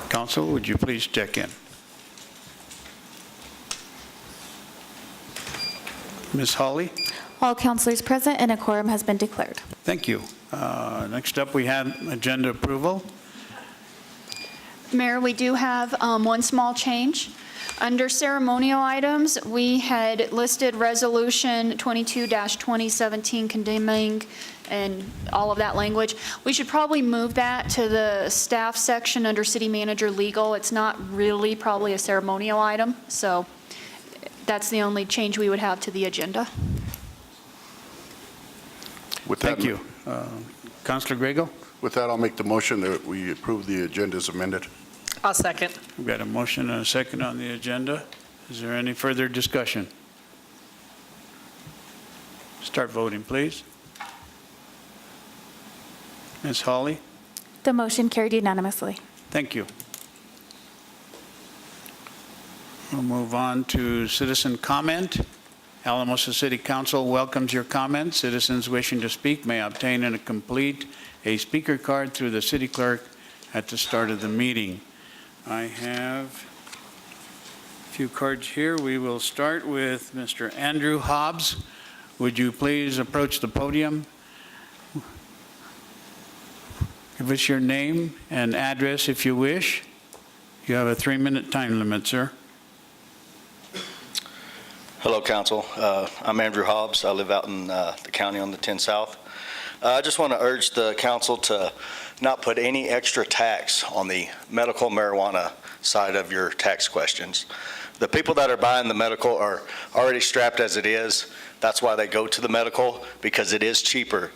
Council, would you please check in? Ms. Hawley? All councilors present and a quorum has been declared. Thank you. Next up, we have agenda approval. Mayor, we do have one small change. Under ceremonial items, we had listed Resolution 22-2017 condemning and all of that language. We should probably move that to the staff section under City Manager Legal. It's not really probably a ceremonial item, so that's the only change we would have to the agenda. Thank you. Councilor Grego? With that, I'll make the motion that we approve the agenda as amended. I'll second. We've got a motion and a second on the agenda. Is there any further discussion? Start voting, please. Ms. Hawley? The motion carried unanimously. Thank you. We'll move on to citizen comment. Alamosa City Council welcomes your comments. Citizens wishing to speak may obtain and complete a speaker card through the City Clerk at the start of the meeting. I have a few cards here. We will start with Mr. Andrew Hobbs. Would you please approach the podium? Give us your name and address if you wish. You have a 3-minute time limit, sir. Hello, Council. I'm Andrew Hobbs. I live out in the county on the 10 South. I just want to urge the Council to not put any extra tax on the medical marijuana side of your tax questions. The people that are buying the medical are already strapped as it is. That's why they go to the medical, because it is cheaper.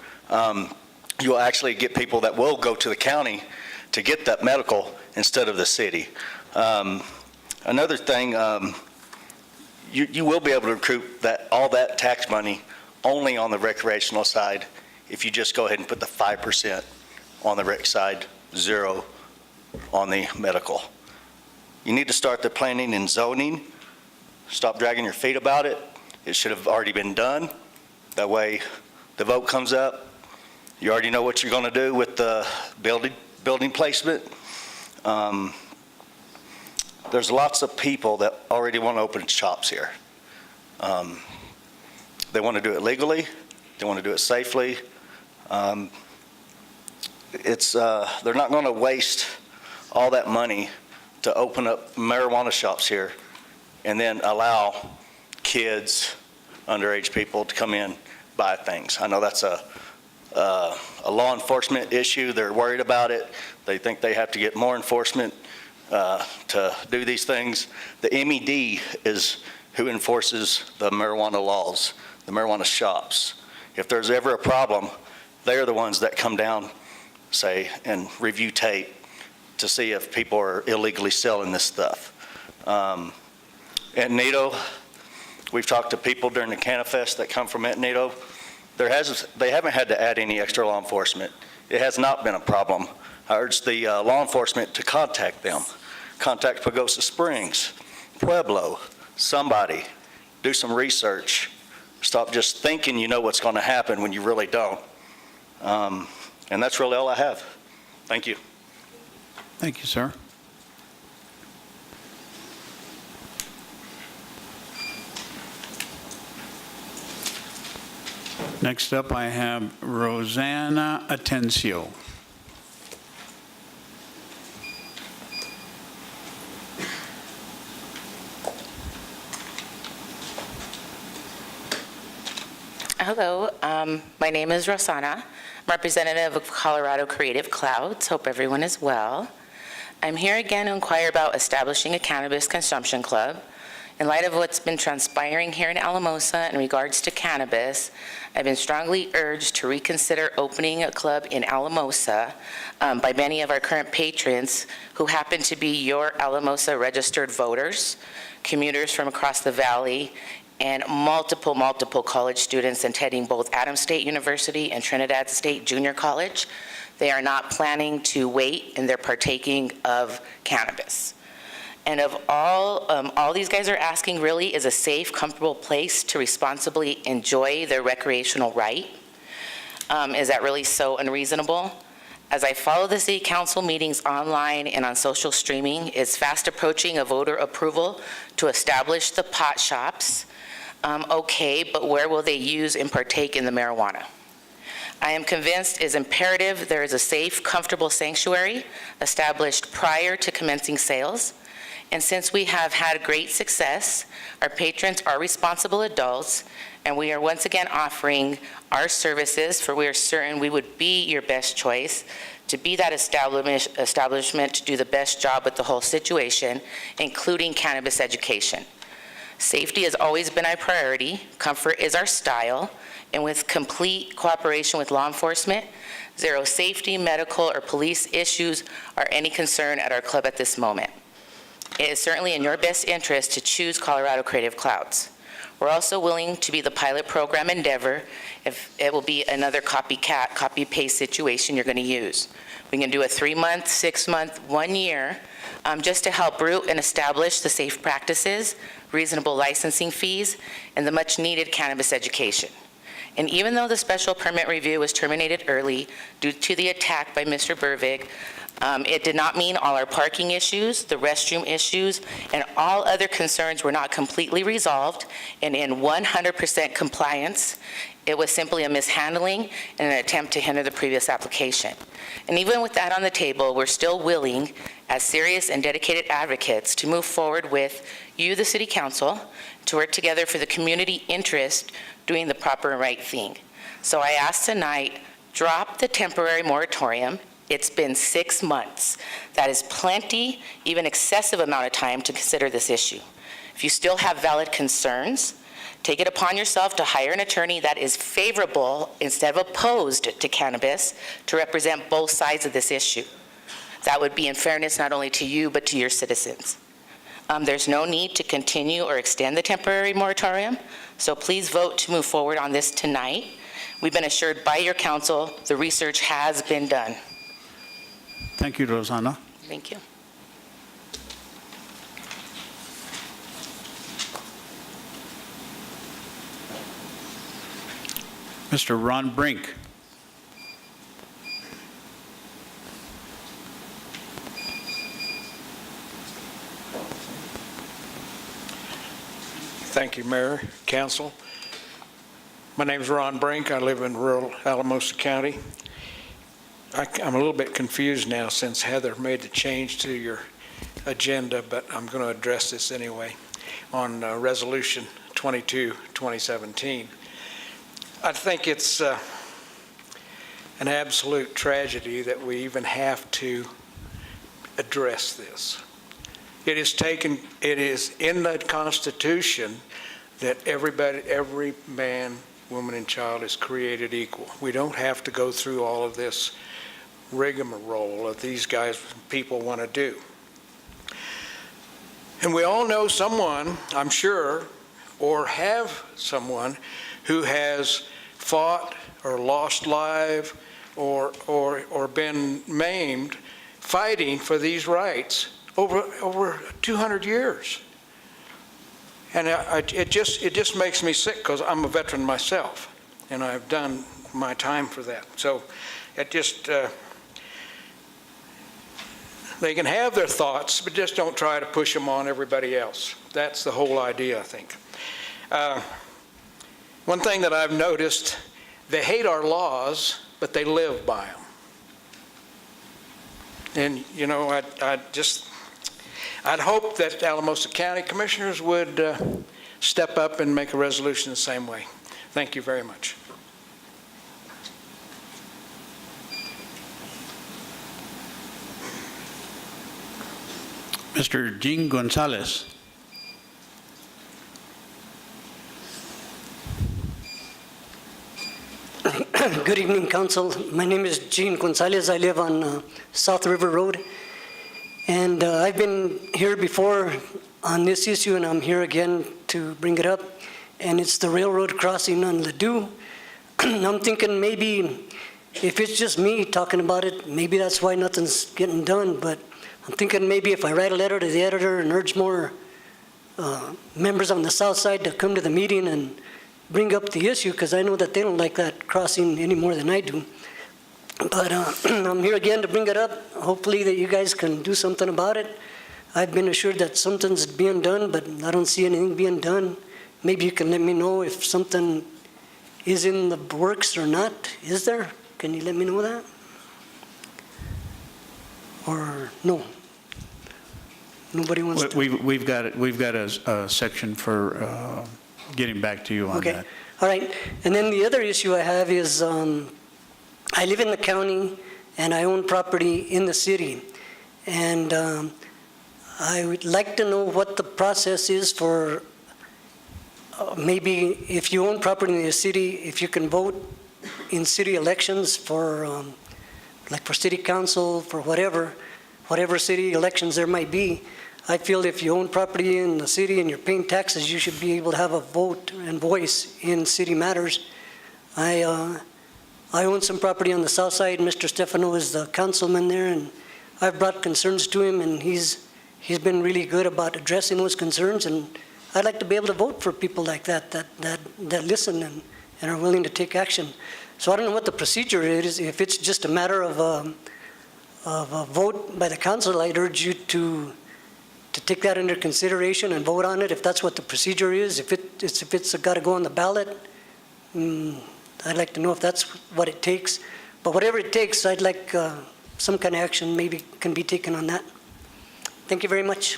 You'll actually get people that will go to the county to get that medical instead of the city. Another thing, you will be able to recoup all that tax money only on the recreational side if you just go ahead and put the 5% on the rec side, 0 on the medical. You need to start the planning and zoning. Stop dragging your feet about it. It should have already been done. That way the vote comes up. You already know what you're going to do with the building placement. There's lots of people that already want to open shops here. They want to do it legally. They want to do it safely. They're not going to waste all that money to open up marijuana shops here and then allow kids, underage people to come in, buy things. I know that's a law enforcement issue. They're worried about it. They think they have to get more enforcement to do these things. The MED is who enforces the marijuana laws, the marijuana shops. If there's ever a problem, they're the ones that come down, say, and review tape to see if people are illegally selling this stuff. At Nito, we've talked to people during the Canafest that come from Nito. They haven't had to add any extra law enforcement. It has not been a problem. I urge the law enforcement to contact them. Contact Pagosa Springs, Pueblo, somebody. Do some research. Stop just thinking you know what's going to happen when you really don't. And that's really all I have. Thank you. Thank you, sir. Next up, I have Rosanna Atencio. Hello, my name is Rosanna. I'm representative of Colorado Creative Clouds. Hope everyone is well. I'm here again to inquire about establishing a cannabis consumption club. In light of what's been transpiring here in Alamosa in regards to cannabis, I've been strongly urged to reconsider opening a club in Alamosa by many of our current patrons who happen to be your Alamosa registered voters, commuters from across the valley, and multiple college students attending both Adams State University and Trinidad State Junior College. They are not planning to wait, and they're partaking of cannabis. And of all these guys are asking really is a safe, comfortable place to responsibly enjoy their recreational right. Is that really so unreasonable? As I follow the city council meetings online and on social streaming, it's fast approaching a voter approval to establish the pot shops. Okay, but where will they use and partake in the marijuana? I am convinced it is imperative there is a safe, comfortable sanctuary established prior to commencing sales. And since we have had great success, our patrons are responsible adults, and we are once again offering our services, for we are certain we would be your best choice to be that establishment to do the best job with the whole situation, including cannabis education. Safety has always been our priority, comfort is our style, and with complete cooperation with law enforcement, zero safety, medical, or police issues are any concern at our club at this moment. It is certainly in your best interest to choose Colorado Creative Clouds. We're also willing to be the pilot program endeavor if it will be another copycat, copy-paste situation you're going to use. We can do a 3-month, 6-month, 1 year, just to help root and establish the safe practices, reasonable licensing fees, and the much-needed cannabis education. And even though the special permit review was terminated early due to the attack by Mr. Burvig, it did not mean all our parking issues, the restroom issues, and all other concerns were not completely resolved and in 100% compliance. It was simply a mishandling and an attempt to hinder the previous application. And even with that on the table, we're still willing, as serious and dedicated advocates, to move forward with you, the City Council, to work together for the community interest, doing the proper and right thing. So I ask tonight, drop the temporary moratorium. It's been 6 months. That is plenty, even excessive amount of time to consider this issue. If you still have valid concerns, take it upon yourself to hire an attorney that is favorable instead of opposed to cannabis to represent both sides of this issue. That would be in fairness not only to you, but to your citizens. There's no need to continue or extend the temporary moratorium, so please vote to move forward on this tonight. We've been assured by your council the research has been done. Thank you, Rosanna. Thank you. Mr. Ron Brink. Thank you, Mayor, Council. My name is Ron Brink. I live in rural Alamosa County. I'm a little bit confused now since Heather made the change to your agenda, but I'm going to address this anyway on Resolution 22, 2017. I think it's an absolute tragedy that we even have to address this. It is in the Constitution that every man, woman, and child is created equal. We don't have to go through all of this rigmarole that these people want to do. And we all know someone, I'm sure, or have someone who has fought or lost life or been maimed fighting for these rights over 200 years. And it just makes me sick because I'm a veteran myself and I've done my time for that. So it just, they can have their thoughts, but just don't try to push them on everybody else. That's the whole idea, I think. One thing that I've noticed, they hate our laws, but they live by them. And, you know, I'd hope that Alamosa County Commissioners would step up and make a resolution the same way. Thank you very much. Mr. Jean Gonzalez. Good evening, Council. My name is Jean Gonzalez. I live on South River Road. And I've been here before on this issue, and I'm here again to bring it up. And it's the railroad crossing on Ladue. I'm thinking maybe if it's just me talking about it, maybe that's why nothing's getting done. But I'm thinking maybe if I write a letter to the editor and urge more members on the south side to come to the meeting and bring up the issue, because I know that they don't like that crossing any more than I do. But I'm here again to bring it up. Hopefully that you guys can do something about it. I've been assured that something's being done, but I don't see anything being done. Maybe you can let me know if something is in the works or not. Is there? Can you let me know that? Or no? Nobody wants to? We've got a section for getting back to you on Okay, that. all right. And then the other issue I have is I live in the county and I own property in the city. And I would like to know what the process is for maybe if you own property in the city, if you can vote in city elections for like for city council, for whatever city elections there might be. I feel if you own property in the city and you're paying taxes, you should be able to have a vote and voice in city matters. I own some property on the south side. Mr. Stefano is the councilman there, and I've brought concerns to him, and he's been really good about addressing those concerns. And I'd like to be able to vote for people like that listen and are willing to take action. So I don't know what the procedure is. If it's just a matter of a vote by the council, I'd urge you to take that under consideration and vote on it, if that's what the procedure is. If it's got to go on the ballot, I'd like to know if that's what it takes. But whatever it takes, I'd like some kind of action maybe can be taken on that. Thank you very much.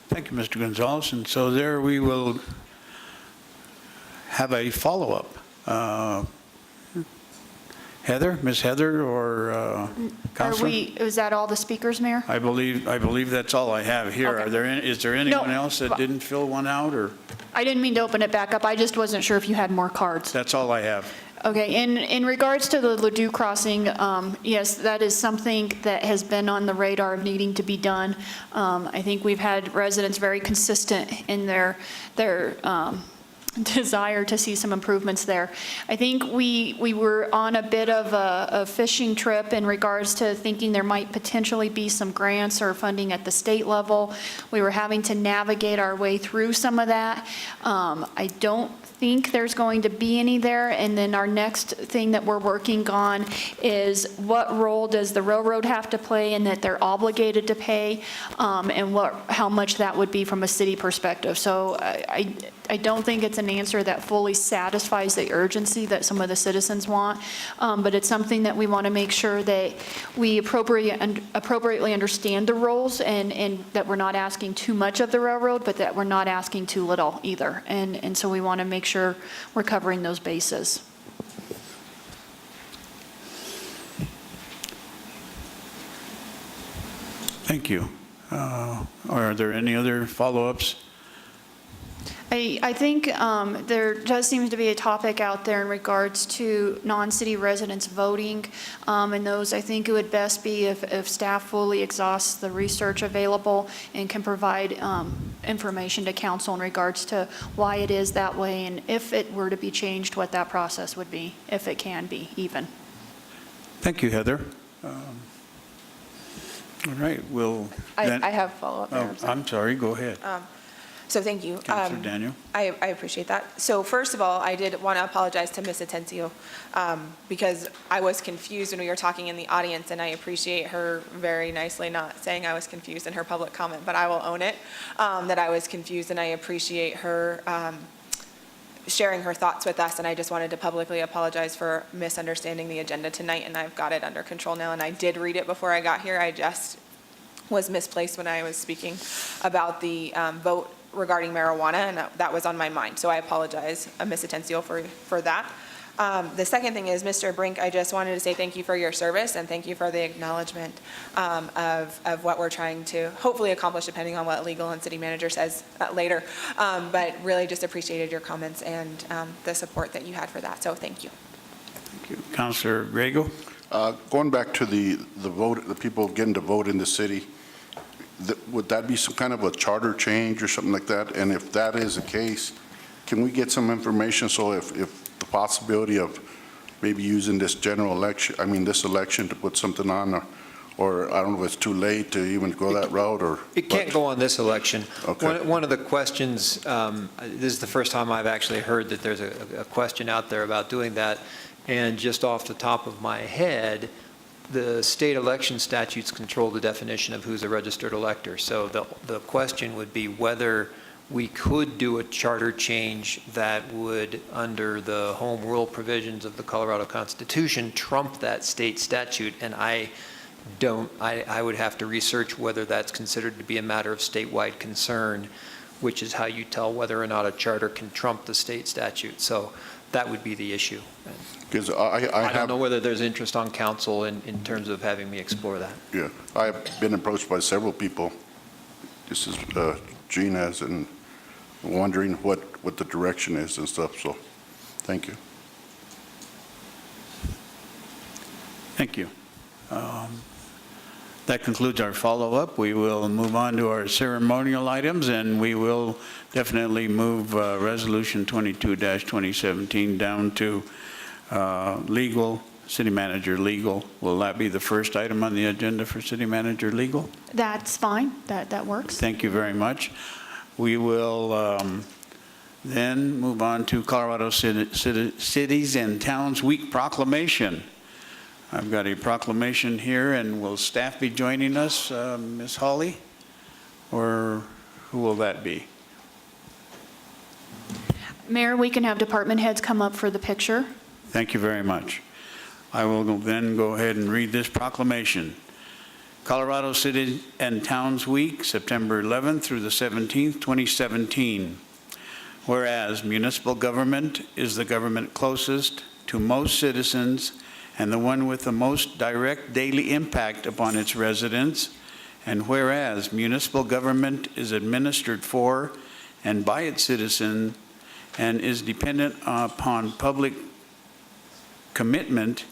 Thank you, Mr. Gonzalez. And so there we will have a follow-up. Heather, Ms. Heather, or Councilor? Is that all the speakers, Mayor? I believe that's all I have here. Okay. Is there anyone else that didn't fill one out, or? I didn't mean to open it back up. I just wasn't sure if you had more cards. That's all I have. Okay, in regards to the Ladue crossing, yes, that is something that has been on the radar of needing to be done. I think we've had residents very consistent in their desire to see some improvements there. I think we were on a bit of a fishing trip in regards to thinking there might potentially be some grants or funding at the state level. We were having to navigate our way through some of that. I don't think there's going to be any there. And then our next thing that we're working on is what role does the railroad have to play in that they're obligated to pay, and how much that would be from a city perspective. So I don't think it's an answer that fully satisfies the urgency that some of the citizens want, but it's something that we want to make sure that we appropriately understand the roles, and that we're not asking too much of the railroad, but that we're not asking too little either. And so we want to make sure we're covering those bases. Thank you. Are there any other follow-ups? I think there does seem to be a topic out there in regards to non-city residents voting, and those, I think it would best be if staff fully exhausts the research available and can provide information to council in regards to why it is that way, and if it were to be changed, what that process would be, if it can be even. Thank you, Heather. All right, I have follow-up there. I'm sorry, go ahead. So thank you. Councilor Daniel. I appreciate that. So first of all, I did want to apologize to Ms. Atencio because I was confused when we were talking in the audience, and I appreciate her very nicely not saying I was confused in her public comment, but I will own it, that I was confused, and I appreciate her sharing her thoughts with us, and I just wanted to publicly apologize for misunderstanding the agenda tonight, and I've got it under control now, and I did read it before I got here. I just was misplaced when I was speaking about the vote regarding marijuana, and that was on my mind. So I apologize, Ms. Atencio, for that. The second thing is, Mr. Brink, I just wanted to say thank you for your service, and thank you for the acknowledgement of what we're trying to hopefully accomplish, depending on what legal and city manager says later. But really just appreciated your comments and the support that you had for that. So thank you. Thank you. Councilor Grego. Going back to the vote, the people getting to vote in the city, would that be some kind of a charter change or something like that? And if that is the case, can we get some information so if the possibility of maybe using this general election, this election to put something on Or I don't know if it's too late to even go that route, or? It can't go on this election. Okay. One of the questions, this is the first time I've actually heard that there's a question out there about doing that, and just off the top of my head, the state election statutes control the definition of who's a registered elector. So the question would be whether we could do a charter change that would, under the home rule provisions of the Colorado Constitution, trump that state statute, and I would have to research whether that's considered to be a matter of statewide concern, which is how you tell whether or not a charter can trump the state statute. So that would be the issue. Because I don't know whether there's interest on council in terms of having me explore that. Yeah, I've been approached by several people, this is Gene has, and wondering what the direction is and stuff, so thank you. Thank you. That concludes our follow-up. We will move on to our ceremonial items, and we will definitely move Resolution 22-2017 down to legal, city manager legal. Will that be the first item on the agenda for city manager legal? That's fine. That works. Thank you very much. We will then move on to Colorado Cities and Towns Week Proclamation. I've got a proclamation here, and will staff be joining us, Ms. Hawley? Or who will that be? Mayor, we can have department heads come up for the picture. Thank you very much. I will then go ahead and read this proclamation. Colorado City and Towns Week, September 11th through the 17th, 2017. Whereas municipal government is the government closest to most citizens and the one with the most direct daily impact upon its residents, and whereas municipal government is administered for and by its citizens and is dependent upon public commitment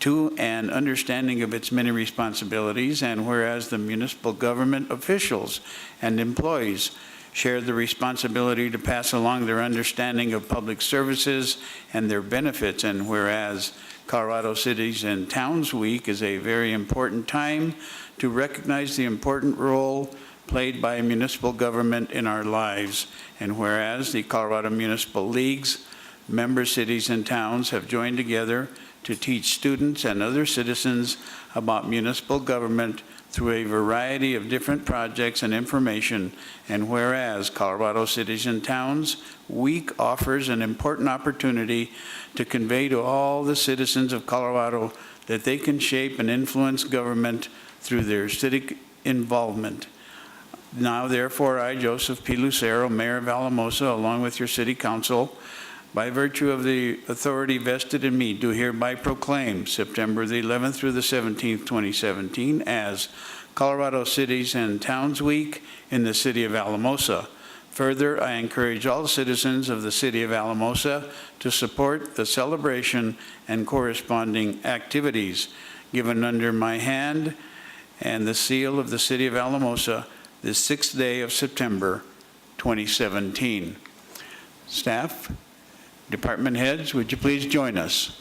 to and understanding of its many responsibilities, and whereas the municipal government officials and employees share the responsibility to pass along their understanding of public services and their benefits, and whereas Colorado Cities and Towns Week is a very important time to recognize the important role played by municipal government in our lives, and whereas the Colorado Municipal League's member cities and towns have joined together to teach students and other citizens about municipal government through a variety of different projects and information, and whereas Colorado Cities and Towns Week offers an important opportunity to convey to all the citizens of Colorado that they can shape and influence government through their civic involvement. Now, therefore, I, Joseph P. Lucero, Mayor of Alamosa, along with your City Council, by virtue of the authority vested in me, do hereby proclaim September the 11th through the 17th, 2017 as Colorado Cities and Towns Week in the City of Alamosa. Further, I encourage all citizens of the City of Alamosa to support the celebration and corresponding activities given under my hand and the seal of the City of Alamosa this 6th day of September, 2017. Staff, department heads, would you please join us?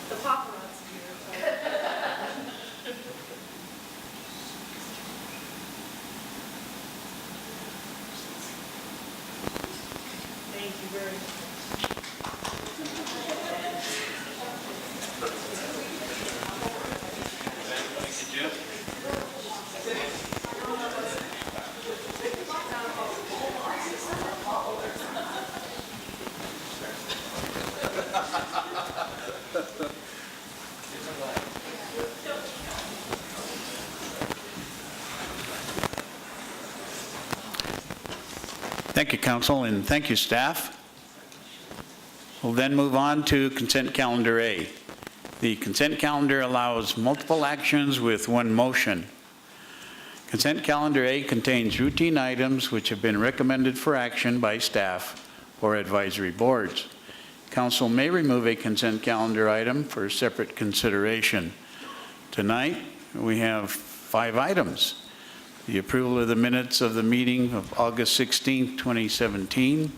The paparazzi here. Thank you very much. Thank you, council, and thank you, staff. We'll then move on to consent calendar A. The consent calendar allows multiple actions with one motion. Consent calendar A contains routine items which have been recommended for action by staff or advisory boards. Council may remove a consent calendar item for separate consideration. Tonight, we have 5 items. The approval of the minutes of the meeting of August 16, 2017.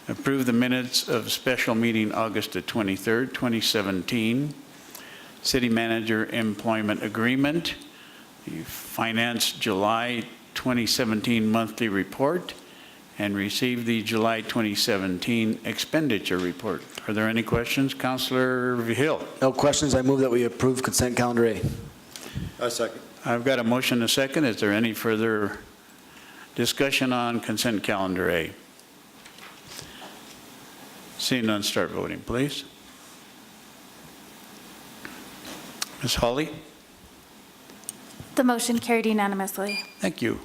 Approve the minutes of special meeting August the 23rd, 2017. City manager employment agreement. The finance July 2017 monthly report, and receive the July 2017 expenditure report. Are there any questions? Councillor Hill. No questions. I move that we approve consent calendar A. I second. I've got a motion and a second. Is there any further discussion on consent calendar A? Seeing none, start voting, please. Ms. Hawley? The motion carried unanimously. Thank you.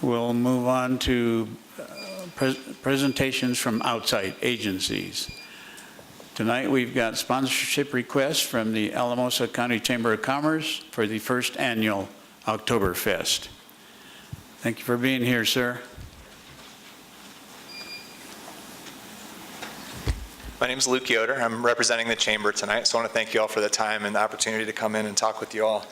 We'll move on to presentations from outside agencies. Tonight we've got sponsorship requests from the Alamosa County Chamber of Commerce for the first annual Oktoberfest. Thank you for being here, sir. My name is Luke Yoder. I'm representing the Chamber tonight, so I want to thank you all for the time and the opportunity to come in and talk with you all.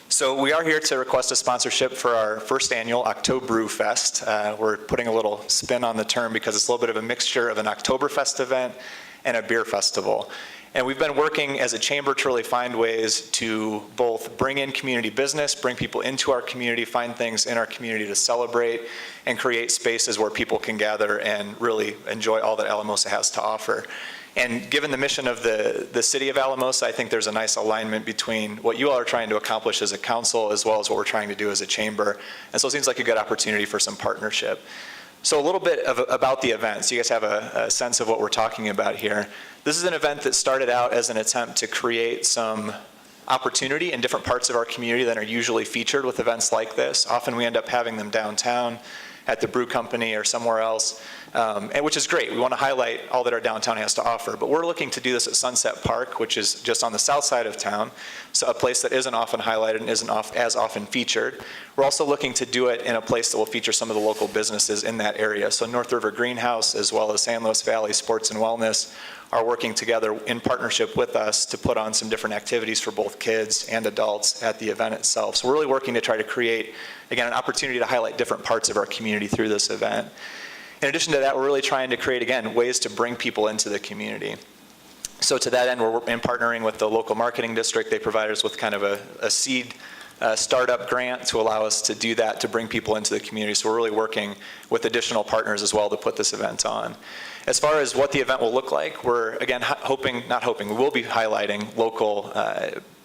So we are here to request a sponsorship for our first annual Oktoberfest. We're putting a little spin on the term because it's a little bit of a mixture of an Oktoberfest event and a beer festival. And we've been working as a chamber to really find ways to both bring in community business, bring people into our community, find things in our community to celebrate, and create spaces where people can gather and really enjoy all that Alamosa has to offer. And given the mission of the city of Alamosa, I think there's a nice alignment between what you all are trying to accomplish as a council as well as what we're trying to do as a chamber. And so it seems like a good opportunity for some partnership. So a little bit about the event, so you guys have a sense of what we're talking about here. This is an event that started out as an attempt to create some opportunity in different parts of our community that are usually featured with events like this. Often we end up having them downtown at the brew company or somewhere else, and which is great. We want to highlight all that our downtown has to offer, but we're looking to do this at Sunset Park, which is just on the south side of town, so a place that isn't often highlighted and isn't as often featured. We're also looking to do it in a place that will feature some of the local businesses in that area. So North River Greenhouse, as well as San Luis Valley Sports and Wellness, are working together in partnership with us to put on some different activities for both kids and adults at the event itself. So we're really working to try to create, again, an opportunity to highlight different parts of our community through this event. In addition to that, we're really trying to create, again, ways to bring people into the community. So to that end, we're partnering with the local marketing district. They provided us with kind of a seed startup grant to allow us to do that, to bring people into the community. So we're really working with additional partners as well to put this event on. As far as what the event will look like, we're, again, we will be highlighting local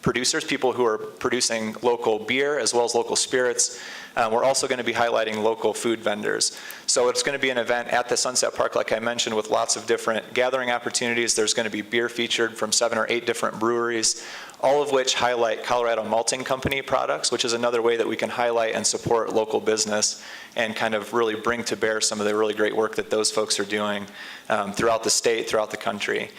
producers, people who are producing local beer as well as local spirits. We're also going to be highlighting local food vendors. So it's going to be an event at the Sunset Park, like I mentioned, with lots of different gathering opportunities. There's going to be beer featured from 7 or 8 different breweries, all of which highlight Colorado Malting Company products, which is another way that we can highlight and support local business and kind of really bring to bear some of the really great work that those folks are doing throughout the state, throughout the country.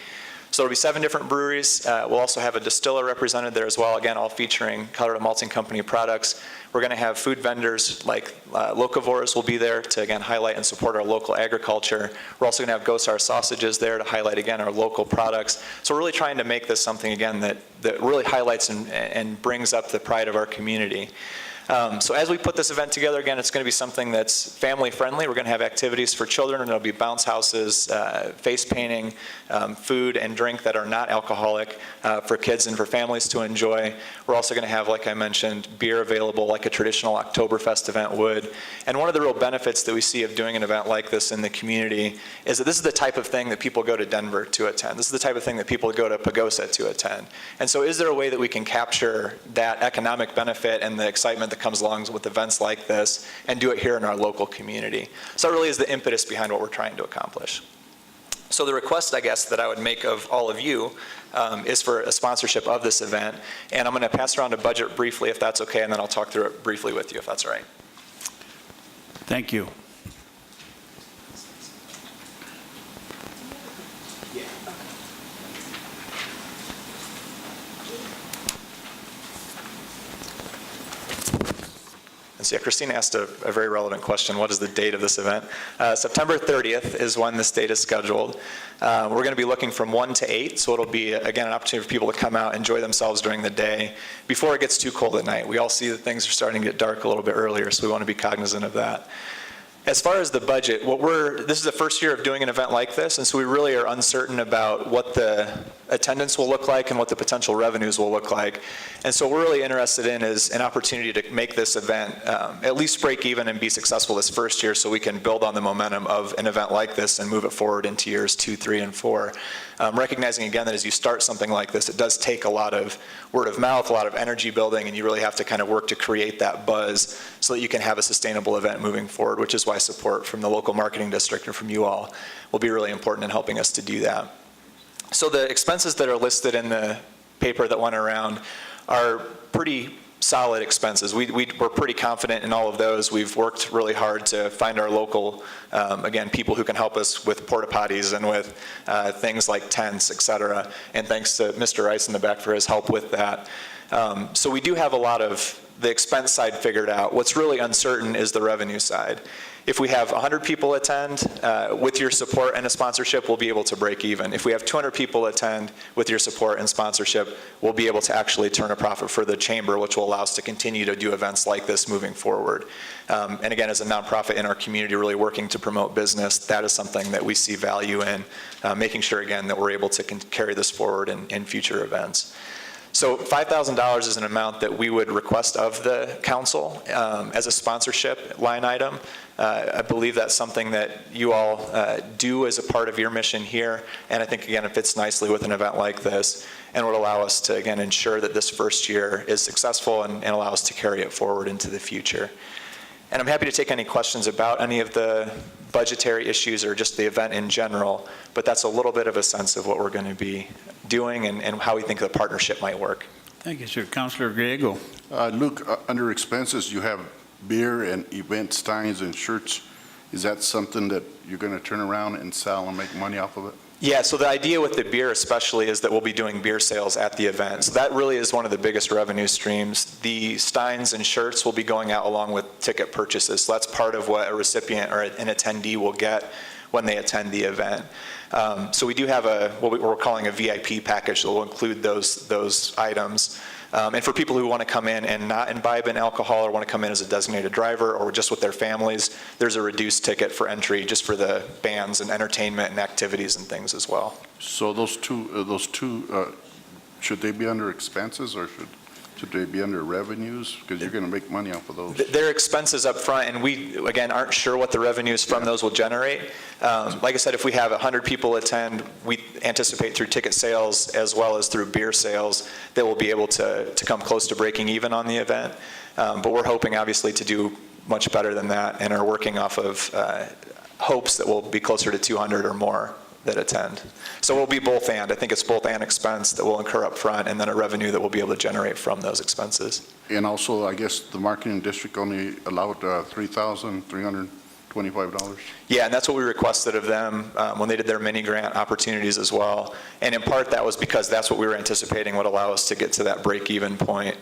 So there'll be 7 different breweries. We'll also have a distiller represented there as well, again, all featuring Colorado Malting Company products. We're going to have food vendors like Locavores will be there to, again, highlight and support our local agriculture. We're also going to have Gosar sausages there to highlight, again, our local products. So we're really trying to make this something, again, that really highlights and brings up the pride of our community. So as we put this event together, again, it's going to be something that's family friendly. We're going to have activities for children, and there'll be bounce houses, face painting, food and drink that are not alcoholic for kids and for families to enjoy. We're also going to have, like I mentioned, beer available like a traditional Oktoberfest event would. And one of the real benefits that we see of doing an event like this in the community is that this is the type of thing that people go to Denver to attend. This is the type of thing that people go to Pagosa to attend. And so is there a way that we can capture that economic benefit and the excitement that comes along with events like this and do it here in our local community? So that really is the impetus behind what we're trying to accomplish. So the request, I guess, that I would make of all of you is for a sponsorship of this event. And I'm going to pass around a budget briefly, if that's okay, and then I'll talk through it briefly with you, if that's all right. Thank you. And so, yeah, Christina asked a very relevant question. What is the date of this event? September 30th is when this date is scheduled. We're going to be looking from 1 to 8, so it'll be, again, an opportunity for people to come out, enjoy themselves during the day before it gets too cold at night. We all see that things are starting to get dark a little bit earlier, so we want to be cognizant of that. As far as the budget, this is the first year of doing an event like this, and so we really are uncertain about what the attendance will look like and what the potential revenues will look like. And so what we're really interested in is an opportunity to make this event at least break even and be successful this first year so we can build on the momentum of an event like this and move it forward into years 2, 3, and 4. Recognizing again that as you start something like this, it does take a lot of word of mouth, a lot of energy building, and you really have to kind of work to create that buzz so that you can have a sustainable event moving forward, which is why support from the local marketing district and from you all will be really important in helping us to do that. So the expenses that are listed in the paper that went around are pretty solid expenses. We're pretty confident in all of those. We've worked really hard to find our local, again, people who can help us with porta potties and with things like tents, et cetera. And thanks to Mr. Rice in the back for his help with that. So we do have a lot of the expense side figured out. What's really uncertain is the revenue side. If we have 100 people attend, with your support and a sponsorship, we'll be able to break even. If we have 200 people attend with your support and sponsorship, we'll be able to actually turn a profit for the chamber, which will allow us to continue to do events like this moving forward. And again, as a nonprofit in our community really working to promote business, that is something that we see value in, making sure, again, that we're able to carry this forward in future events. So $5,000 is an amount that we would request of the council as a sponsorship line item. I believe that's something that you all do as a part of your mission here, and I think, again, it fits nicely with an event like this and would allow us to, again, ensure that this first year is successful and allow us to carry it forward into the future. And I'm happy to take any questions about any of the budgetary issues or just the event in general, but that's a little bit of a sense of what we're going to be doing and how we think the partnership might work. Thank you, sir. Councilor Griego. Luke, under expenses, you have beer and event signs and shirts. Is that something that you're going to turn around and sell and make money off of it? Yeah, so the idea with the beer especially is that we'll be doing beer sales at the event. So that really is one of the biggest revenue streams. The steins and shirts will be going out along with ticket purchases. So that's part of what a recipient or an attendee will get when they attend the event. So we do have what we're calling a VIP package that will include those items. And for people who want to come in and not imbibe in alcohol or want to come in as a designated driver or just with their families, there's a reduced ticket for entry just for the bands and entertainment and activities and things as well. So those two, should they be under expenses or should they be under revenues? Because you're going to make money off of those. They're expenses up front, and we, again, aren't sure what the revenues from those will generate. Like I said, if we have 100 people attend, we anticipate through ticket sales as well as through beer sales that we'll be able to come close to breaking even on the event. But we're hoping, obviously, to do much better than that and are working off of hopes that we'll be closer to 200 or more that attend. So it will be both and. I think it's both and expense that we'll incur up front and then a revenue that we'll be able to generate from those expenses. And also, I guess the marketing district only allowed $3,325. Yeah, and that's what we requested of them when they did their mini grant opportunities as well. And in part, that was because that's what we were anticipating would allow us to get to that break-even point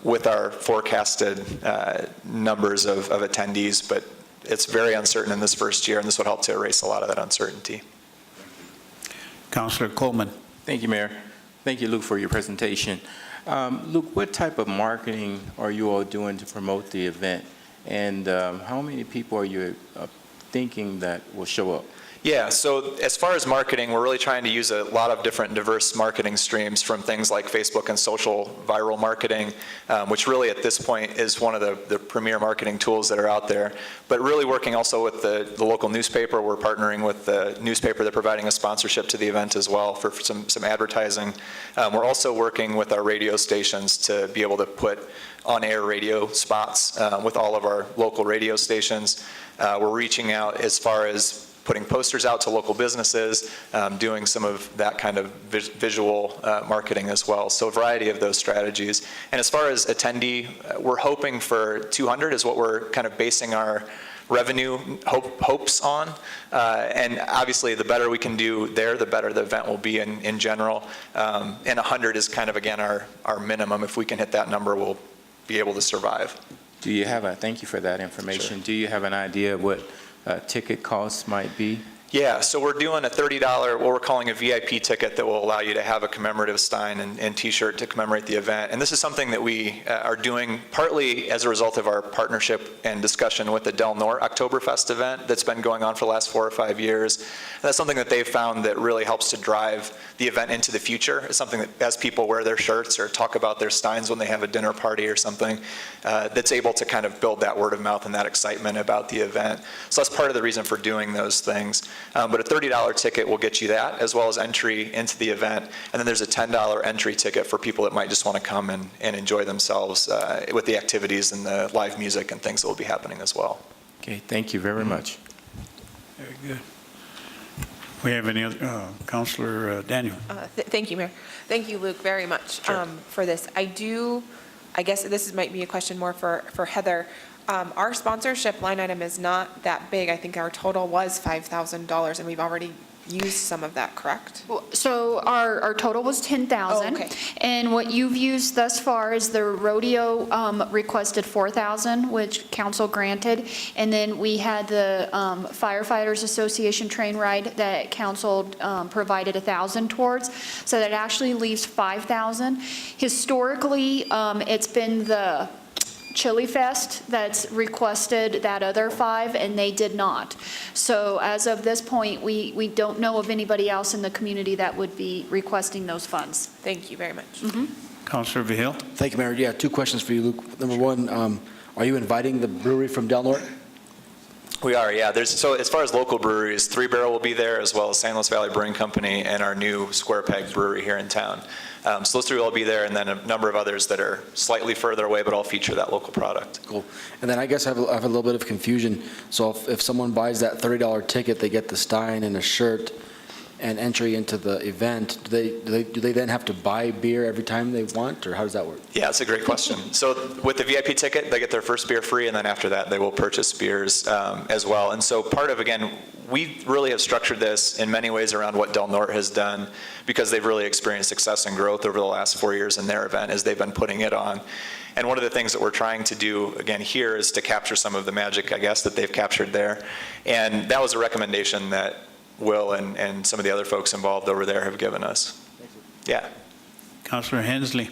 with our forecasted numbers of attendees. But it's very uncertain in this first year, and this would help to erase a lot of that uncertainty. Councilor Coleman. Thank you, Mayor. Thank you, Luke, for your presentation. Luke, what type of marketing are you all doing to promote the event? And how many people are you thinking that will show up? Yeah, so as far as marketing, we're really trying to use a lot of different diverse marketing streams from things like Facebook and social viral marketing, which really at this point is one of the premier marketing tools that are out there. But really working also with the local newspaper. We're partnering with the newspaper. They're providing a sponsorship to the event as well for some advertising. We're also working with our radio stations to be able to put on-air radio spots with all of our local radio stations. We're reaching out as far as putting posters out to local businesses, doing some of that kind of visual marketing as well. So a variety of those strategies. And as far as attendee, we're hoping for 200 is what we're kind of basing our revenue hopes on. And obviously, the better we can do there, the better the event will be in general. And 100 is kind of, again, our minimum. If we can hit that number, we'll be able to survive. Do you have thank you for that information. Sure. Do you have an idea of what ticket costs might be? Yeah, so we're doing a $30, what we're calling a VIP ticket that will allow you to have a commemorative sign and T-shirt to commemorate the event. And this is something that we are doing partly as a result of our partnership and discussion with the Del Norte Oktoberfest event that's been going on for the last 4 or 5 years. And that's something that they've found that really helps to drive the event into the future. It's something that as people wear their shirts or talk about their steins when they have a dinner party or something, that's able to kind of build that word of mouth and that excitement about the event. So that's part of the reason for doing those things. But a $30 ticket will get you that, as well as entry into the event. And then there's a $10 entry ticket for people that might just want to come and enjoy themselves with the activities and the live music and things that will be happening as well. Okay, thank you very much. Very good. We have any other, Councilor Daniel. Thank you, Mayor. Thank you, Luke, very much for this. I guess this might be a question more for Heather. Our sponsorship line item is not that big. I think our total was $5,000, and we've already used some of that, correct? So our total was 10,000. Oh, okay. And what you've used thus far is the rodeo requested 4,000, which council granted. And then we had the Firefighters Association train ride that council provided 1,000 towards. So that actually leaves 5,000. Historically, it's been the Chili Fest that's requested that other 5, and they did not. So as of this point, we don't know of anybody else in the community that would be requesting those funds. Thank you very much. Councilor Vihil. Thank you, Mayor. Yeah, 2 questions for you, Luke. Number 1, are you inviting the brewery from Del Norte? We are, yeah. So as far as local breweries, 3 Barrel will be there, as well as San Luis Valley Brewing Company and our new Square Peg Brewery here in town. So those 3 will be there, and then a number of others that are slightly further away, but all feature that local product. Cool. And then I guess I have a little bit of confusion. So if someone buys that $30 ticket, they get the stein and a shirt and entry into the event, do they then have to buy beer every time they want, or how does that work? Yeah, that's a great question. So with the VIP ticket, they get their first beer free, and then after that, they will purchase beers as well. And so part of, again, we really have structured this in many ways around what Del Norte has done, because they've really experienced success and growth over the last 4 years in their event as they've been putting it on. And one of the things that we're trying to do, again, here is to capture some of the magic, I guess, that they've captured there. And that was a recommendation that Will and some of the other folks involved over there have given us. Yeah. Councilor Hensley.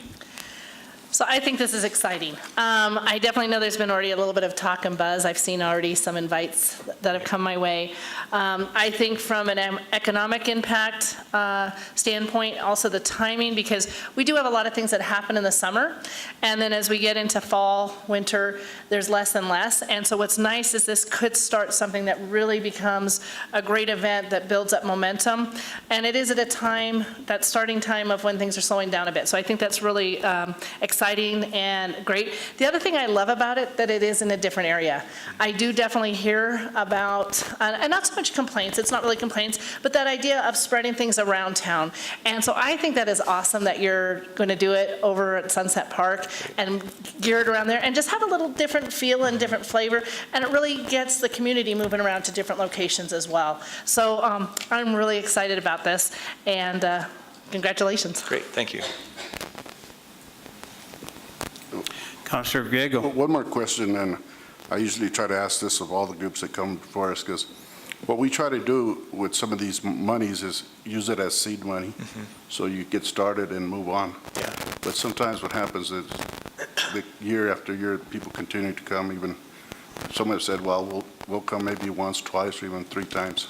So I think this is exciting. I definitely know there's been already a little bit of talk and buzz. I've seen already some invites that have come my way. I think from an economic impact standpoint, also the timing, because we do have a lot of things that happen in the summer, and then as we get into fall, winter, there's less and less. And so what's nice is this could start something that really becomes a great event that builds up momentum, and it is at a time, that starting time of when things are slowing down a bit. So I think that's really exciting and great. The other thing I love about it, that it is in a different area. I do definitely hear about, and not so much complaints, it's not really complaints, but that idea of spreading things around town. And so I think that is awesome that you're going to do it over at Sunset Park and gear it around there and just have a little different feel and different flavor. And it really gets the community moving around to different locations as well. So I'm really excited about this, and congratulations. Great, thank you. Councilor Griego. One more question, and I usually try to ask this of all the groups that come before us, because what we try to do with some of these monies is use it as seed money, so you get started and move on. Yeah. But sometimes what happens is, the year after year, people continue to come. Even some have said, well, we'll come maybe once, twice, or even 3 times.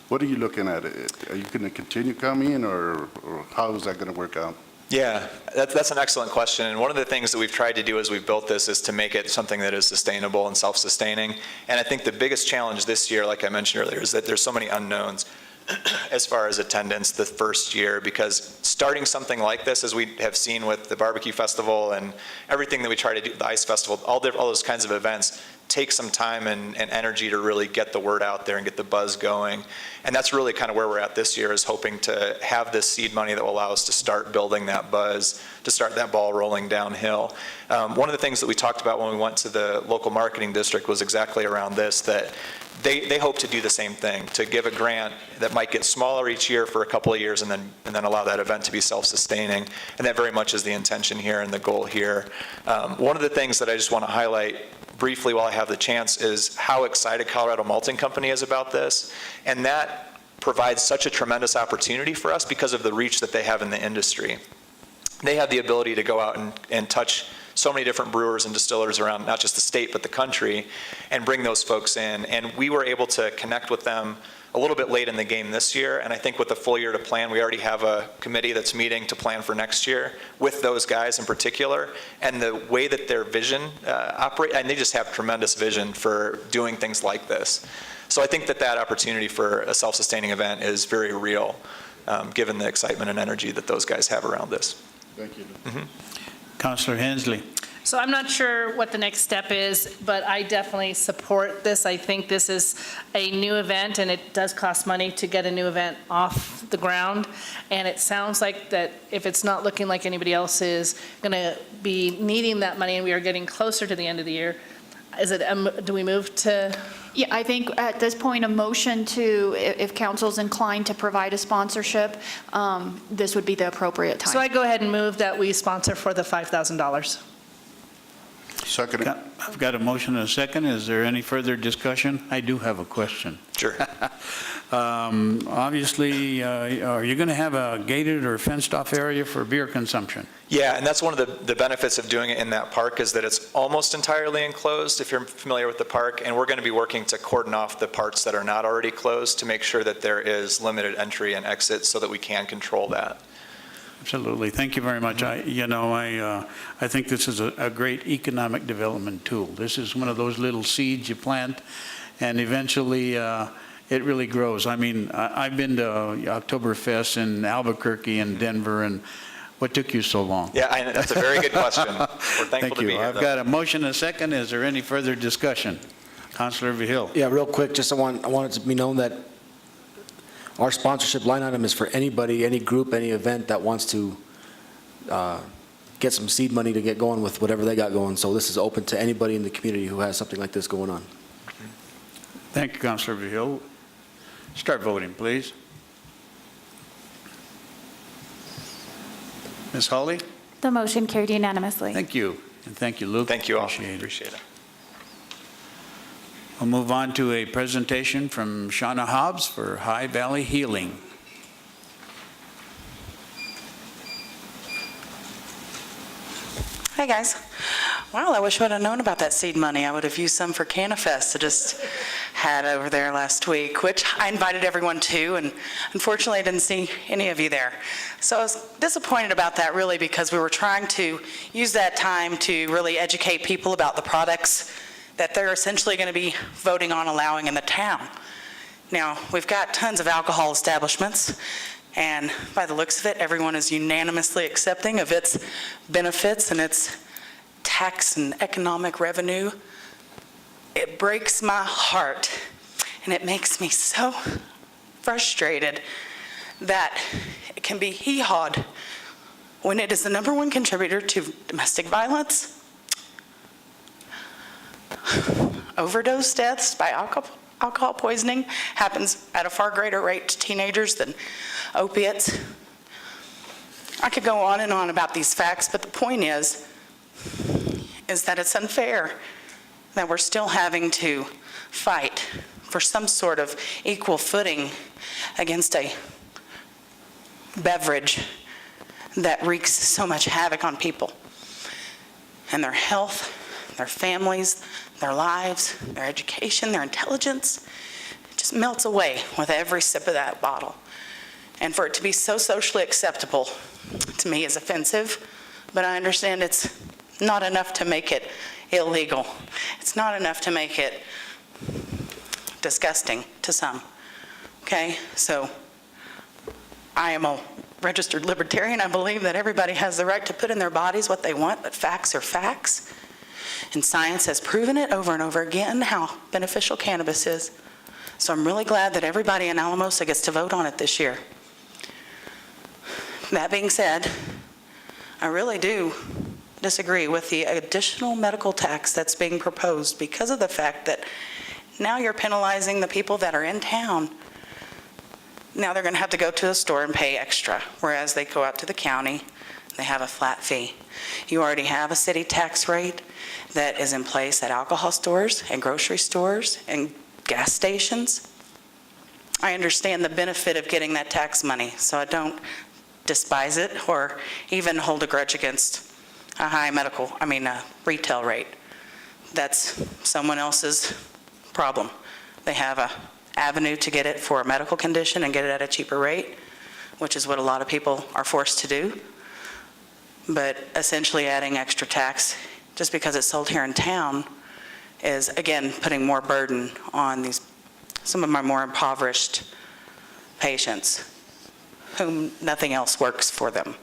What are you looking at? Are you going to continue coming, or how is that going to work out? Yeah, that's an excellent question. And one of the things that we've tried to do as we've built this is to make it something that is sustainable and self-sustaining. And I think the biggest challenge this year, like I mentioned earlier, is that there's so many unknowns as far as attendance the first year, because starting something like this, as we have seen with the barbecue festival and everything that we try to do, the ice festival, all those kinds of events, take some time and energy to really get the word out there and get the buzz going. And that's really kind of where we're at this year, is hoping to have this seed money that will allow us to start building that buzz, to start that ball rolling downhill. One of the things that we talked about when we went to the local marketing district was exactly around this, that they hope to do the same thing, to give a grant that might get smaller each year for a couple of years and then allow that event to be self-sustaining. And that very much is the intention here and the goal here. One of the things that I just want to highlight briefly while I have the chance is how excited Colorado Malting Company is about this. And that provides such a tremendous opportunity for us because of the reach that they have in the industry. They have the ability to go out and touch so many different brewers and distillers around not just the state but the country and bring those folks in. And we were able to connect with them a little bit late in the game this year, and I think with a full year to plan, we already have a committee that's meeting to plan for next year with those guys in particular, and the way that their vision operate, and they just have tremendous vision for doing things like this. So I think that opportunity for a self-sustaining event is very real, given the excitement and energy that those guys have around this. Thank you. Councilor Hensley. So I'm not sure what the next step is, but I definitely support this. I think this is a new event, and it does cost money to get a new event off the ground. And it sounds like that if it's not looking like anybody else is going to be needing that money, and we are getting closer to the end of the year, do we move to? Yeah, I think at this point, a motion to, if council's inclined to provide a sponsorship, this would be the appropriate time. So I go ahead and move that we sponsor for the $5,000. Second. I've got a motion and a second. Is there any further discussion? I do have a question. Sure. Obviously, are you going to have a gated or fenced-off area for beer consumption? Yeah, and that's one of the benefits of doing it in that park, is that it's almost entirely enclosed, if you're familiar with the park, and we're going to be working to cordon off the parts that are not already closed to make sure that there is limited entry and exit so that we can control that. Absolutely. Thank you very much. I think this is a great economic development tool. This is one of those little seeds you plant, and eventually it really grows. I mean, I've been to Oktoberfest in Albuquerque and Denver, and what took you so long? Yeah, that's a very good question. We're thankful to be here. I've got a motion and a second. Is there any further discussion? Councilor Vigil. Yeah, real quick, just I want it to be known that our sponsorship line item is for anybody, any group, any event that wants to get some seed money to get going with whatever they got going. So this is open to anybody in the community who has something like this going on. Thank you, Councilor Vigil. Start voting, please. Ms. Hawley? The motion carried unanimously. Thank you. And thank you, Luke. Thank you all. Appreciate it. We'll move on to a presentation from Shauna Hobbs for High Valley Healing. Hey guys. Well, I wish I would have known about that seed money. I would have used some for CannaFest I just had over there last week, which I invited everyone to, and unfortunately I didn't see any of you there. So I was disappointed about that, really, because we were trying to use that time to really educate people about the products that they're essentially going to be voting on allowing in the town. Now, we've got tons of alcohol establishments, and by the looks of it, everyone is unanimously accepting of its benefits and its tax and economic revenue. It breaks my heart, and it makes me so frustrated that it can be hee-hawed when it is the #1 contributor to domestic violence, overdose deaths by alcohol poisoning happens at a far greater rate to teenagers than opiates. I could go on and on about these facts, but the point is that it's unfair that we're still having to fight for some sort of equal footing against a beverage that wreaks so much havoc on people and their health, their families, their lives, their education, their intelligence. It just melts away with every sip of that bottle. And for it to be so socially acceptable, to me, is offensive, but I understand it's not enough to make it illegal. It's not enough to make it disgusting to some, okay? So I am a registered libertarian. I believe that everybody has the right to put in their bodies what they want, but facts are facts. And science has proven it over and over again how beneficial cannabis is. So I'm really glad that everybody in Alamosa gets to vote on it this year. That being said, I really do disagree with the additional medical tax that's being proposed because of the fact that now you're penalizing the people that are in town. Now they're going to have to go to a store and pay extra, whereas they go out to the county, they have a flat fee. You already have a city tax rate that is in place at alcohol stores and grocery stores and gas stations. I understand the benefit of getting that tax money, so I don't despise it or even hold a grudge against a high retail rate. That's someone else's problem. They have a avenue to get it for a medical condition and get it at a cheaper rate, which is what a lot of people are forced to do. But essentially adding extra tax just because it's sold here in town is, again, putting more burden on some of my more impoverished patients whom nothing else works for them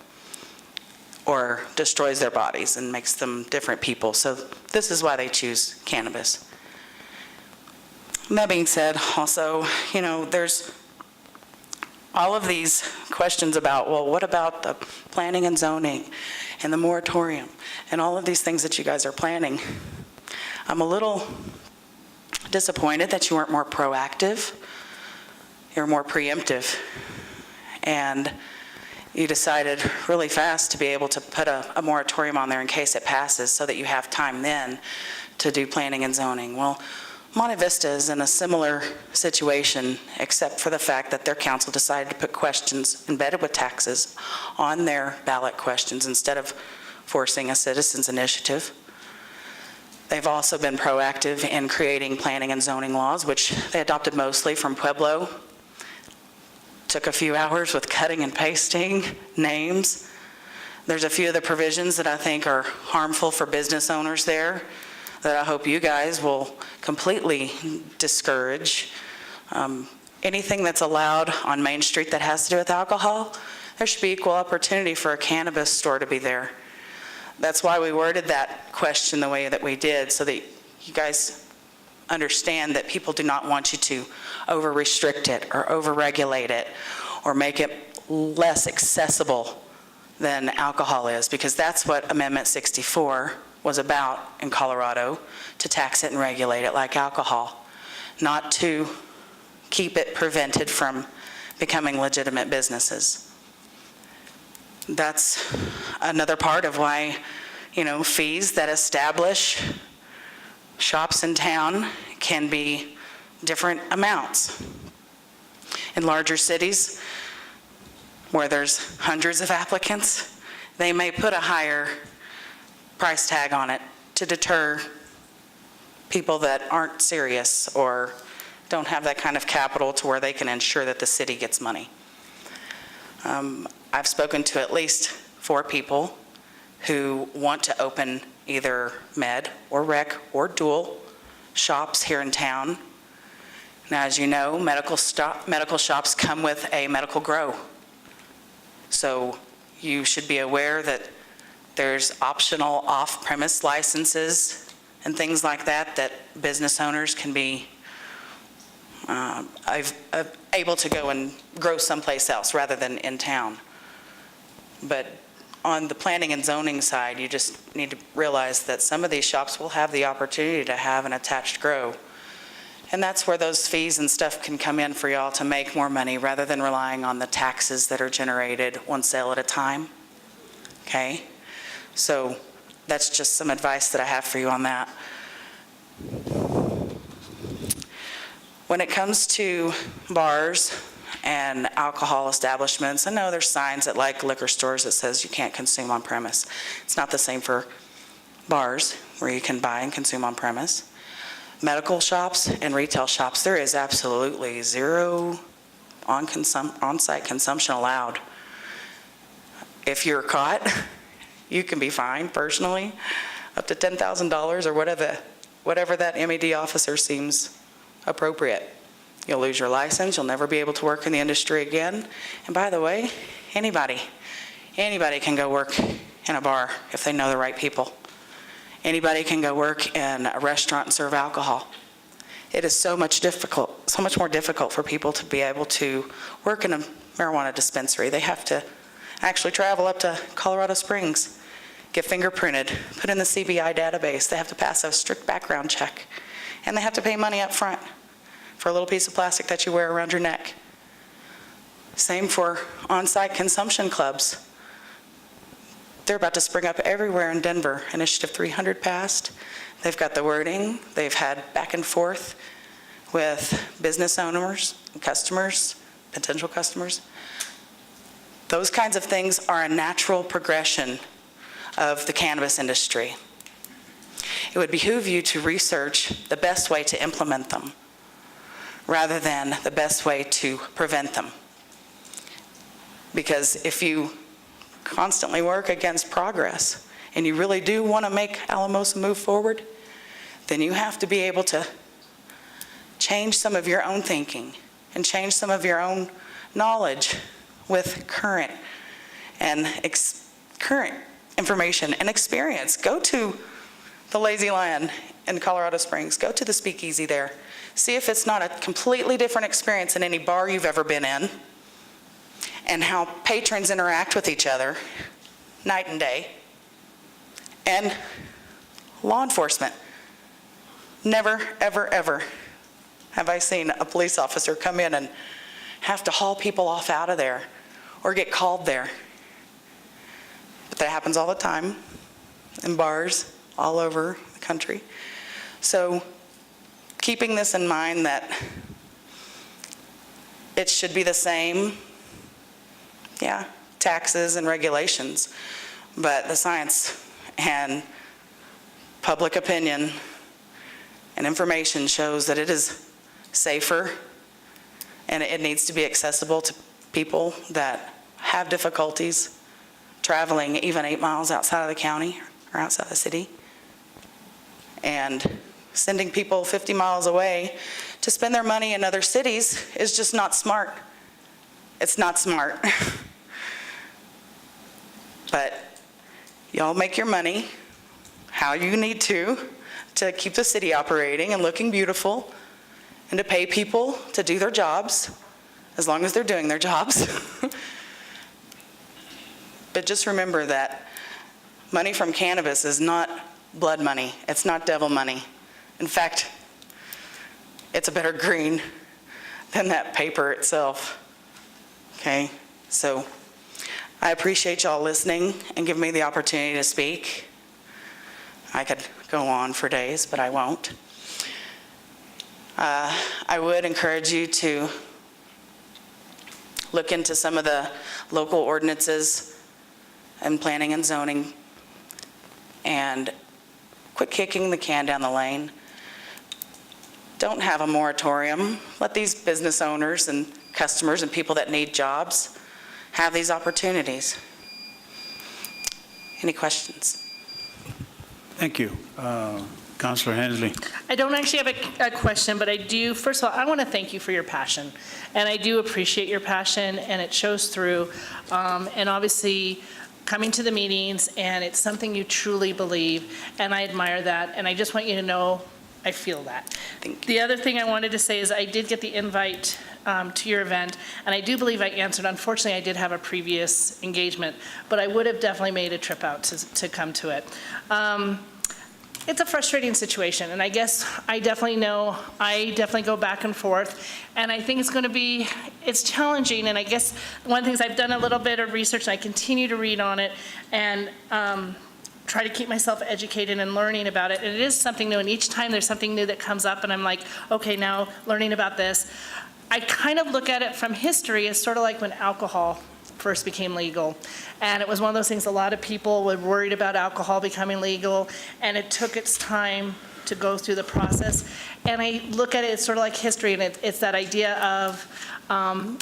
or destroys their bodies and makes them different people. So this is why they choose cannabis. That being said, also, there's all of these questions about, well, what about the planning and zoning and the moratorium and all of these things that you guys are planning? I'm a little disappointed that you weren't more proactive. You're more preemptive. And you decided really fast to be able to put a moratorium on there in case it passes so that you have time then to do planning and zoning. Well, Monte Vista is in a similar situation, except for the fact that their council decided to put questions embedded with taxes on their ballot questions instead of forcing a citizens' initiative. They've also been proactive in creating planning and zoning laws, which they adopted mostly from Pueblo. Took a few hours with cutting and pasting names. There's a few of the provisions that I think are harmful for business owners there that I hope you guys will completely discourage. Anything that's allowed on Main Street that has to do with alcohol, there should be equal opportunity for a cannabis store to be there. That's why we worded that question the way that we did, so that you guys understand that people do not want you to over-restrict it or over-regulate it or make it less accessible than alcohol is, because that's what Amendment 64 was about in Colorado, to tax it and regulate it like alcohol, not to keep it prevented from becoming legitimate businesses. That's another part of why, fees that establish shops in town can be different amounts. In larger cities, where there's hundreds of applicants, they may put a higher price tag on it to deter people that aren't serious or don't have that kind of capital to where they can ensure that the city gets money. I've spoken to at least 4 people who want to open either med or rec or dual shops here in town. Now, as you know, medical shops come with a medical grow. So you should be aware that there's optional off-premise licenses and things like that business owners can be able to go and grow someplace else rather than in town. But on the planning and zoning side, you just need to realize that some of these shops will have the opportunity to have an attached grow. And that's where those fees and stuff can come in for y'all to make more money rather than relying on the taxes that are generated one sale at a time. Okay? So that's just some advice that I have for you on that. When it comes to bars and alcohol establishments, I know there's signs at like liquor stores that says you can't consume on premise. It's not the same for bars where you can buy and consume on premise. Medical shops and retail shops, there is absolutely zero on-site consumption allowed. If you're caught, you can be fined personally up to $10,000 or whatever that MED officer seems appropriate. You'll lose your license. You'll never be able to work in the industry again. And by the way, anybody can go work in a bar if they know the right people. anybody can go work in a restaurant and serve alcohol. It is so much more difficult for people to be able to work in a marijuana dispensary. They have to actually travel up to Colorado Springs, get fingerprinted, put in the CBI database. They have to pass a strict background check, and they have to pay money up front for a little piece of plastic that you wear around your neck. Same for on-site consumption clubs. They're about to spring up everywhere in Denver. Initiative 300 passed. They've got the wording. They've had back and forth with business owners, customers, potential customers. Those kinds of things are a natural progression of the cannabis industry. It would behoove you to research the best way to implement them rather than the best way to prevent them. Because if you constantly work against progress and you really do want to make Alamosa move forward, then you have to be able to change some of your own thinking and change some of your own knowledge with current information and experience. Go to the Lazy Lion in Colorado Springs. Go to the Speakeasy there. See if it's not a completely different experience than any bar you've ever been in, and how patrons interact with each other night and day. And law enforcement. Never, ever, ever have I seen a police officer come in and have to haul people off out of there or get called there. But that happens all the time in bars all over the country. So keeping this in mind, that it should be the same, taxes and regulations, but the science and public opinion and information shows that it is safer, and it needs to be accessible to people that have difficulties traveling even 8 miles outside of the county or outside the city. And sending people 50 miles away to spend their money in other cities is just not smart. It's not smart. But y'all make your money how you need to keep the city operating and looking beautiful, and to pay people to do their jobs, as long as they're doing their jobs. But just remember that money from cannabis is not blood money. It's not devil money. In fact, it's a better green than that paper itself. Okay? So I appreciate y'all listening and giving me the opportunity to speak. I could go on for days, but I won't. I would encourage you to look into some of the local ordinances and planning and zoning, and quit kicking the can down the lane. Don't have a moratorium. Let these business owners and customers and people that need jobs have these opportunities. Any questions? Thank you. Councilor Hensley. I don't actually have a question, but I do, first of all, I want to thank you for your passion. And I do appreciate your passion, and it shows through. And obviously, coming to the meetings, and it's something you truly believe, and I admire that. And I just want you to know I feel that. The other thing I wanted to say is I did get the invite to your event, and I do believe I answered. Unfortunately, I did have a previous engagement, but I would have definitely made a trip out to come to it. It's a frustrating situation, and I guess I definitely go back and forth, and I think it's challenging, and I guess one of the things I've done a little bit of research, and I continue to read on it, and try to keep myself educated and learning about it, and it is something new, and each time there's something new that comes up, and I'm like, okay, now learning about this. I kind of look at it from history as sort of like when alcohol first became legal. And it was one of those things, a lot of people were worried about alcohol becoming legal, and it took its time to go through the process. And I look at it, it's sort of like history, and it's that idea of,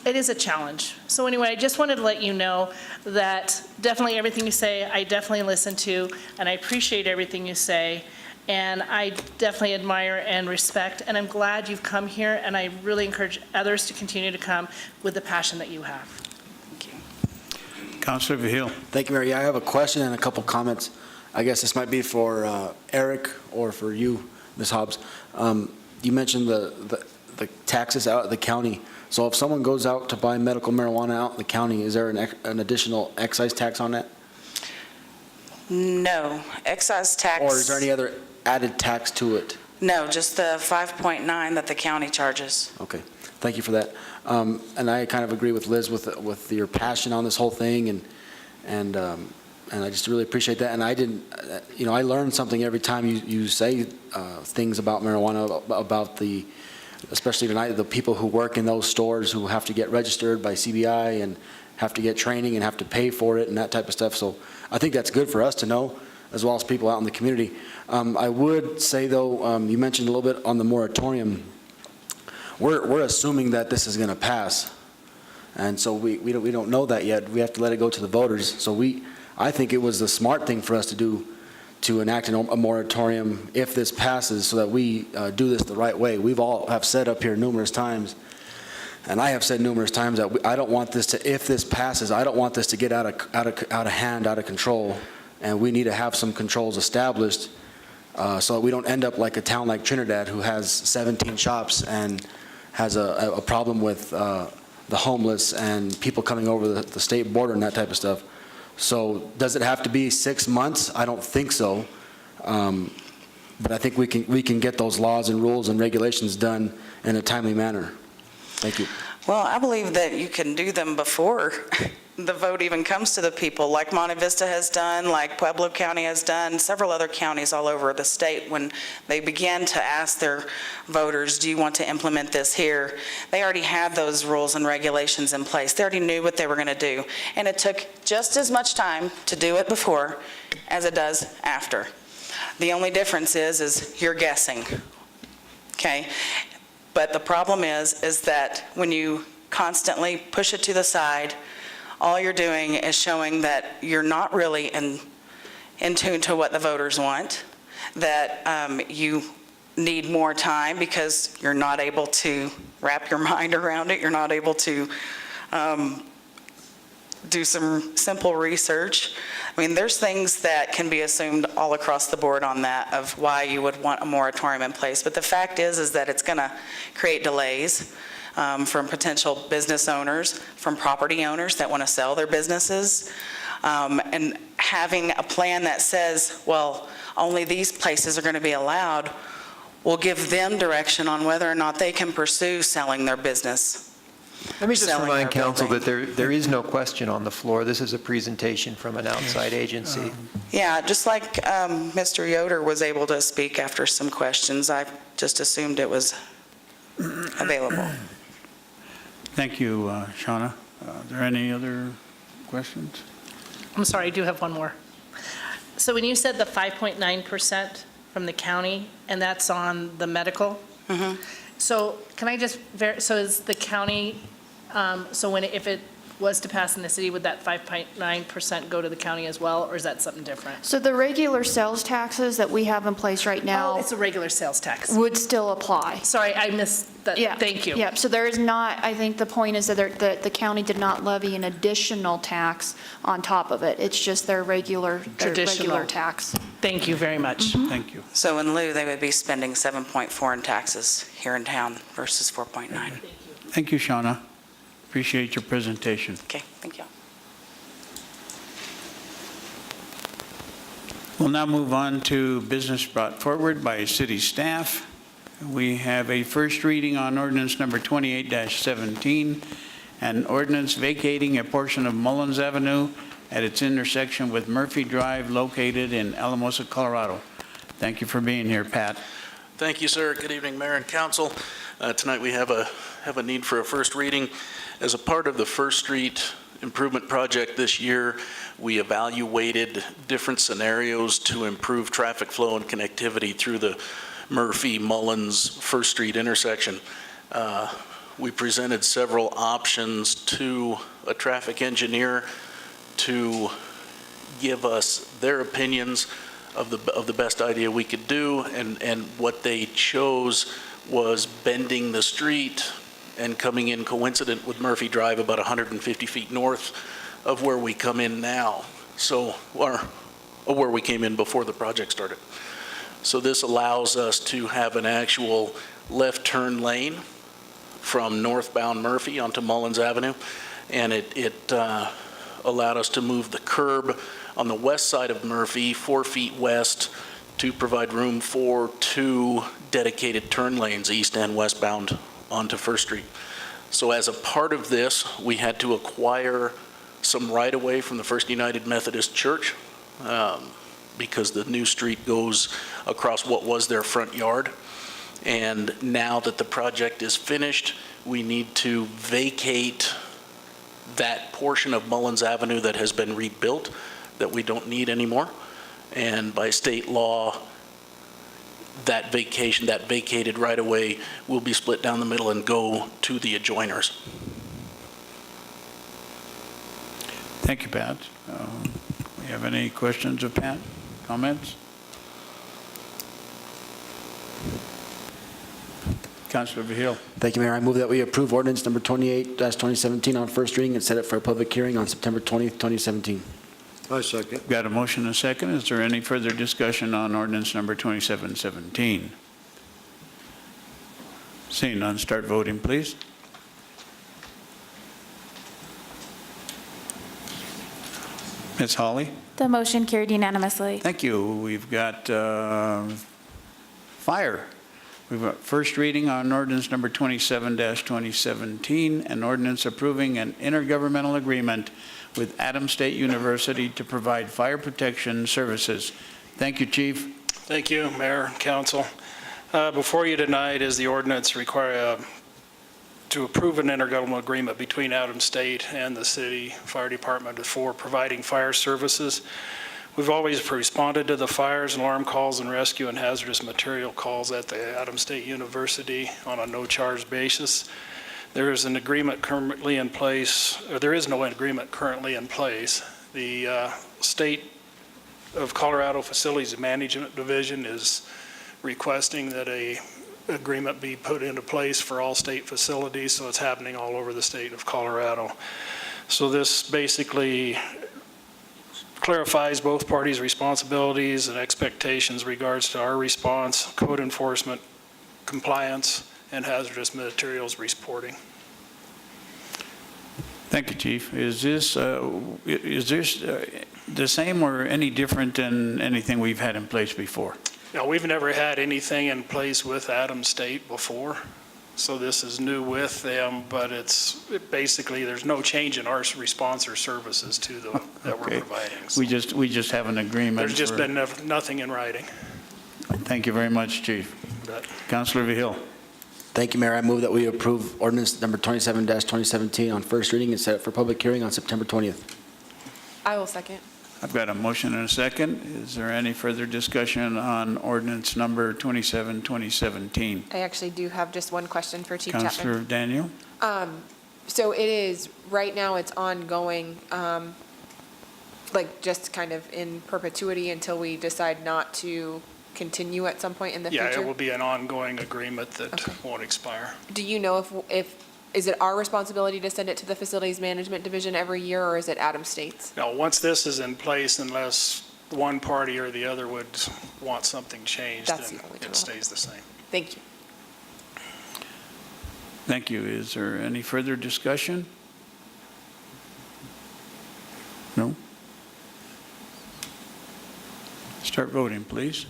it is a challenge. So anyway, I just wanted to let you know that definitely everything you say, I definitely listen to, and I appreciate everything you say. And I definitely admire and respect, and I'm glad you've come here, and I really encourage others to continue to come with the passion that you have. Councilor Vigil. Thank you, Mayor. Yeah, I have a question and a couple comments. I guess this might be for Eric or for you, Ms. Hobbs. You mentioned the taxes out of the county. So if someone goes out to buy medical marijuana out in the county, is there an additional excise tax on that? No, excise tax. Or is there any other added tax to it? No, just the 5.9 that the county charges. Okay, thank you for that. And I kind of agree with Liz with your passion on this whole thing, and I just really appreciate that. And I didn't, I learn something every time you say things about marijuana, about especially tonight, the people who work in those stores who have to get registered by CBI and have to get training and have to pay for it and that type of stuff. So I think that's good for us to know, as well as people out in the community. I would say, though, you mentioned a little bit on the moratorium. We're assuming that this is going to pass, and so we don't know that yet. We have to let it go to the voters. So I think it was the smart thing for us to do, to enact a moratorium if this passes, so that we do this the right way. We've all have said up here numerous times, and I have said numerous times that I don't want this to, if this passes, I don't want this to get out of hand, out of control, and we need to have some controls established so that we don't end up like a town like Trinidad, who has 17 shops and has a problem with the homeless and people coming over the state border and that type of stuff. So does it have to be 6 months? I don't think so. But I think we can get those laws and rules and regulations done in a timely manner. Thank you. Well, I believe that you can do them before the vote even comes to the people, like Monte Vista has done, like Pueblo County has done, several other counties all over the state. When they began to ask their voters, do you want to implement this here? They already had those rules and regulations in place. They already knew what they were going to do. And it took just as much time to do it before as it does after. The only difference is you're guessing, okay? But the problem is that when you constantly push it to the side, all you're doing is showing that you're not really in tune to what the voters want, that you need more time because you're not able to wrap your mind around it. You're not able to do some simple research. I mean, there's things that can be assumed all across the board on that of why you would want a moratorium in place. But the fact is that it's going to create delays from potential business owners, from property owners that want to sell their businesses. And having a plan that says, well, only these places are going to be allowed will give them direction on whether or not they can pursue selling their business. Let me just remind council that there is no question on the floor. This is a presentation from an outside agency. Yeah, just like Mr. Yoder was able to speak after some questions, I just assumed it was available. Thank you, Shauna. Are there any other questions? I'm sorry, I do have one more. So when you said the 5.9% from the county, and that's on the medical? Mm-hmm. So can I just, so is the county, if it was to pass in the city, would that 5.9% go to the county as well, or is that something different? So the regular sales taxes that we have in place right now. Oh, it's a regular sales tax. Would still apply. Sorry, I missed that. Yeah. Thank you. Yeah, so there is not, I think the point is that the county did not levy an additional tax on top of it. It's just their regular tax. Thank you very much. Thank you. So in lieu, they would be spending 7.4 in taxes here in town versus 4.9. Thank you, Shauna. Appreciate your presentation. Okay, thank you. We'll now move on to business brought forward by city staff. We have a first reading on ordinance number 28-17, an ordinance vacating a portion of Mullins Avenue at its intersection with Murphy Drive located in Alamosa, Colorado. Thank you for being here, Pat. Thank you, sir. Good evening, Mayor and Council. Tonight we have a need for a first reading. As a part of the First Street improvement project this year, we evaluated different scenarios to improve traffic flow and connectivity through the Murphy-Mullins First Street intersection. We presented several options to a traffic engineer to give us their opinions of the best idea we could do, and what they chose was bending the street and coming in coincident with Murphy Drive about 150 feet north of where we come in now. So where we came in before the project started. So this allows us to have an actual left turn lane from northbound Murphy onto Mullins Avenue, and it allowed us to move the curb on the west side of Murphy 4 feet west to provide room for 2 dedicated turn lanes, east and westbound, onto First Street. So as a part of this, we had to acquire some right-of-way from the First United Methodist Church because the new street goes across what was their front yard. And now that the project is finished, we need to vacate that portion of Mullins Avenue that has been rebuilt that we don't need anymore. And by state law, that vacated right-of-way will be split down the middle and go to the adjoiners. Thank you, Pat. We have any questions of Pat? Comments? Councilor Vihil. Thank you, Mayor. I move that we approve ordinance number 28-2017 on first reading and set it for a public hearing on September 20th, 2017. I second. Got a motion and a second. Is there any further discussion on ordinance number 2717? Seeing none, start voting, please. Ms. Hawley? The motion carried unanimously. Thank you. We've got fire. We've got first reading on ordinance number 27-2017, an ordinance approving an intergovernmental agreement with Adams State University to provide fire protection services. Thank you, Chief. Thank you, Mayor, Council. Before you tonight is the ordinance to approve an intergovernmental agreement between Adams State and the City Fire Department for providing fire services. We've always responded to the fires and alarm calls and rescue and hazardous material calls at the Adams State University on a no-charge basis. There is an agreement currently in place, or there is no agreement currently in place. The State of Colorado Facilities Management Division is requesting that a agreement be put into place for all state facilities, so it's happening all over the state of Colorado. So this basically clarifies both parties' responsibilities and expectations regards to our response, code enforcement, compliance, and hazardous materials reporting. Thank you, Chief. Is this the same or any different than anything we've had in place before? Now, we've never had anything in place with Adams State before, so this is new with them, but basically there's no change in our response or services to them that we're providing. So We just have an agreement. there's just been nothing in writing. Thank you very much, Chief. Councilor Vihil. Thank you, Mayor. I move that we approve ordinance number 27-2017 on first reading and set it for public hearing on September 20th. I will second. I've got a motion and a second. Is there any further discussion on ordinance number 27-2017? I actually do have just one question for Chief Chapman. Councilor Daniel? So it is, right now it's ongoing, like just kind of in perpetuity until we decide not to continue at some point in the future? Yeah, it will be an ongoing agreement that won't expire. Do you know is it our responsibility to send it to the Facilities Management Division every year, or is it Adams State's? Now, once this is in place, unless one party or the other would want something changed, That's then the only it stays the same. Thank you. Thank you. Is there any further discussion? No? Start voting, please.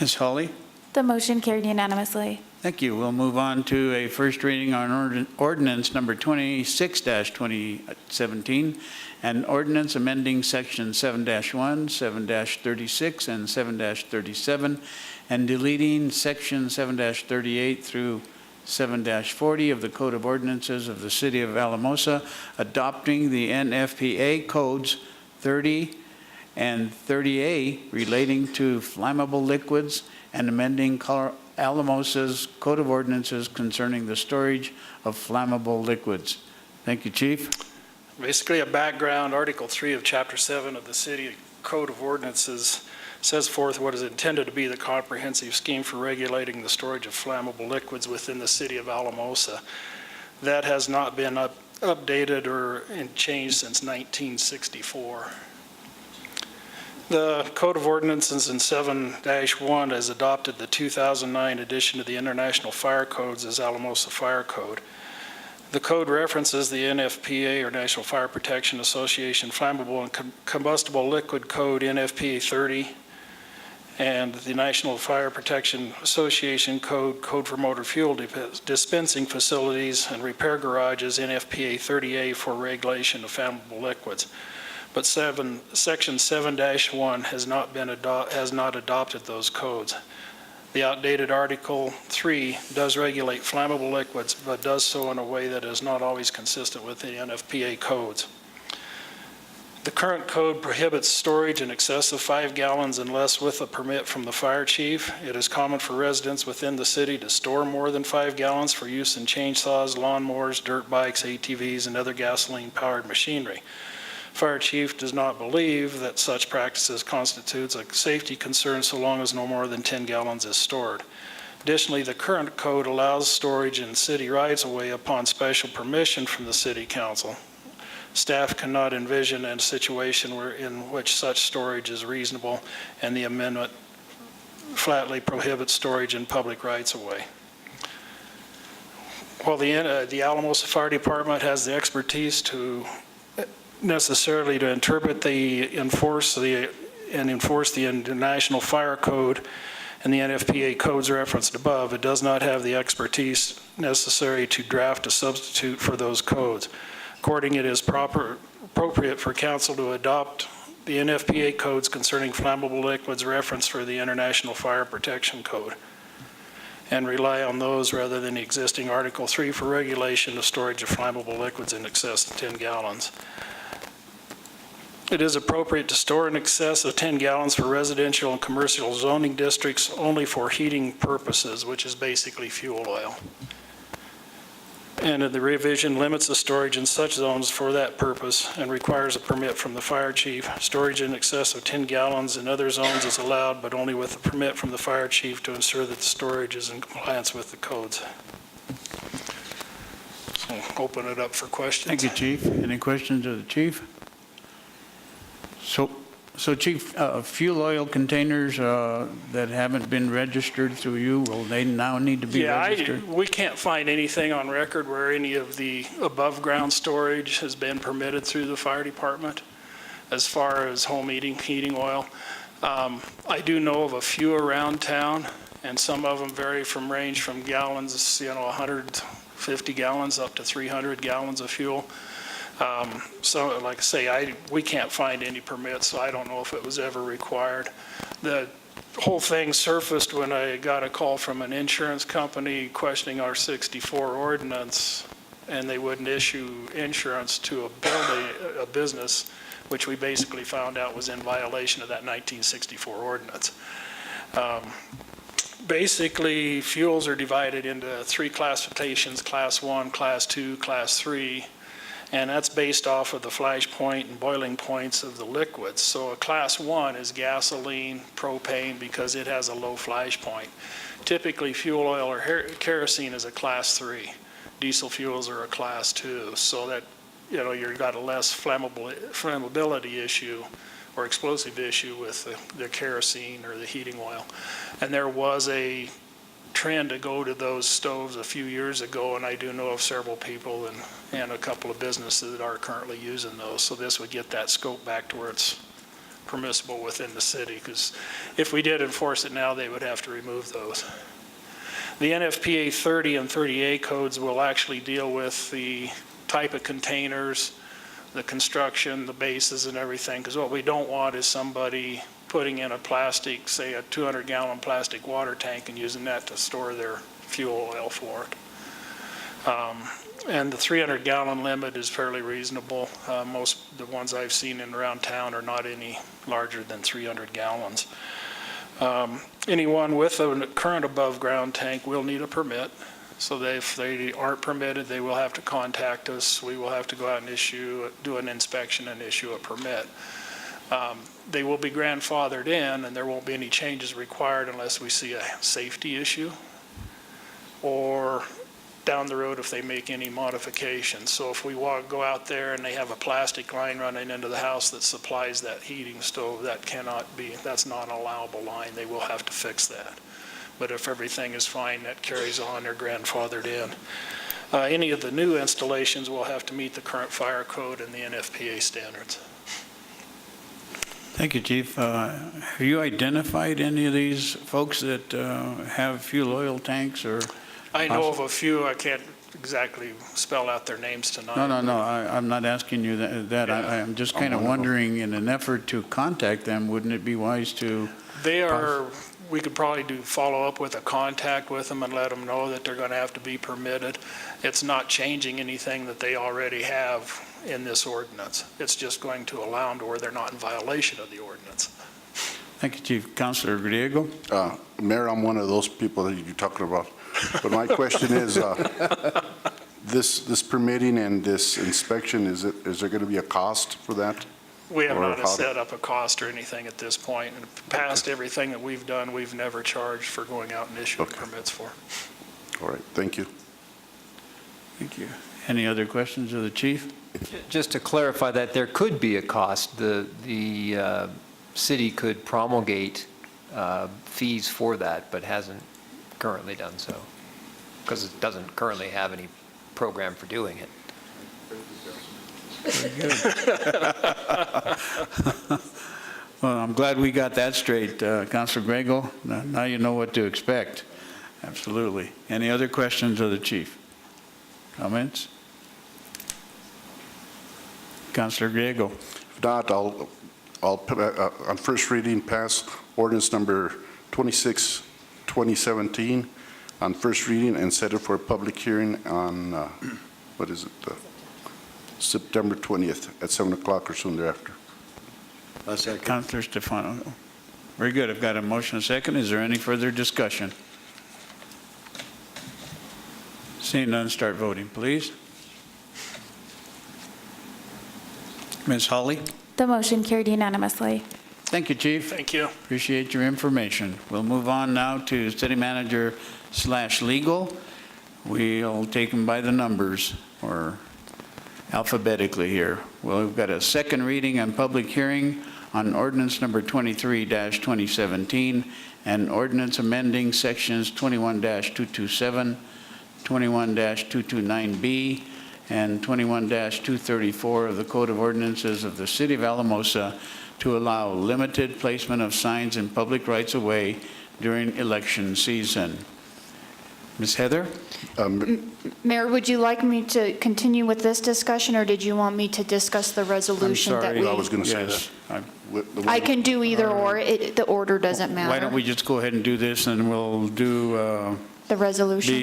Ms. Hawley? The motion carried unanimously. Thank you. We'll move on to a first reading on ordinance number 26-2017, an ordinance amending section 7-1, 7-36, and 7-37, and deleting section 7-38 through 7-40 of the Code of Ordinances of the City of Alamosa, adopting the NFPA codes 30 and 30A relating to flammable liquids, and amending Alamosa's Code of Ordinances concerning the storage of flammable liquids. Thank you, Chief. Basically, a background, Article 3 of Chapter 7 of the City Code of Ordinances sets forth what is intended to be the comprehensive scheme for regulating the storage of flammable liquids within the City of Alamosa. That has not been updated or changed since 1964. The Code of Ordinances in 7-1 has adopted the 2009 edition of the International Fire Codes as Alamosa Fire Code. The code references the NFPA, or National Fire Protection Association, Flammable and Combustible Liquid Code, NFPA 30, and the National Fire Protection Association Code, Code for Motor Fuel Dispensing Facilities and Repair Garages, NFPA 30A, for regulation of flammable liquids. But Section 7-1 has not adopted those codes. The outdated Article 3 does regulate flammable liquids, but does so in a way that is not always consistent with the NFPA codes. The current code prohibits storage in excess of 5 gallons unless with a permit from the fire chief. It is common for residents within the city to store more than 5 gallons for use in chainsaws, lawnmowers, dirt bikes, ATVs, and other gasoline-powered machinery. Fire chief does not believe that such practices constitutes a safety concern so long as no more than 10 gallons is stored. Additionally, the current code allows storage in city rights-of-way upon special permission from the city council. Staff cannot envision a situation in which such storage is reasonable, and the amendment flatly prohibits storage in public rights-of-way. While the Alamosa Fire Department has the expertise to necessarily to interpret enforce the International Fire Code and the NFPA codes referenced above, it does not have the expertise necessary to draft a substitute for those codes. Accordingly, it is appropriate for council to adopt the NFPA codes concerning flammable liquids referenced for the International Fire Protection Code and rely on those rather than the existing Article 3 for regulation of storage of flammable liquids in excess of 10 gallons. It is appropriate to store in excess of 10 gallons for residential and commercial zoning districts only for heating purposes, which is basically fuel oil. And the revision limits the storage in such zones for that purpose and requires a permit from the fire chief. Storage in excess of 10 gallons in other zones is allowed, but only with a permit from the fire chief to ensure that the storage is in compliance with the codes. So open it up for questions. Thank you, Chief. Any questions of the chief? So Chief, fuel oil containers that haven't been registered through you, will they now need to be registered? We can't find anything on record where any of the above-ground storage has been permitted through the fire department as far as home heating oil. I do know of a few around town, and some of them range from gallons, 150 gallons up to 300 gallons of fuel. So like I say, we can't find any permits, so I don't know if it was ever required. The whole thing surfaced when I got a call from an insurance company questioning our 64 ordinance, and they wouldn't issue insurance to a business, which we basically found out was in violation of that 1964 ordinance. Basically, fuels are divided into 3 classifications: Class 1, Class 2, Class 3. And that's based off of the flash point and boiling points of the liquids. So a Class 1 is gasoline, propane, because it has a low flash point. Typically, fuel oil or kerosene is a Class 3. Diesel fuels are a Class 2. So that, you've got a less flammability issue or explosive issue with the kerosene or the heating oil. And there was a trend to go to those stoves a few years ago, and I do know of several people and a couple of businesses that are currently using those. So this would get that scope back to where it's permissible within the city, because if we did enforce it now, they would have to remove those. The NFPA 30 and 30A codes will actually deal with the type of containers, the construction, the bases and everything, because what we don't want is somebody putting in a plastic, say a 200-gallon plastic water tank and using that to store their fuel oil for it. And the 300-gallon limit is fairly reasonable. Most of the ones I've seen in around town are not any larger than 300 gallons. Anyone with a current above-ground tank will need a permit. So if they aren't permitted, they will have to contact us. We will have to go out and do an inspection and issue a permit. They will be grandfathered in, and there won't be any changes required unless we see a safety issue or down the road if they make any modifications. So if we go out there and they have a plastic line running into the house that supplies that heating stove, that's not an allowable line. They will have to fix that. But if everything is fine, that carries on, they're grandfathered in. Any of the new installations will have to meet the current fire code and the NFPA standards. Thank you, Chief. Have you identified any of these folks that have fuel oil tanks or? I know of a few. I can't exactly spell out their names tonight. No. I'm not asking you that. Yeah. I'm just kind of wondering, in an effort to contact them, wouldn't it be wise to? We could probably follow up with a contact with them and let them know that they're going to have to be permitted. It's not changing anything that they already have in this ordinance. It's just going to allow them to where they're not in violation of the ordinance. Thank you, Chief. Councilor Griego? Mayor, I'm one of those people that you're talking about. But my question is, this permitting and this inspection, is there going to be a cost for that? We have not set up a cost or anything at this point. And past everything that we've done, we've never charged for going out and issuing permits for. All right, thank you. Thank you. Any other questions of the chief? Just to clarify that, there could be a cost. The city could promulgate fees for that, but hasn't currently done so, because it doesn't currently have any program for doing it. Well, I'm glad we got that straight, Councilor Griego. Now you know what to expect. Absolutely. Any other questions of the chief? Comments? Councilor Griego. If not, I'll put, on first reading, pass ordinance number 26, 2017 on first reading and set it for a public hearing on, September 20th at 7 o'clock or soon thereafter. Councilor Stefano. Very good. I've got a motion and a second. Is there any further discussion? Seeing none, start voting, please. Ms. Hawley? The motion carried unanimously. Thank you, Chief. Thank you. Appreciate your information. We'll move on now to City Manager/Legal. We'll take them by the numbers or alphabetically here. Well, we've got a second reading and public hearing on ordinance number 23-2017 and ordinance amending sections 21-227, 21-229B, and 21-234 of the Code of Ordinances of the City of Alamosa to allow limited placement of signs in public rights-of-way during election season. Ms. Heather? Mayor, would you like me to continue with this discussion, or did you want me to discuss the resolution that we? I was going to say that. I can do either or. The order doesn't matter. Why don't we just go ahead and do this, and we'll do the resolution?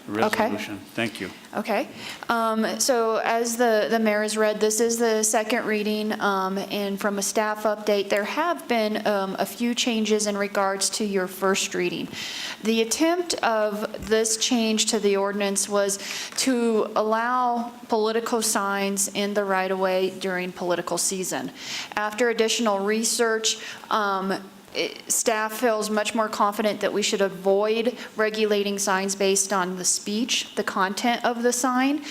the resolution. Okay. Thank you. Okay. So as the mayor has read, this is the second reading, and from a staff update, there have been a few changes in regards to your first reading. The attempt of this change to the ordinance was to allow political signs in the right-of-way during political season. After additional research, staff feels much more confident that we should avoid regulating signs based on the speech, the content of the sign.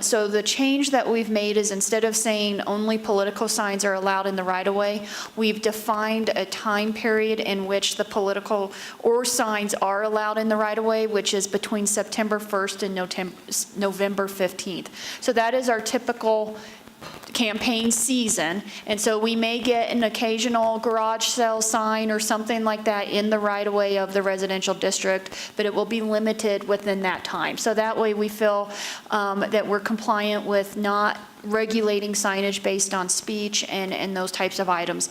So the change that we've made is, instead of saying only political signs are allowed in the right-of-way, we've defined a time period in which the political or signs are allowed in the right-of-way, which is between September 1st and November 15th. So that is our typical campaign season, and so we may get an occasional garage sale sign or something like that in the right-of-way of the residential district, but it will be limited within that time. So that way we feel that we're compliant with not regulating signage based on speech and those types of items.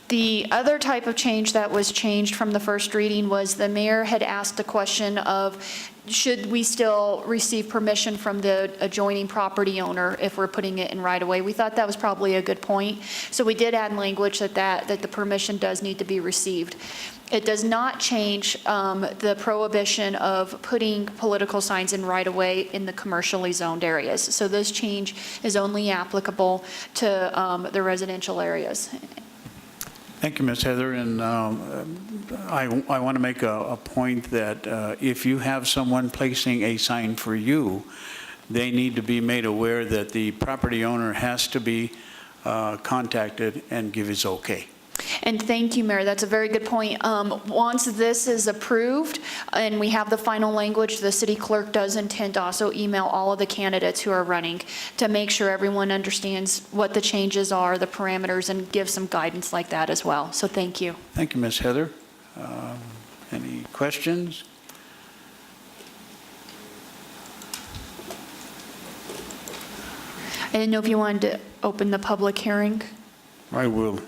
The other type of change that was changed from the first reading was the mayor had asked the question of, should we still receive permission from the adjoining property owner if we're putting it in right-of-way? We thought that was probably a good point. So we did add language that the permission does need to be received. It does not change the prohibition of putting political signs in right-of-way in the commercially zoned areas. So this change is only applicable to the residential areas. Thank you, Ms. Heather. And I want to make a point that if you have someone placing a sign for you, they need to be made aware that the property owner has to be contacted and give his okay. And thank you, Mayor. That's a very good point. Once this is approved and we have the final language, the city clerk does intend to also email all of the candidates who are running to make sure everyone understands what the changes are, the parameters, and give some guidance like that as well. So thank you. Thank you, Ms. Heather. Any questions? I didn't know if you wanted to open the public hearing. I will.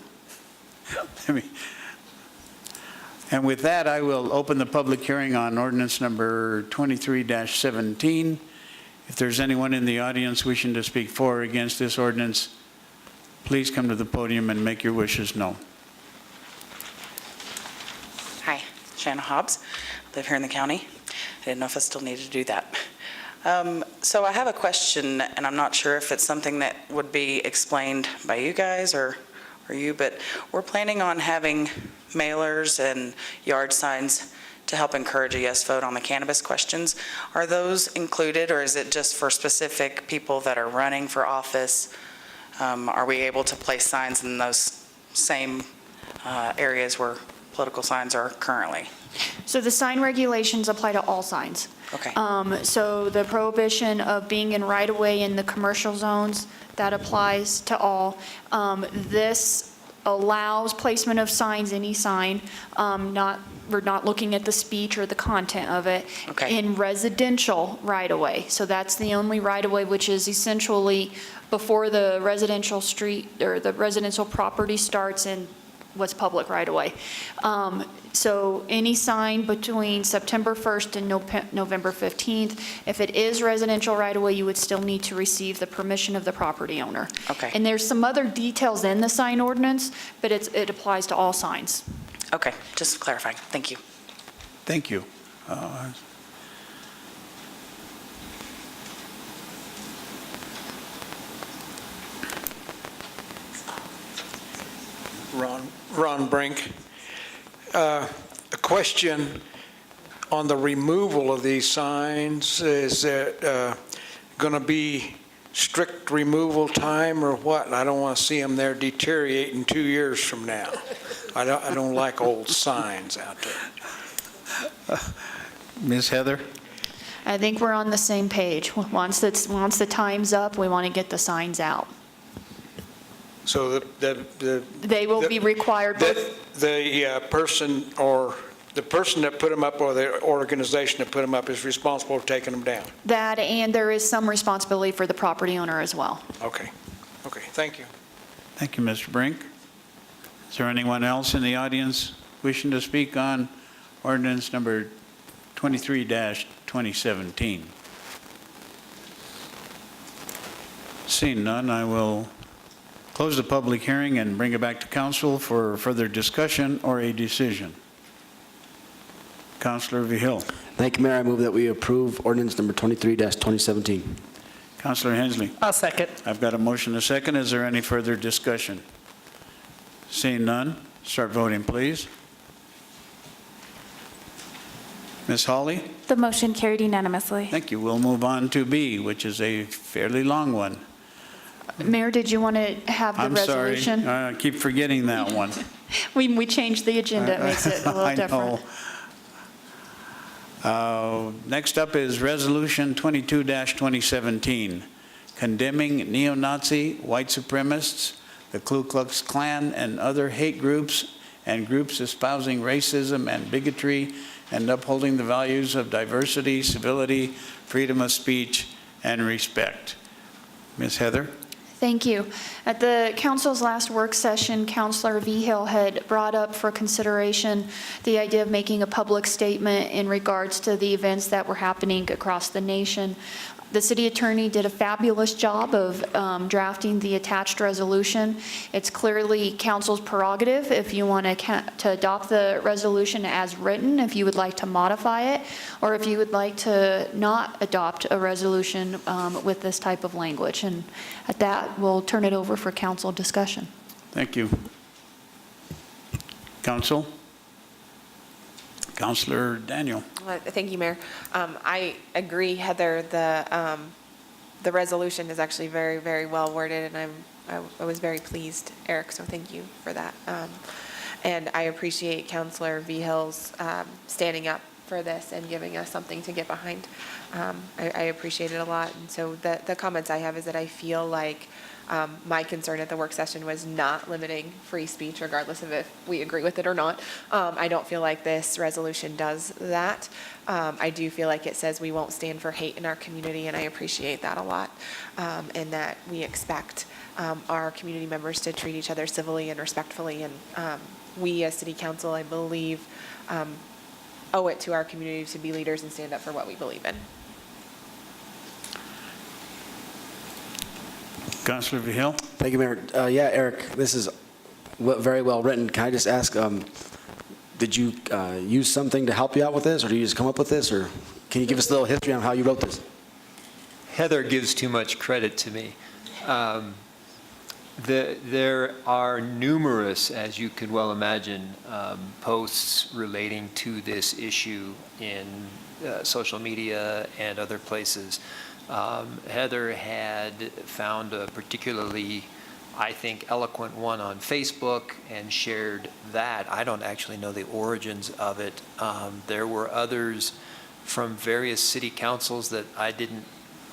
And with that, I will open the public hearing on ordinance number 23-17. If there's anyone in the audience wishing to speak for or against this ordinance, please come to the podium and make your wishes known. Hi, Shanna Hobbs, live here in the county. I didn't know if I still needed to do that. So I have a question, and I'm not sure if it's something that would be explained by you guys or you, but we're planning on having mailers and yard signs to help encourage a yes vote on the cannabis questions. Are those included, or is it just for specific people that are running for office? Are we able to place signs in those same areas where political signs are currently? So the sign regulations apply to all signs. Okay. So the prohibition of being in right-of-way in the commercial zones, that applies to all. This allows placement of signs, any sign, we're not looking at the speech or the content of it, Okay. in residential right-of-way. So that's the only right-of-way, which is essentially before the residential street or the residential property starts in what's public right-of-way. So any sign between September 1st and November 15th, if it is residential right-of-way, you would still need to receive the permission of the property owner. Okay. And there's some other details in the sign ordinance, but it applies to all signs. Okay, just clarifying. Thank you. Thank you. Ron Brink. A question on the removal of these signs. Is there going to be strict removal time or what? I don't want to see them there deteriorating 2 years from now. I don't like old signs out there. Ms. Heather? I think we're on the same page. Once the time's up, we want to get the signs out. So They will be required, the person or the person that put them up or the organization that put them up is responsible for taking them down? that, and there is some responsibility for the property owner as well. Okay, thank you. Thank you, Mr. Brink. Is there anyone else in the audience wishing to speak on ordinance number 23-2017? Seeing none, I will close the public hearing and bring it back to council for further discussion or a decision. Councilor Vihil. Thank you, Mayor. I move that we approve ordinance number 23-2017. Councilor Hensley. I'll second. I've got a motion and a second. Is there any further discussion? Seeing none, start voting, please. Ms. Hawley? The motion carried unanimously. Thank you. We'll move on to B, which is a fairly long one. Mayor, did you want to have the resolution? I'm sorry. I keep forgetting that one. We changed the agenda. It makes it a little different. I know. Next up is Resolution 22-2017, condemning neo-Nazi, white supremacists, the Ku-Klux Klan, and other hate groups and groups espousing racism and bigotry and upholding the values of diversity, civility, freedom of speech, and respect. Ms. Heather? Thank you. At the council's last work session, Councilor Vihil had brought up for consideration the idea of making a public statement in regards to the events that were happening across the nation. The city attorney did a fabulous job of drafting the attached resolution. It's clearly council's prerogative if you want to adopt the resolution as written, if you would like to modify it, or if you would like to not adopt a resolution with this type of language. And at that, we'll turn it over for council discussion. Thank you. Council? Councilor Daniel. Thank you, Mayor. I agree, Heather, the resolution is actually very, very well worded, and I was very pleased, Eric, so thank you for that. And I appreciate Councilor Vihill's standing up for this and giving us something to get behind. I appreciate it a lot. And so the comments I have is that I feel like my concern at the work session was not limiting free speech, regardless of if we agree with it or not. I don't feel like this resolution does that. I do feel like it says we won't stand for hate in our community, and I appreciate that a lot, and that we expect our community members to treat each other civilly and respectfully. And we as City Council, I believe, owe it to our community to be leaders and stand up for what we believe in. Councilor Vihill. Thank you, Mayor. Yeah, Eric, this is very well written. Can I just ask, did you use something to help you out with this, or did you just come up with this, or can you give us a little history on how you wrote this? Heather gives too much credit to me. There are numerous, as you could well imagine, posts relating to this issue in social media and other places. Heather had found a particularly, I think, eloquent one on Facebook and shared that. I don't actually know the origins of it. There were others from various city councils that I didn't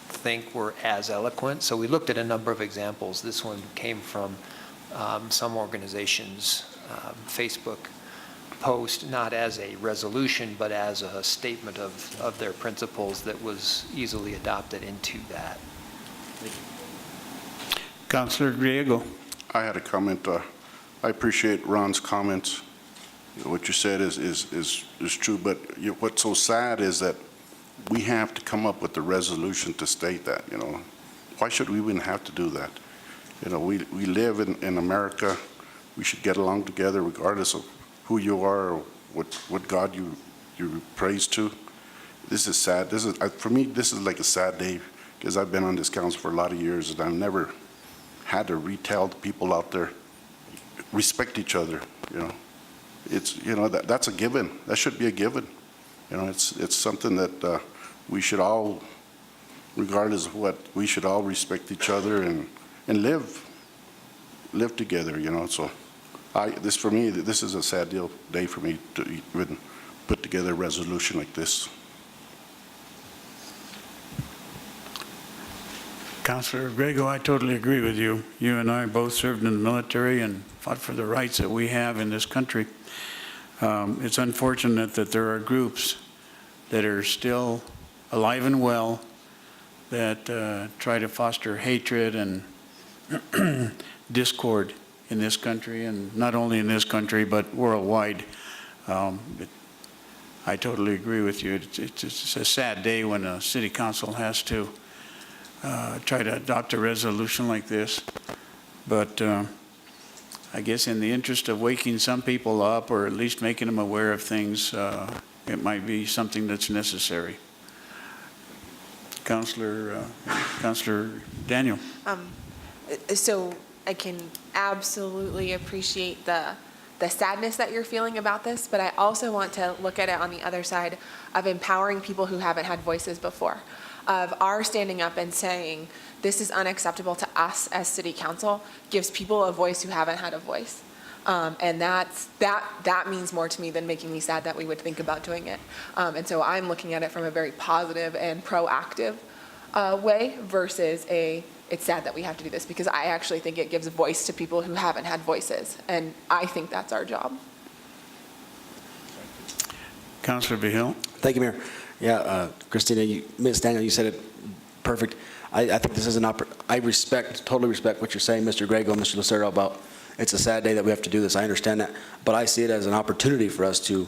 think were as eloquent. So we looked at a number of examples. This one came from some organizations' Facebook post, not as a resolution, but as a statement of their principles that was easily adopted into that. Councilor Griego. I had a comment. I appreciate Ron's comments. What you said is true, but what's so sad is that we have to come up with the resolution to state that, Why should we even have to do that? We live in America. We should get along together regardless of who you are or what God you praise to. This is sad. For me, this is like a sad day because I've been on this council for a lot of years and I've never had to retell the people out there, respect each other, It's, that's a given. That should be a given. It's something that we should all, regardless of what, we should all respect each other and live together, So for me, this is a sad day for me to even put together a resolution like this. Councilor Griego, I totally agree with you. You and I both served in the military and fought for the rights that we have in this country. It's unfortunate that there are groups that are still alive and well that try to foster hatred and discord in this country, and not only in this country, but worldwide. I totally agree with you. It's a sad day when a city council has to try to adopt a resolution like this. But I guess in the interest of waking some people up, or at least making them aware of things, it might be something that's necessary. Councilor Daniel. So I can absolutely appreciate the sadness that you're feeling about this, but I also want to look at it on the other side of empowering people who haven't had voices before, of our standing up and saying, this is unacceptable to us as city council, gives people a voice who haven't had a voice. And that means more to me than making me sad that we would think about doing it. And so I'm looking at it from a very positive and proactive way versus it's sad that we have to do this, because I actually think it gives a voice to people who haven't had voices. And I think that's our job. Councilor Vihill. Thank you, Mayor. Yeah, Christina, Ms. Daniel, you said it perfect. I think this is I totally respect what you're saying, Mr. Griego and Mr. Lucero, about it's a sad day that we have to do this. I understand that, but I see it as an opportunity for us to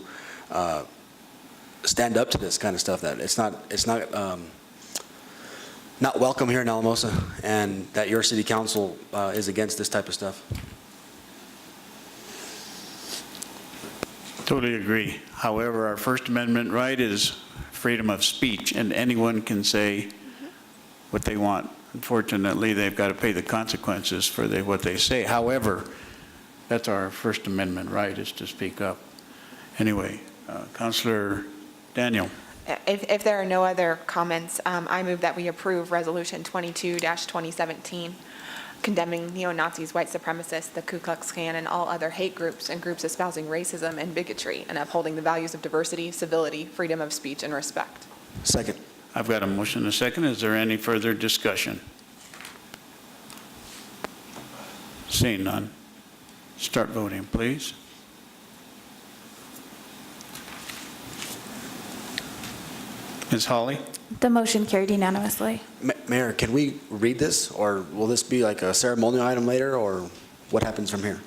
stand up to this kind of stuff. That it's not welcome here in Alamosa, and that your city council is against this type of stuff. Totally agree. However, our First Amendment right is freedom of speech, and anyone can say what they want. Unfortunately, they've got to pay the consequences for what they say. However, That's our First Amendment right, is to speak up. Anyway, Councilor Daniel. If there are no other comments, I move that we approve Resolution 22-2017, condemning neo-Nazis, white supremacists, the Ku-Klux Klan, and all other hate groups and groups espousing racism and bigotry, and upholding the values of diversity, civility, freedom of speech, and respect. Second. I've got a motion and a second. Is there any further discussion? Seeing none, start voting, please. Ms. Hawley? The motion carried unanimously. Mayor, can we read this, or will this be like a ceremonial item later, or what happens from here?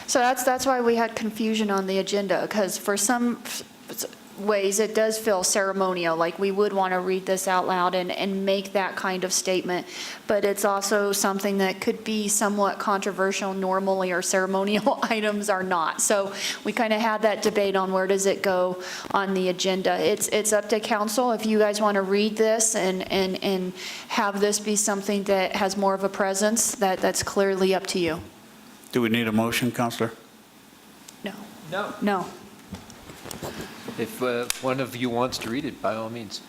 So that's why we had confusion on the agenda, because for some ways it does feel ceremonial, like we would want to read this out loud and make that kind of statement, but it's also something that could be somewhat controversial normally, or ceremonial items are not. So we kind of had that debate on where does it go on the agenda. It's up to council if you guys want to read this and have this be something that has more of a presence. That's clearly up to you. Do we need a motion, Councilor? No. No. If one of you wants to read it, by all means.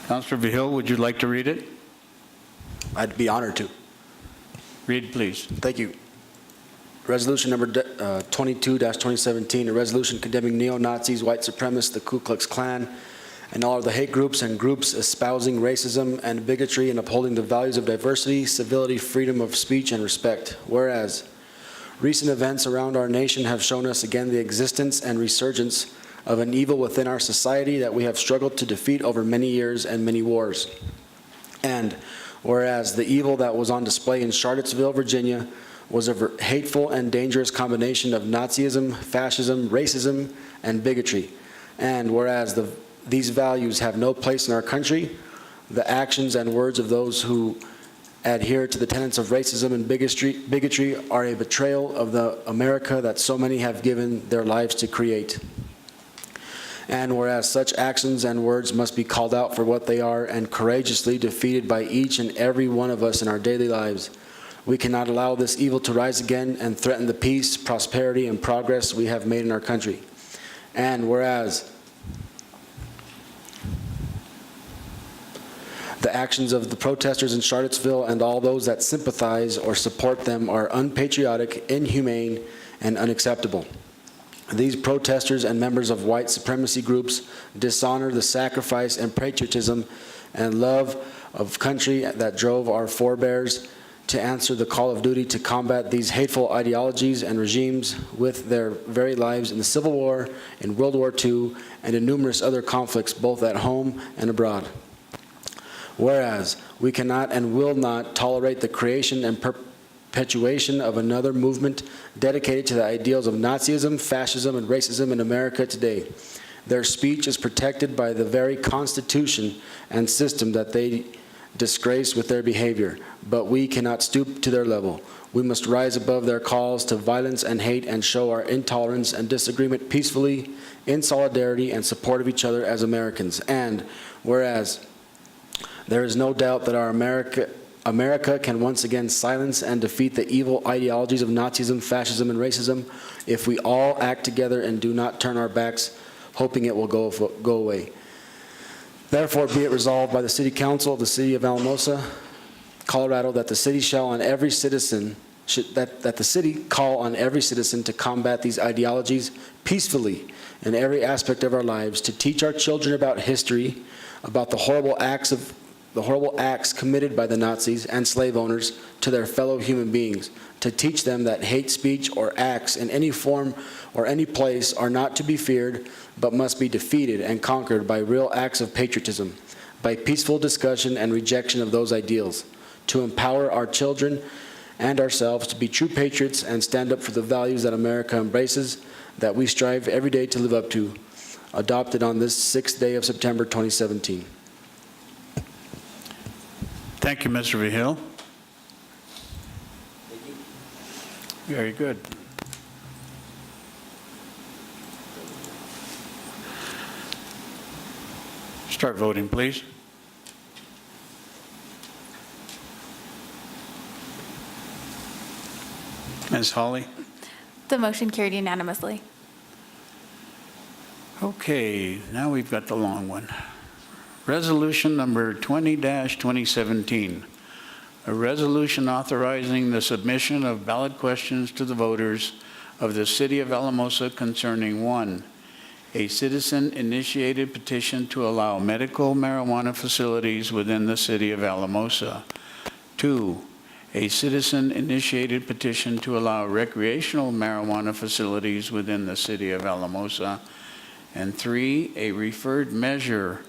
Councilor Vihil, would you like to read it? I'd be honored to. Read, please. Thank you. Resolution number 22-2017, a resolution condemning neo-Nazis, white supremacists, the Ku Klux Klan, and all of the hate groups and groups espousing racism and bigotry and upholding the values of diversity, civility, freedom of speech, and respect. Whereas recent events around our nation have shown us again the existence and resurgence of an evil within our society that we have struggled to defeat over many years and many wars. And whereas the evil that was on display in Charlottesville, Virginia, was a hateful and dangerous combination of Nazism, fascism, racism, and bigotry. And whereas these values have no place in our country, the actions and words of those who adhere to the tenets of racism and bigotry are a betrayal of the America that so many have given their lives to create. And whereas such actions and words must be called out for what they are and courageously defeated by each and every one of us in our daily lives, we cannot allow this evil to rise again and threaten the peace, prosperity, and progress we have made in our country. And whereas the actions of the protesters in Charlottesville and all those that sympathize or support them are unpatriotic, inhumane, and unacceptable. These protesters and members of white supremacy groups dishonor the sacrifice and patriotism and love of country that drove our forebears to answer the call of duty to combat these hateful ideologies and regimes with their very lives in the Civil War, in World War II, and in numerous other conflicts both at home and abroad. Whereas we cannot and will not tolerate the creation and perpetuation of another movement dedicated to the ideals of Nazism, fascism, and racism in America today. Their speech is protected by the very Constitution and system that they disgrace with their behavior, but we cannot stoop to their level. We must rise above their calls to violence and hate and show our intolerance and disagreement peacefully, in solidarity and support of each other as Americans. And whereas there is no doubt that our America can once again silence and defeat the evil ideologies of Nazism, fascism, and racism if we all act together and do not turn our backs, hoping it will go away. Therefore, be it resolved by the City Council of the City of Alamosa, Colorado, that the city shall on every citizen that the city call on every citizen to combat these ideologies peacefully in every aspect of our lives, to teach our children about history, about the horrible acts committed by the Nazis and slave owners to their fellow human beings, to teach them that hate speech or acts in any form or any place are not to be feared, but must be defeated and conquered by real acts of patriotism, by peaceful discussion and rejection of those ideals, to empower our children and ourselves to be true patriots and stand up for the values that America embraces, that we strive every day to live up to, adopted on this 6th day of September 2017. Thank you, Mr. Vihil. Very good. Start voting, please. Ms. Hawley? The motion carried unanimously. Okay, now we've got the long one. Resolution number 20-2017, a resolution authorizing the submission of ballot questions to the voters of the City of Alamosa concerning 1, a citizen-initiated petition to allow medical marijuana facilities within the City of Alamosa. 2, a citizen-initiated petition to allow recreational marijuana facilities within the City of Alamosa. And 3, a referred measure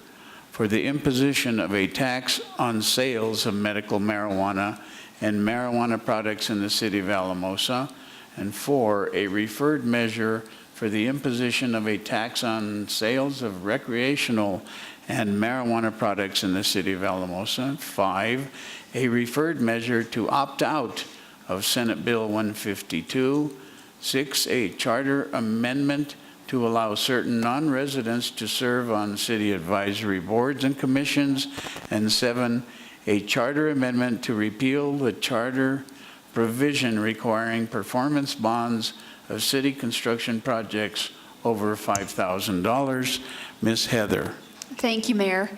for the imposition of a tax on sales of medical marijuana and marijuana products in the City of Alamosa. And 4, a referred measure for the imposition of a tax on sales of recreational and marijuana products in the City of Alamosa. 5, a referred measure to opt out of Senate Bill 152. 6, a charter amendment to allow certain non-residents to serve on city advisory boards and commissions. And 7, a charter amendment to repeal the charter provision requiring performance bonds of city construction projects over $5,000. Ms. Heather. Thank you, Mayor.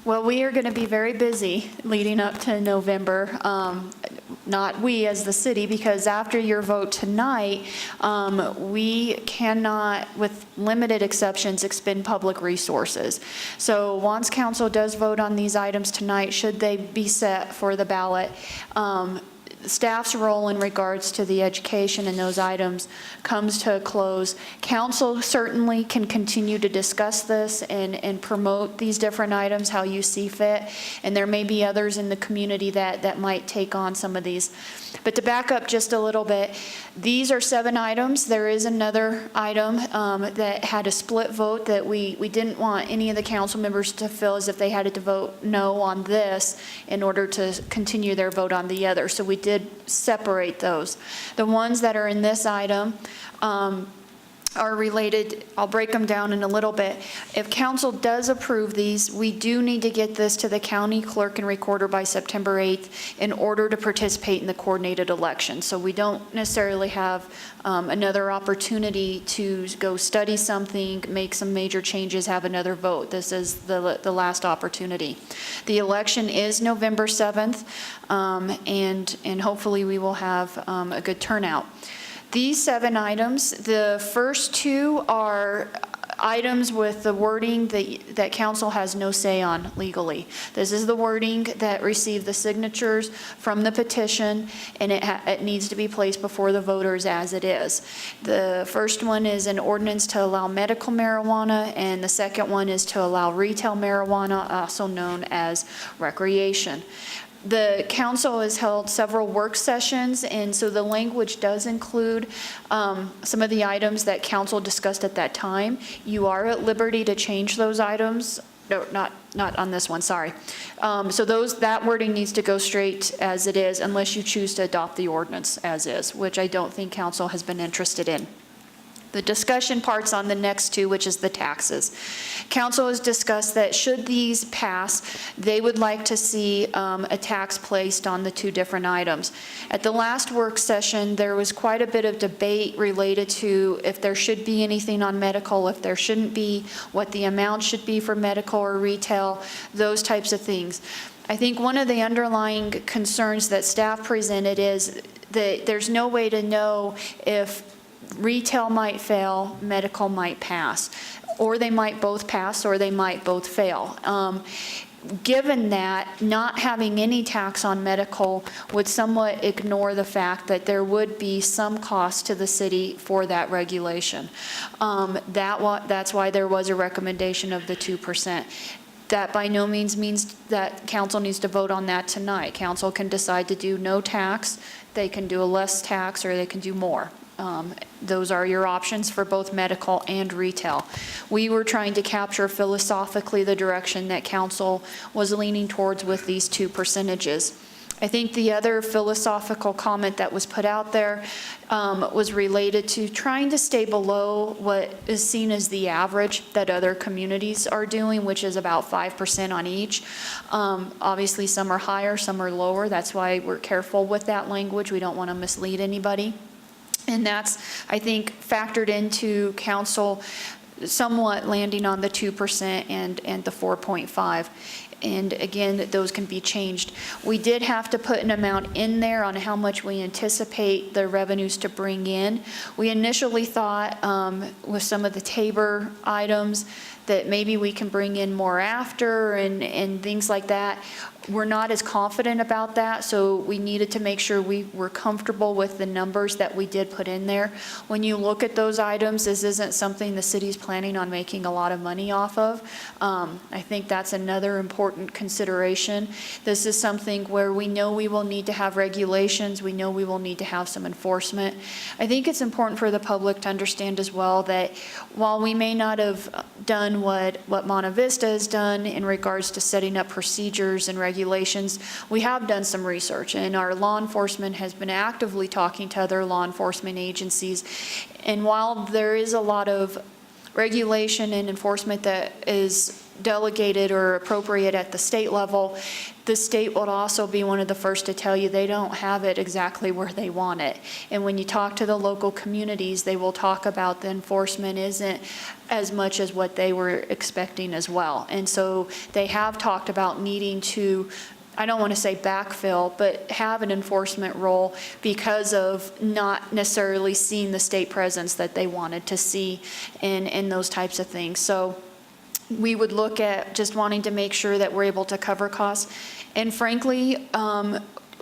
Well, we are going to be very busy leading up to November. Not we as the city, because after your vote tonight, we cannot, with limited exceptions, expend public resources. So once council does vote on these items tonight, should they be set for the ballot, staff's role in regards to the education and those items comes to a close. Council certainly can continue to discuss this and promote these different items how you see fit, and there may be others in the community that might take on some of these. But to back up just a little bit, these are 7 items. There is another item that had a split vote that we didn't want any of the council members to feel as if they had to vote no on this in order to continue their vote on the other. So we did separate those. The ones that are in this item are related. I'll break them down in a little bit. If council does approve these, we do need to get this to the county clerk and recorder by September 8th in order to participate in the coordinated election. So we don't necessarily have another opportunity to go study something, make some major changes, have another vote. This is the last opportunity. The election is November 7th, and hopefully we will have a good turnout. These 7 items, the first 2 are items with the wording that council has no say on legally. This is the wording that received the signatures from the petition, and it needs to be placed before the voters as it is. The first one is an ordinance to allow medical marijuana, and the second one is to allow retail marijuana, also known as recreation. The council has held several work sessions, and so the language does include some of the items that council discussed at that time. You are at liberty to change those items. No, not on this one, sorry. So that wording needs to go straight as it is unless you choose to adopt the ordinance as is, which I don't think council has been interested in. The discussion parts on the next 2, which is the taxes. Council has discussed that should these pass, they would like to see a tax placed on the 2 different items. At the last work session, there was quite a bit of debate related to if there should be anything on medical, if there shouldn't be, what the amount should be for medical or retail, those types of things. I think one of the underlying concerns that staff presented is that there's no way to know if retail might fail, medical might pass, or they might both pass, or they might both fail. Given that, not having any tax on medical would somewhat ignore the fact that there would be some cost to the city for that regulation. That's why there was a recommendation of the 2%. That by no means that council needs to vote on that tonight. Council can decide to do no tax, they can do a less tax, or they can do more. Those are your options for both medical and retail. We were trying to capture philosophically the direction that council was leaning towards with these 2 percentages. I think the other philosophical comment that was put out there was related to trying to stay below what is seen as the average that other communities are doing, which is about 5% on each. Obviously, some are higher, some are lower. That's why we're careful with that language. We don't want to mislead anybody. And that's, I think, factored into council somewhat landing on the 2% and the 4.5. And again, those can be changed. We did have to put an amount in there on how much we anticipate the revenues to bring in. We initially thought with some of the Tabor items that maybe we can bring in more after and things like that. We're not as confident about that, so we needed to make sure we were comfortable with the numbers that we did put in there. When you look at those items, this isn't something the city's planning on making a lot of money off of. I think that's another important consideration. This is something where we know we will need to have regulations, we know we will need to have some enforcement. I think it's important for the public to understand as well that while we may not have done what Monte Vista has done in regards to setting up procedures and regulations, we have done some research, and our law enforcement has been actively talking to other law enforcement agencies. And while there is a lot of regulation and enforcement that is delegated or appropriate at the state level, the state will also be one of the first to tell you they don't have it exactly where they want it. And when you talk to the local communities, they will talk about the enforcement isn't as much as what they were expecting as well. And so they have talked about needing to, I don't want to say backfill, but have an enforcement role because of not necessarily seeing the state presence that they wanted to see and those types of things. So we would look at just wanting to make sure that we're able to cover costs. And frankly,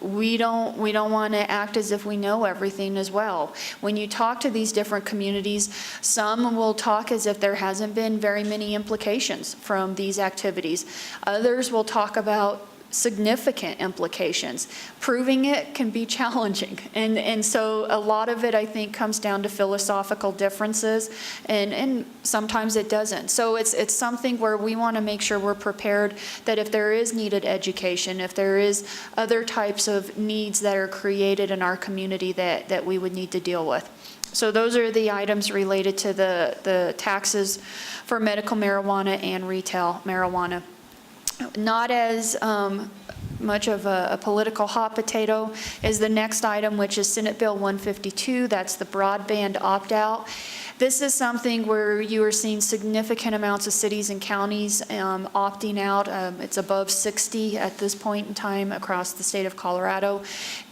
we don't want to act as if we know everything as well. When you talk to these different communities, some will talk as if there hasn't been very many implications from these activities. Others will talk about significant implications. Proving it can be challenging. And so a lot of it, I think, comes down to philosophical differences, and sometimes it doesn't. So it's something where we want to make sure we're prepared that if there is needed education, if there is other types of needs that are created in our community that we would need to deal with. So those are the items related to the taxes for medical marijuana and retail marijuana. Not as much of a political hot potato is the next item, which is Senate Bill 152. That's the broadband opt-out. This is something where you are seeing significant amounts of cities and counties opting out. It's above 60 at this point in time across the state of Colorado.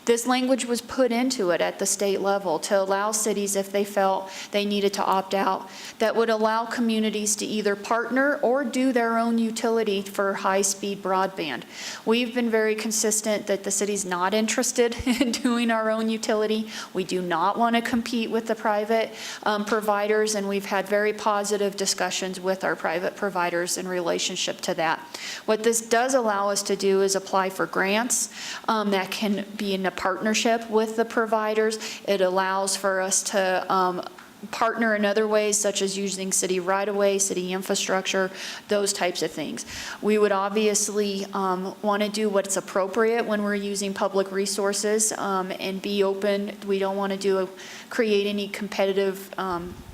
This language was put into it at the state level to allow cities, if they felt they needed to opt out, that would allow communities to either partner or do their own utility for high-speed broadband. We've been very consistent that the city's not interested in doing our own utility. We do not want to compete with the private providers, and we've had very positive discussions with our private providers in relationship to that. What this does allow us to do is apply for grants that can be in a partnership with the providers. It allows for us to partner in other ways, such as using city right-of-way, city infrastructure, those types of things. We would obviously want to do what's appropriate when we're using public resources and be open. We don't want to create any competitive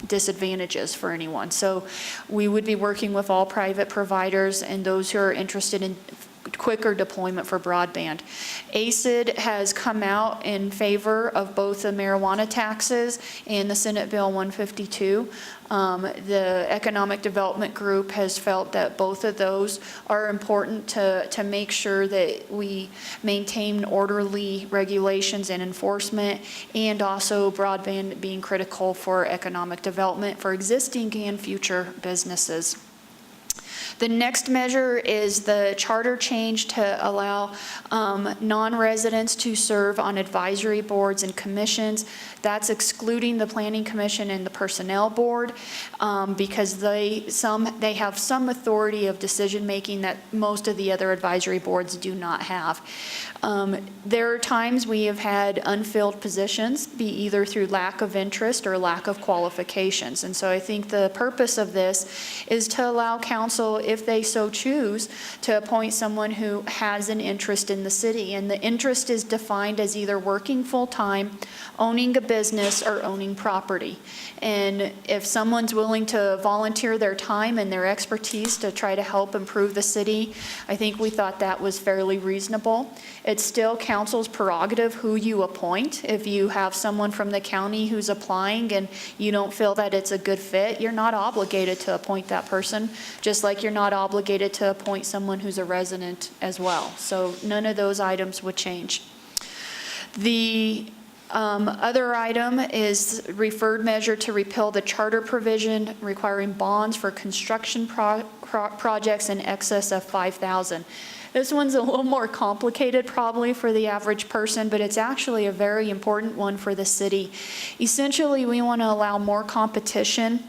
disadvantages for anyone. So we would be working with all private providers and those who are interested in quicker deployment for broadband. ACID has come out in favor of both the marijuana taxes and the Senate Bill 152. The Economic Development Group has felt that both of those are important to make sure that we maintain orderly regulations and enforcement, and also broadband being critical for economic development for existing and future businesses. The next measure is the charter change to allow non-residents to serve on advisory boards and commissions. That's excluding the Planning Commission and the Personnel Board because they have some authority of decision-making that most of the other advisory boards do not have. There are times we have had unfilled positions, be either through lack of interest or lack of qualifications. And so I think the purpose of this is to allow council, if they so choose, to appoint someone who has an interest in the city. And the interest is defined as either working full-time, owning a business, or owning property. And if someone's willing to volunteer their time and their expertise to try to help improve the city, I think we thought that was fairly reasonable. It's still council's prerogative who you appoint. If you have someone from the county who's applying and you don't feel that it's a good fit, you're not obligated to appoint that person, just like you're not obligated to appoint someone who's a resident as well. So none of those items would change. The other item is referred measure to repeal the charter provision requiring bonds for construction projects in excess of $5,000. This one's a little more complicated probably for the average person, but it's actually a very important one for the city. Essentially, we want to allow more competition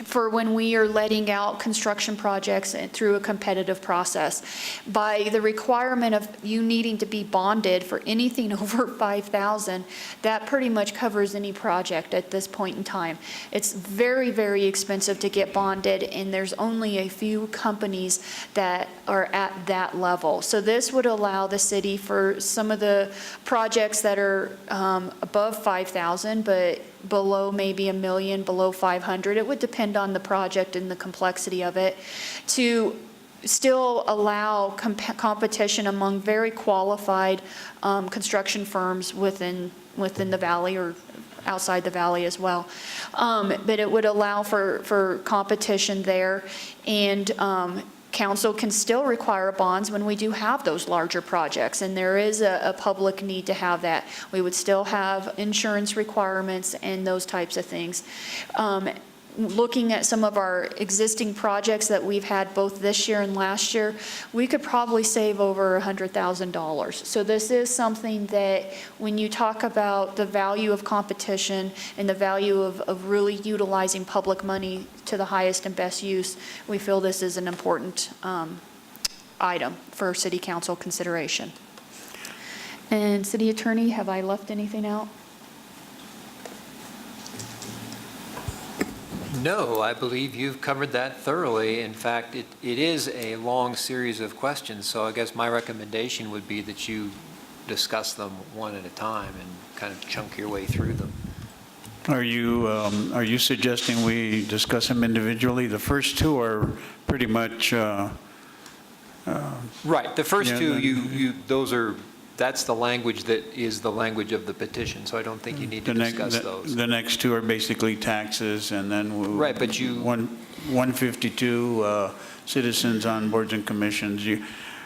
for when we are letting out construction projects through a competitive process. By the requirement of you needing to be bonded for anything over $5,000, that pretty much covers any project at this point in time. It's very, very expensive to get bonded, and there's only a few companies that are at that level. So this would allow the city for some of the projects that are above $5,000, but below maybe $1 million, below $500, it would depend on the project and the complexity of it, to still allow competition among very qualified construction firms within the valley or outside the valley as well. But it would allow for competition there, and council can still require bonds when we do have those larger projects, and there is a public need to have that. We would still have insurance requirements and those types of things. Looking at some of our existing projects that we've had both this year and last year, we could probably save over $100,000. So this is something that when you talk about the value of competition and the value of really utilizing public money to the highest and best use, we feel this is an important item for city council consideration. And city attorney, have I left anything out? No, I believe you've covered that thoroughly. In fact, it is a long series of questions, so I guess my recommendation would be that you discuss them one at a time and kind of chunk your way through them. Are you suggesting we discuss them individually? The first two are pretty much right. The first yeah, two, that's the language that is the language of the petition, so I don't think you need to discuss those. The next two are basically taxes, and then right, but 152 citizens on boards and commissions.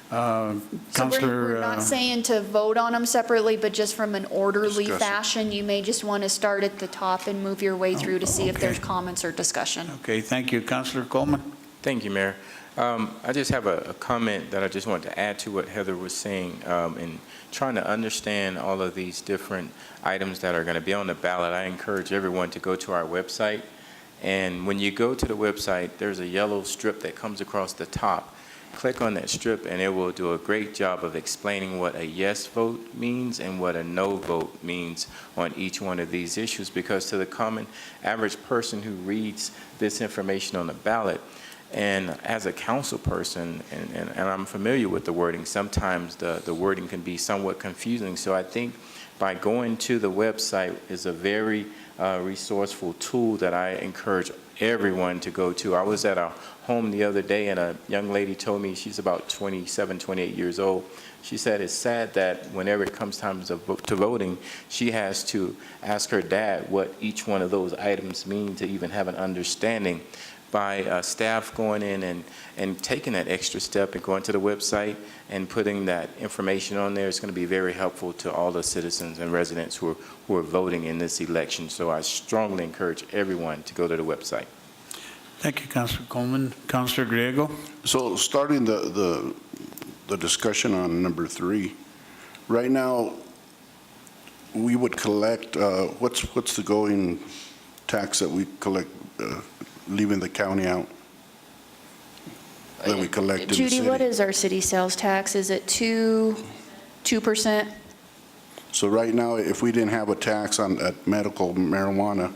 Councilor, we're not saying to vote on them separately, but just from an orderly fashion, you may just want to start at the top and move your way through to see if there's comments or discussion. Okay, thank you. Councilor Coleman. Thank you, Mayor. I just have a comment that I just wanted to add to what Heather was saying. In trying to understand all of these different items that are going to be on the ballot, I encourage everyone to go to our website. And when you go to the website, there's a yellow strip that comes across the top. Click on that strip, and it will do a great job of explaining what a yes vote means and what a no vote means on each one of these issues. Because to the common average person who reads this information on the ballot, and as a council person, and I'm familiar with the wording, sometimes the wording can be somewhat confusing. So I think by going to the website is a very resourceful tool that I encourage everyone to go to. I was at a home the other day, and a young lady told me, she's about 27, 28 years old. She said it's sad that whenever it comes time to voting, she has to ask her dad what each one of those items mean to even have an understanding. By staff going in and taking that extra step and going to the website and putting that information on there, it's going to be very helpful to all the citizens and residents who are voting in this election. So I strongly encourage everyone to go to the website. Thank you, Councilor Coleman. Councilor Griego. So starting the discussion on number 3, right now we would collect, what's the going tax that we collect, leaving the county out, that we collect in the city? Judy, what is our city sales tax? Is it 2%? So right now, if we didn't have a tax at medical marijuana,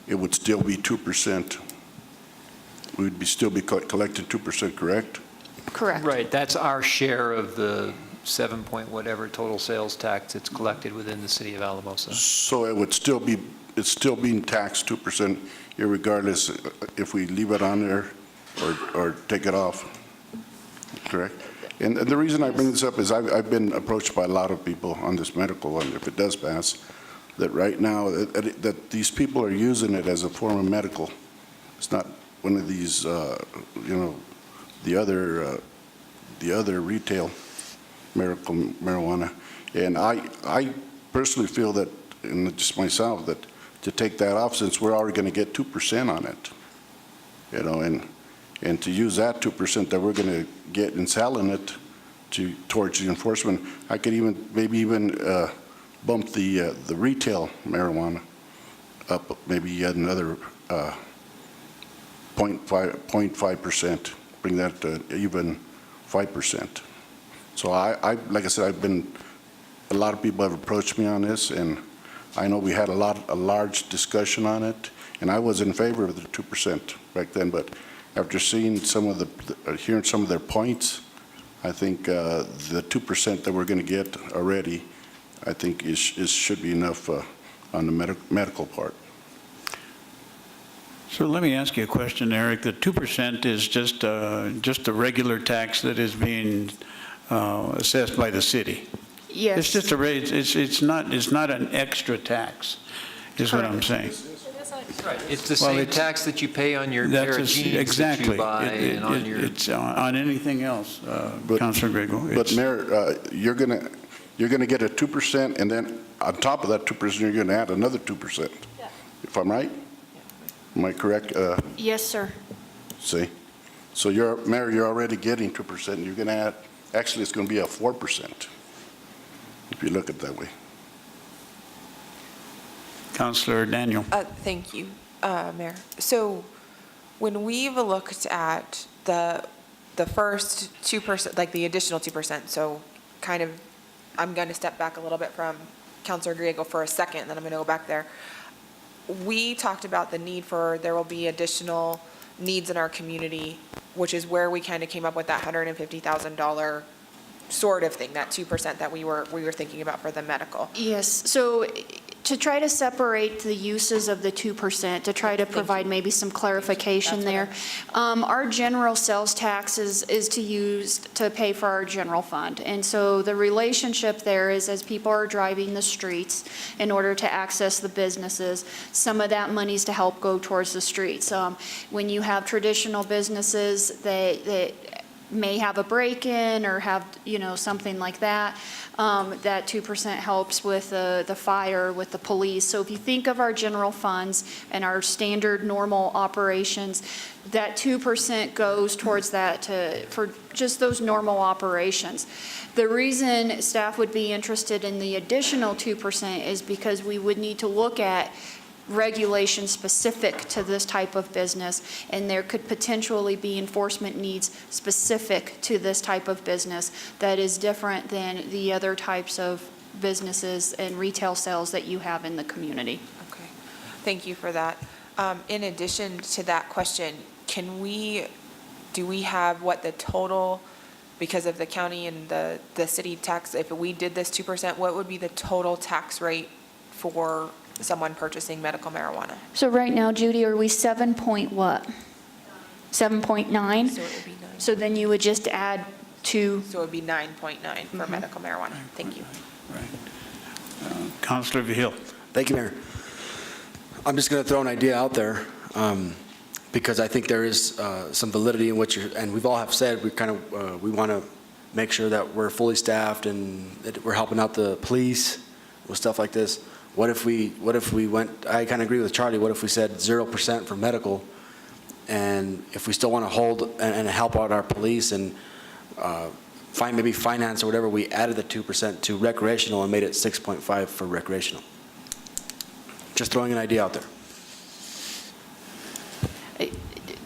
it would still be 2%. we'd still be collecting 2%, correct? Correct. Right, that's our share of the 7 point whatever total sales tax that's collected within the city of Alamosa. So it would still be, it's still being taxed 2% irregardless if we leave it on there or take it off, correct? And the reason I bring this up is I've been approached by a lot of people on this medical one, if it does pass, that right now, that these people are using it as a form of medical. It's not one of these, the other retail marijuana. And I personally feel that, and just myself, that to take that off, since we're already going to get 2% on it, and to use that 2% that we're going to get in selling it towards the enforcement, I could maybe even bump the retail marijuana up maybe yet another 0.5%, bring that to even 5%. So like I said, a lot of people have approached me on this, and I know we had a large discussion on it, and I was in favor of the 2% back then, but after seeing hearing some of their points, I think the 2% that we're going to get already, I think should be enough on the medical part. So let me ask you a question, Eric. The 2% is just a regular tax that is being assessed by the city. Yes. It's just a raise. It's not an extra tax, is what I'm saying. Right. It's the same tax that you pay on your pair of jeans that you buy and on your... It's on anything else, Councilor Grego. But Mayor, you're gonna get a 2%, and then on top of that 2%, you're gonna add another 2%. Yeah. If I'm right? Am I correct? Yes, sir. See? So Mayor, you're already getting 2%. You're gonna add, actually, it's gonna be a 4%, if you look at it that way. Councilor Daniel. Thank you, Mayor. So when we've looked at the first 2%, like the additional 2%, so kind of, I'm going to step back a little bit from Councilor Griego for a second, and then I'm going to go back there. We talked about the need there will be additional needs in our community, which is where we kind of came up with that $150,000 sort of thing, that 2% that we were thinking about for the medical. Yes, so to try to separate the uses of the 2%, to try to provide maybe some clarification there, our general sales tax is to use to pay for our general fund. And so the relationship there is, as people are driving the streets in order to access the businesses, some of that money's to help go towards the streets. When you have traditional businesses that may have a break-in or have, something like that, that 2% helps with the fire, with the police. So if you think of our general funds and our standard normal operations, that 2% goes towards that for just those normal operations. The reason staff would be interested in the additional 2% is because we would need to look at regulation specific to this type of business, and there could potentially be enforcement needs specific to this type of business that is different than the other types of businesses and retail sales that you have in the community. Okay, thank you for that. In addition to that question, do we have what the total, because of the county and the city tax, if we did this 2%, what would be the total tax rate for someone purchasing medical marijuana? So right now, Judy, are we 7 point what? 7.9? So it would be 9. So then you would just add to... So it would be 9.9 for medical marijuana. Thank you. Right. Councilor Vigil. Thank you, Mayor. I'm just going to throw an idea out there because I think there is some validity in what and we've all have said we want to make sure that we're fully staffed and that we're helping out the police with stuff like this. What if we went, I kind of agree with Charlie, what if we said 0% for medical, and if we still want to hold and help out our police and maybe finance or whatever, we added the 2% to recreational and made it 6.5 for recreational. Just throwing an idea out there.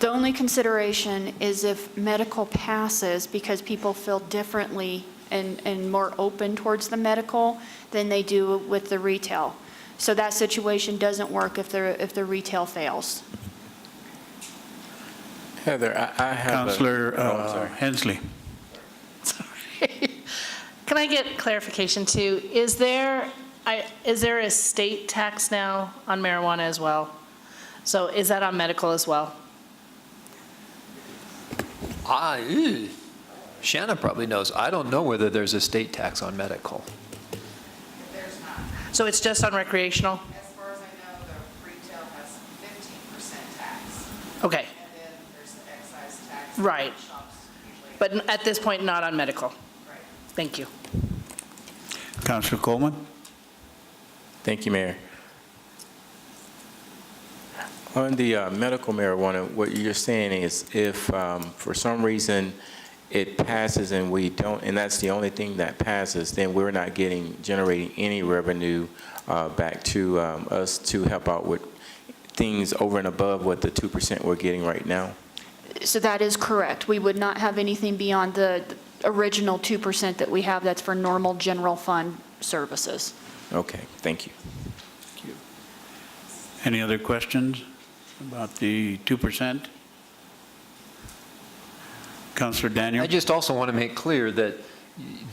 The only consideration is if medical passes because people feel differently and more open towards the medical than they do with the retail. So that situation doesn't work if the retail fails. Heather, I have Councillor I'm sorry. Hensley. Can I get clarification too? Is there a state tax now on marijuana as well? So is that on medical as well? Shanna probably knows. I don't know whether there's a state tax on medical. There's not. So it's just on recreational? As far as I know, the retail has 15% tax. Okay, And then there's the excise tax. Right. Shops usually. but at this point, not on medical? Right. Thank you. Councillor Coleman. Thank you, Mayor. On the medical marijuana, what you're saying is if for some reason it passes and we don't, and that's the only thing that passes, then we're not generating any revenue back to us to help out with things over and above what the 2% we're getting right now? So that is correct. We would not have anything beyond the original 2% that we have that's for normal general fund services. Okay, thank you. Any other questions about the 2%? Councillor Daniel? I just also want to make clear that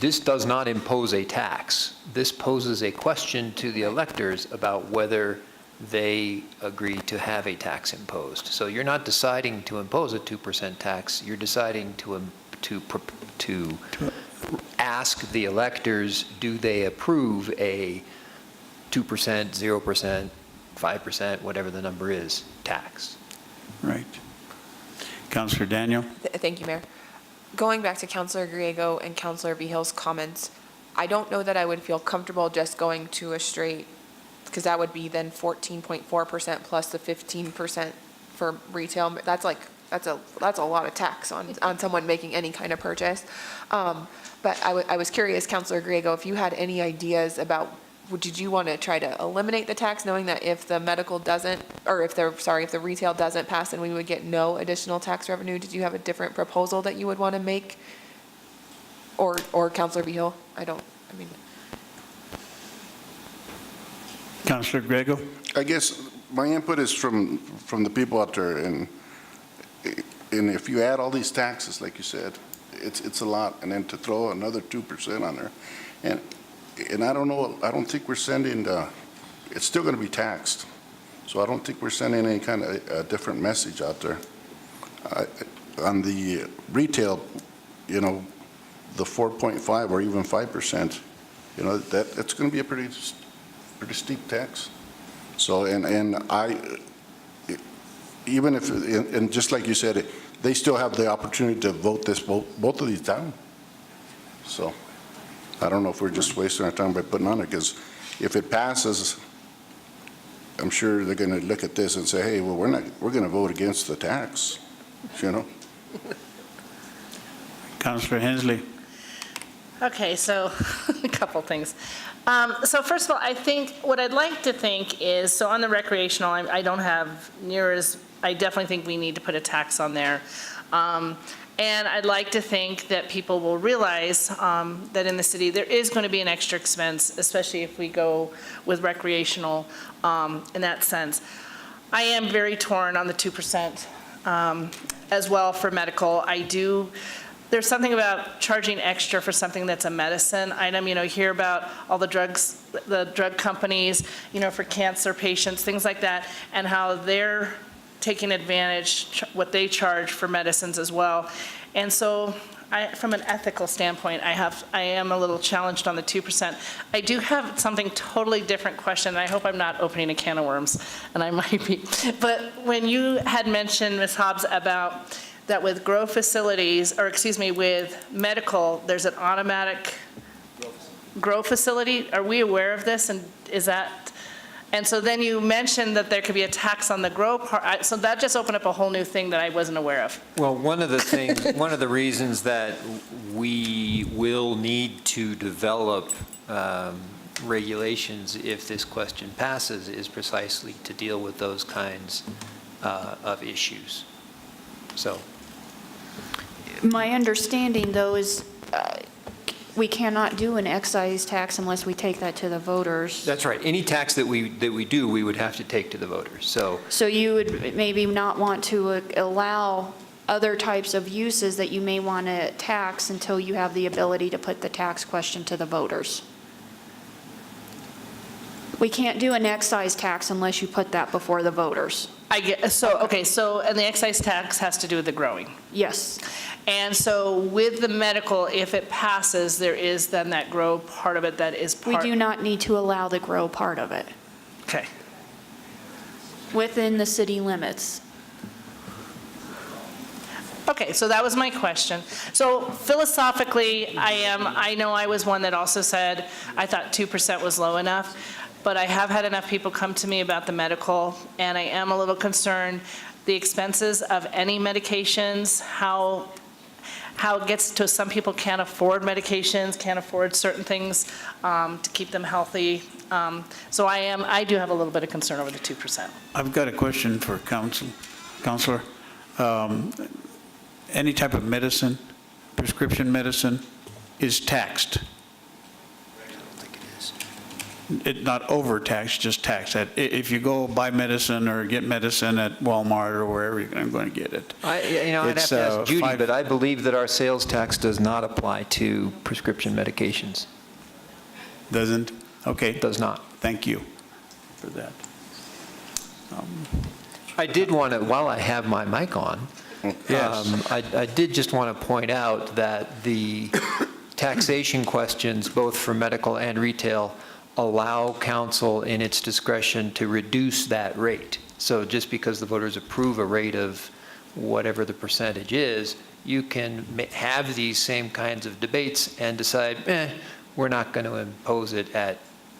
this does not impose a tax. This poses a question to the electors about whether they agree to have a tax imposed. So you're not deciding to impose a 2% tax. You're deciding to ask the electors, do they approve a 2%, 0%, 5%, whatever the number is, tax? Right. Councillor Daniel? Thank you, Mayor. Going back to Councillor Griego and Councillor Vihil's comments, I don't know that I would feel comfortable just going to a straight, because that would be then 14.4% plus the 15% for retail. That's a lot of tax on someone making any kind of purchase. But I was curious, Councillor Griego, if you had any ideas about, did you want to try to eliminate the tax, knowing that if the medical doesn't, or if the retail doesn't pass, then we would get no additional tax revenue? Did you have a different proposal that you would want to make? Or Councillor Vihil? Councillor Griego? I guess my input is from the people out there, and if you add all these taxes, like you said, it's a lot, and then to throw another 2% on there, and I don't know, I don't think we're sending it's still going to be taxed, so I don't think we're sending any kind of a different message out there. On the retail, the 4.5 or even 5%, that's going to be a pretty steep tax. So, and even if, and just like you said, they still have the opportunity to vote both of these down. So I don't know if we're just wasting our time by putting on it, because if it passes, I'm sure they're going to look at this and say, hey, well, we're going to vote against the tax, Councillor Hensley? Okay, so a couple things. So first of all, I think what I'd like to think is, so on the recreational, I don't have near as, I definitely think we need to put a tax on there. And I'd like to think that people will realize that in the city there is going to be an extra expense, especially if we go with recreational in that sense. I am very torn on the 2% as well for medical. There's something about charging extra for something that's a medicine item. You hear about all the drugs, the drug companies, for cancer patients, things like that, and how they're taking advantage, what they charge for medicines as well. And so from an ethical standpoint, I am a little challenged on the 2%. I do have something totally different question, and I hope I'm not opening a can of worms, and I might be. But when you had mentioned, Ms. Hobbs, about that with grow facilities, with medical, there's an automatic grow facility. Are we aware of this? And so then you mentioned that there could be a tax on the grow part. So that just opened up a whole new thing that I wasn't aware of. Well, one of the reasons that we will need to develop regulations if this question passes is precisely to deal with those kinds of issues. So. My understanding, though, is we cannot do an excise tax unless we take that to the voters. That's right. Any tax that we do, we would have to take to the voters. So you would maybe not want to allow other types of uses that you may want to tax until you have the ability to put the tax question to the voters. We can't do an excise tax unless you put that before the voters. I get, so, and the excise tax has to do with the growing. Yes. And so with the medical, if it passes, there is then that grow part of it that is We part. do not need to allow the grow part of it Okay. within the city limits. Okay, so that was my question. So philosophically, I know I was one that also said, I thought 2% was low enough, but I have had enough people come to me about the medical, and I am a little concerned, the expenses of any medications, how it gets to, some people can't afford medications, can't afford certain things to keep them healthy. So I do have a little bit of concern over the 2%. I've got a question for Counselor. Any type of medicine, prescription medicine, is taxed. It's not overtaxed, just taxed. If you go buy medicine or get medicine at Walmart or wherever you're going to get it. I'd have It's, to ask Judy, 5 but I believe that our sales tax does not apply to prescription medications. Doesn't? Okay. Does not. Thank you for that. I did want to, while I have my mic on, I did just want to point out that the taxation questions, both for medical and retail, allow council in its discretion to reduce that rate. So just because the voters approve a rate of whatever the percentage is, you can have these same kinds of debates and decide, we're not going to impose it at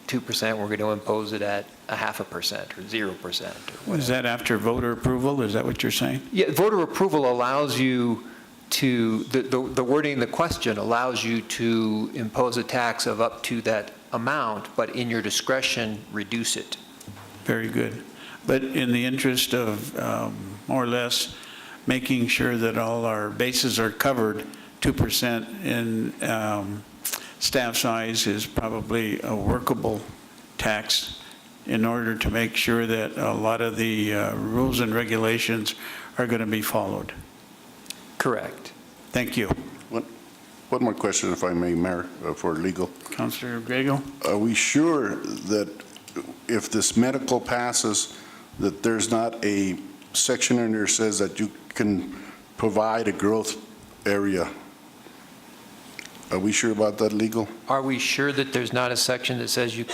2%, we're going to impose it at 0.5% or 0%. Is that after voter approval? Is that what you're saying? Yeah, voter approval allows you to, the wording in the question allows you to impose a tax of up to that amount, but in your discretion, reduce it. Very good. But in the interest of more or less making sure that all our bases are covered, 2% in staff size is probably a workable tax in order to make sure that a lot of the rules and regulations are going to be followed. Correct. Thank you. One more question, if I may, Mayor, for legal. Councilor Grego? Are we sure that if this medical passes, that there's not a section in there that says that you can provide a growth area? Are we sure about that, legal? Are we sure that there's not a section that says you,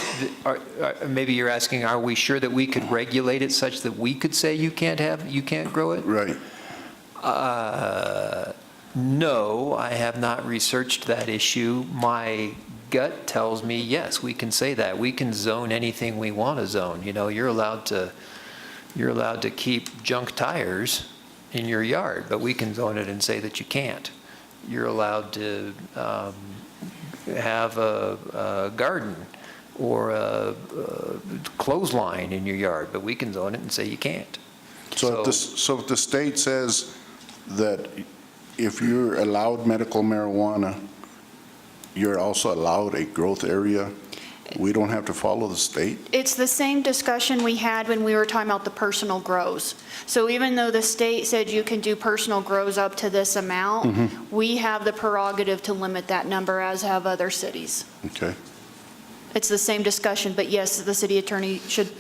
maybe you're asking, are we sure that we could regulate it such that we could say you can't grow it? Right. No, I have not researched that issue. My gut tells me, yes, we can say that. We can zone anything we want to zone. You know, you're allowed to keep junk tires in your yard, but we can zone it and say that you can't. You're allowed to have a garden or a clothesline in your yard, but we can zone it and say you can't. So if the state says that if you're allowed medical marijuana, you're also allowed a growth area, we don't have to follow the state? It's the same discussion we had when we were talking about the personal grows. So even though the state said you can do personal grows up to this amount, we have the prerogative to limit that number, as have other cities. Okay. It's the same discussion, but yes, the city attorney should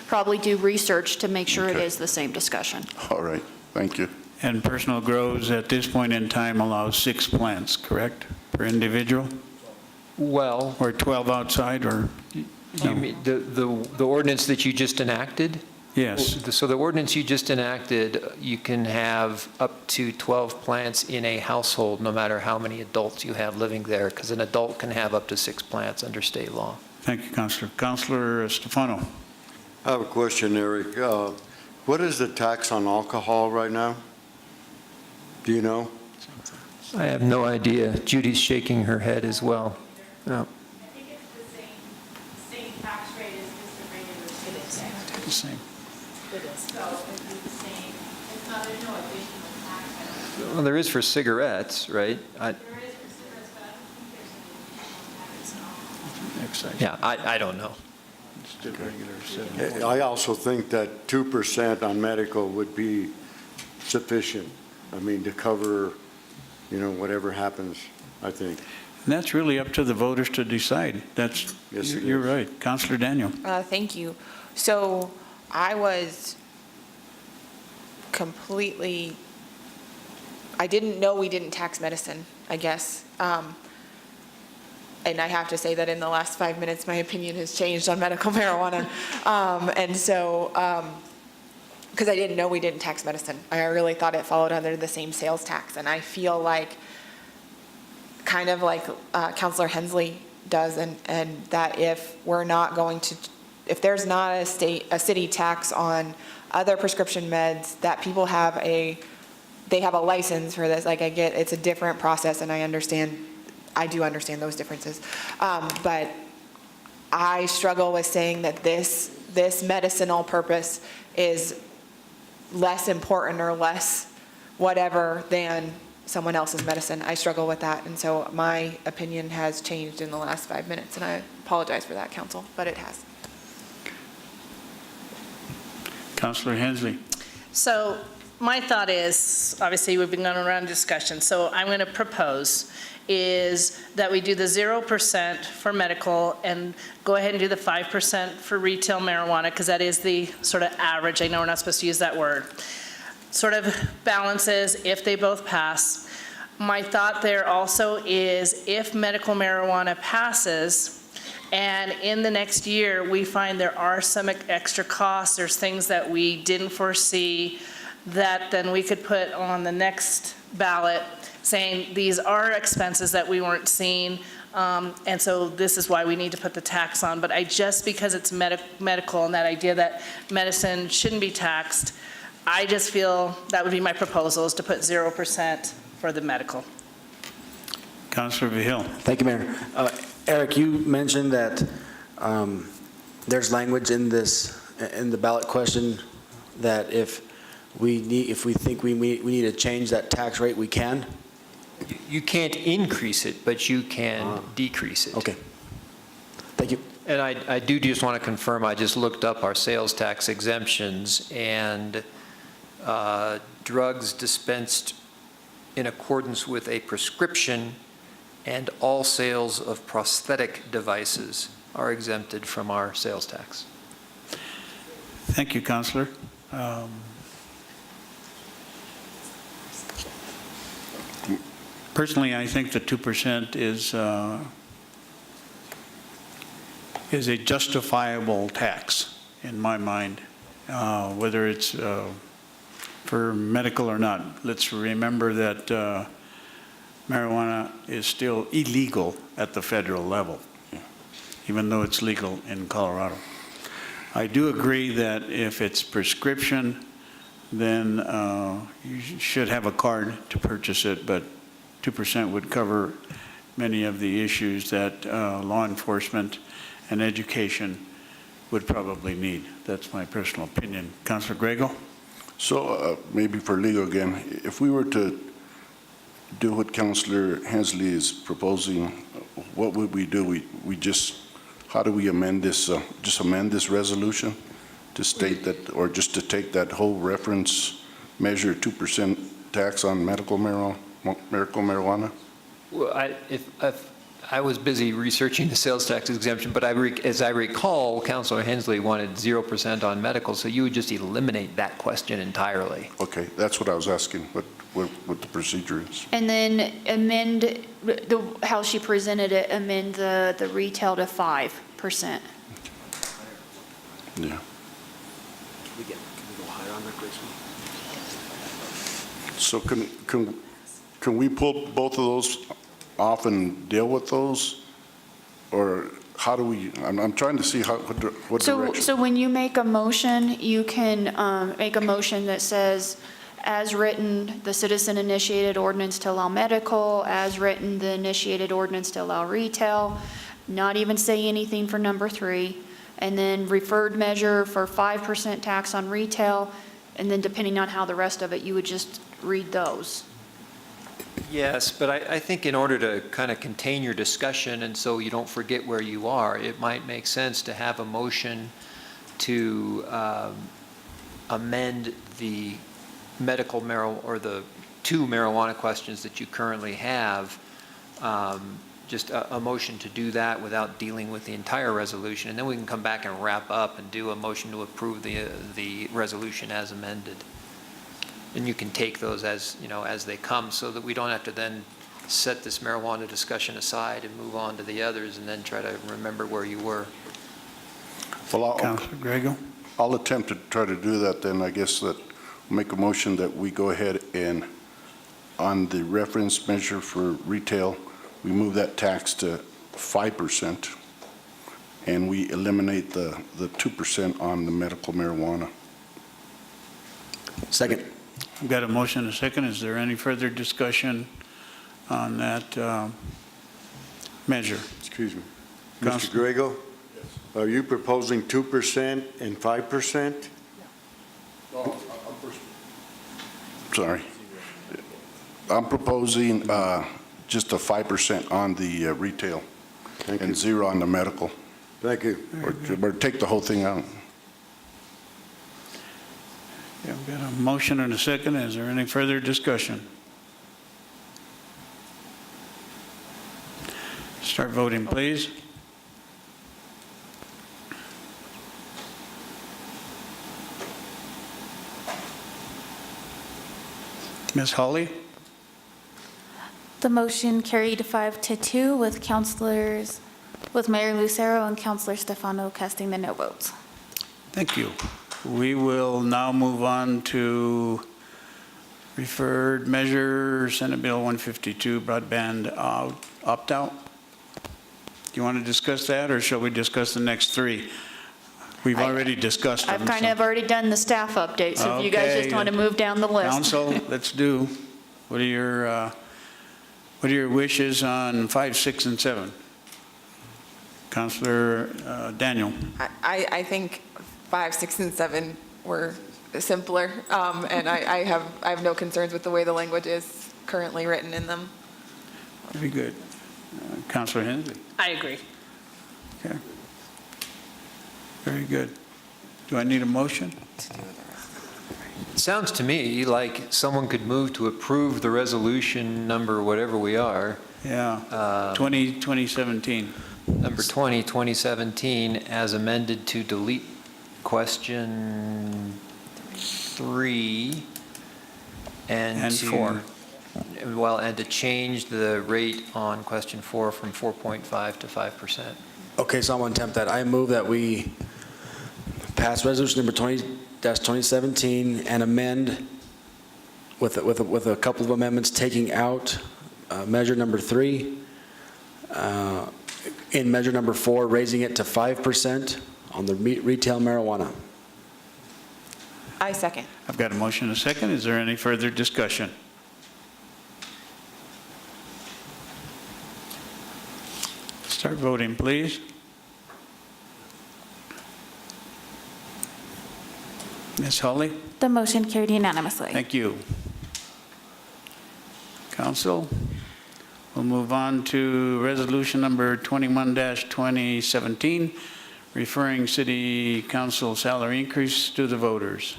probably do research to make sure it is the same discussion. All right, thank you. And personal grows at this point in time allows 6 plants, correct, per individual? Well, or 12 outside, or? You mean the ordinance that you just enacted? Yes. So the ordinance you just enacted, you can have up to 12 plants in a household, no matter how many adults you have living there, because an adult can have up to 6 plants under state law. Thank you, Councilor. Councilor Stefano. I have a question, Eric. What is the tax on alcohol right now? Do you know? I have no idea. Judy's shaking her head as well. No. I think it's the same tax rate as just a regular city tax. The same. It is. So it'd be the same. It's not, there's no additional tax. Well, there is for cigarettes, right? There is for cigarettes, but I don't think there's an additional tax on. Excise. Yeah, I don't know. Just regular 7. I also think that 2% on medical would be sufficient. I mean, to cover, whatever happens, I think. And that's really up to the voters to decide. Yes, it You're is. right. Councilor Daniel. Thank you. So I was completely, I didn't know we didn't tax medicine, I guess. And I have to say that in the last 5 minutes, my opinion has changed on medical marijuana. And so, because I didn't know we didn't tax medicine. I really thought it followed under the same sales tax. And I feel like, kind of like Councilor Hensley does, and that if we're not going to, if there's not a city tax on other prescription meds, that people have they have a license for this. Like, I get, it's a different process, and I do understand those differences. But I struggle with saying that this medicinal purpose is less important or less whatever than someone else's medicine. I struggle with that. And so my opinion has changed in the last 5 minutes, and I apologize for that, Council, but it has. Councilor Hensley. So my thought is, obviously, we've been going around discussion, so I'm going to propose is that we do the 0% for medical and go ahead and do the 5% for retail marijuana, because that is the sort of average. I know we're not supposed to use that word. Sort of balances if they both pass. My thought there also is if medical marijuana passes and in the next year we find there are some extra costs, there's things that we didn't foresee, that then we could put on the next ballot saying these are expenses that we weren't seeing, and so this is why we need to put the tax on. But just because it's medical and that idea that medicine shouldn't be taxed, I just feel that would be my proposal, is to put 0% for the medical. Councilor Vihil. Thank you, Mayor. Eric, you mentioned that there's language in the ballot question that if we think we need to change that tax rate, we can. You can't increase it, but you can decrease it. Okay. Thank you. And I do just want to confirm, I just looked up our sales tax exemptions, and drugs dispensed in accordance with a prescription and all sales of prosthetic devices are exempted from our sales tax. Thank you, Councilor. Personally, I think the 2% is a justifiable tax in my mind, whether it's for medical or not. Let's remember that marijuana is still illegal at the federal level, even though it's legal in Colorado. I do agree that if it's prescription, then you should have a card to purchase it, but 2% would cover many of the issues that law enforcement and education would probably need. That's my personal opinion. Councilor Grego? So maybe for legal again, if we were to do what Councilor Hensley is proposing, what would we do? We just, how do we amend this, just amend this resolution to state that, or just to take that whole reference measure, 2% tax on medical marijuana? Well, if I was busy researching the sales tax exemption, but as I recall, Councilor Hensley wanted 0% on medical, so you would just eliminate that question entirely. Okay, that's what I was asking, what the procedure is. And then amend, how she presented it, amend the retail to 5%. Yeah. Can we go higher on that, Grace? So can we pull both of those off and deal with those? Or how do we, I'm trying to see what direction. So when you make a motion, you can make a motion that says, as written, the citizen-initiated ordinance to allow medical, as written, the initiated ordinance to allow retail, not even say anything for number 3, and then referred measure for 5% tax on retail, and then depending on how the rest of it, you would just read those. Yes, but I think in order to kind of contain your discussion and so you don't forget where you are, it might make sense to have a motion to amend the medical marijuana, or two marijuana questions that you currently have, just a motion to do that without dealing with the entire resolution, and then we can come back and wrap up and do a motion to approve the resolution as amended. And you can take those as, as they come, so that we don't have to then set this marijuana discussion aside and move on to the others and then try to remember where you were. Well, Councilor Grego? I'll attempt to try to do that then. I guess that make a motion that we go ahead and on the reference measure for retail, we move that tax to 5% and we eliminate the 2% on the medical marijuana. Second. I've got a motion and a second. Is there any further discussion on that measure? Excuse me. Council- Mr. Grego? Are you proposing 2% and 5%? Sorry. I'm proposing just a 5% on the retail and 0 on the medical. Thank you. Or take the whole thing out. Yeah, I've got a motion and a second. Is there any further discussion? Start voting, please. Ms. Hawley? The motion carried 5-2 with Mayor Lucero and Councilor Stefano casting the no votes. Thank you. We will now move on to referred measure, Senate Bill 152, broadband opt-out. Do you want to discuss that, or shall we discuss the next three? We've already discussed them. I've kind of already done the staff update, so if you guys just want to move down the list. Council, let's do. What are your wishes on 5, 6, and 7? Councilor Daniel. I think 5, 6, and 7 were simpler, and I have no concerns with the way the language is currently written in them. Very good. Councilor Hensley. I agree. Okay. Very good. Do I need a motion? It sounds to me like someone could move to approve the resolution number, whatever we are. Yeah, 2017. Number 20, 2017, as amended to delete question 3 And to 4. Well, and to change the rate on question 4 from 4.5 to 5%. Okay, so I'm going to attempt that. I move that we pass resolution number 20-2017 and amend with a couple of amendments, taking out measure number 3, in measure number 4, raising it to 5% on the retail marijuana. I second. I've got a motion and a second. Is there any further discussion? Start voting, please. Ms. Hawley? The motion carried unanimously. Thank you. Council, we'll move on to resolution number 21-2017, referring City Council salary increase to the voters.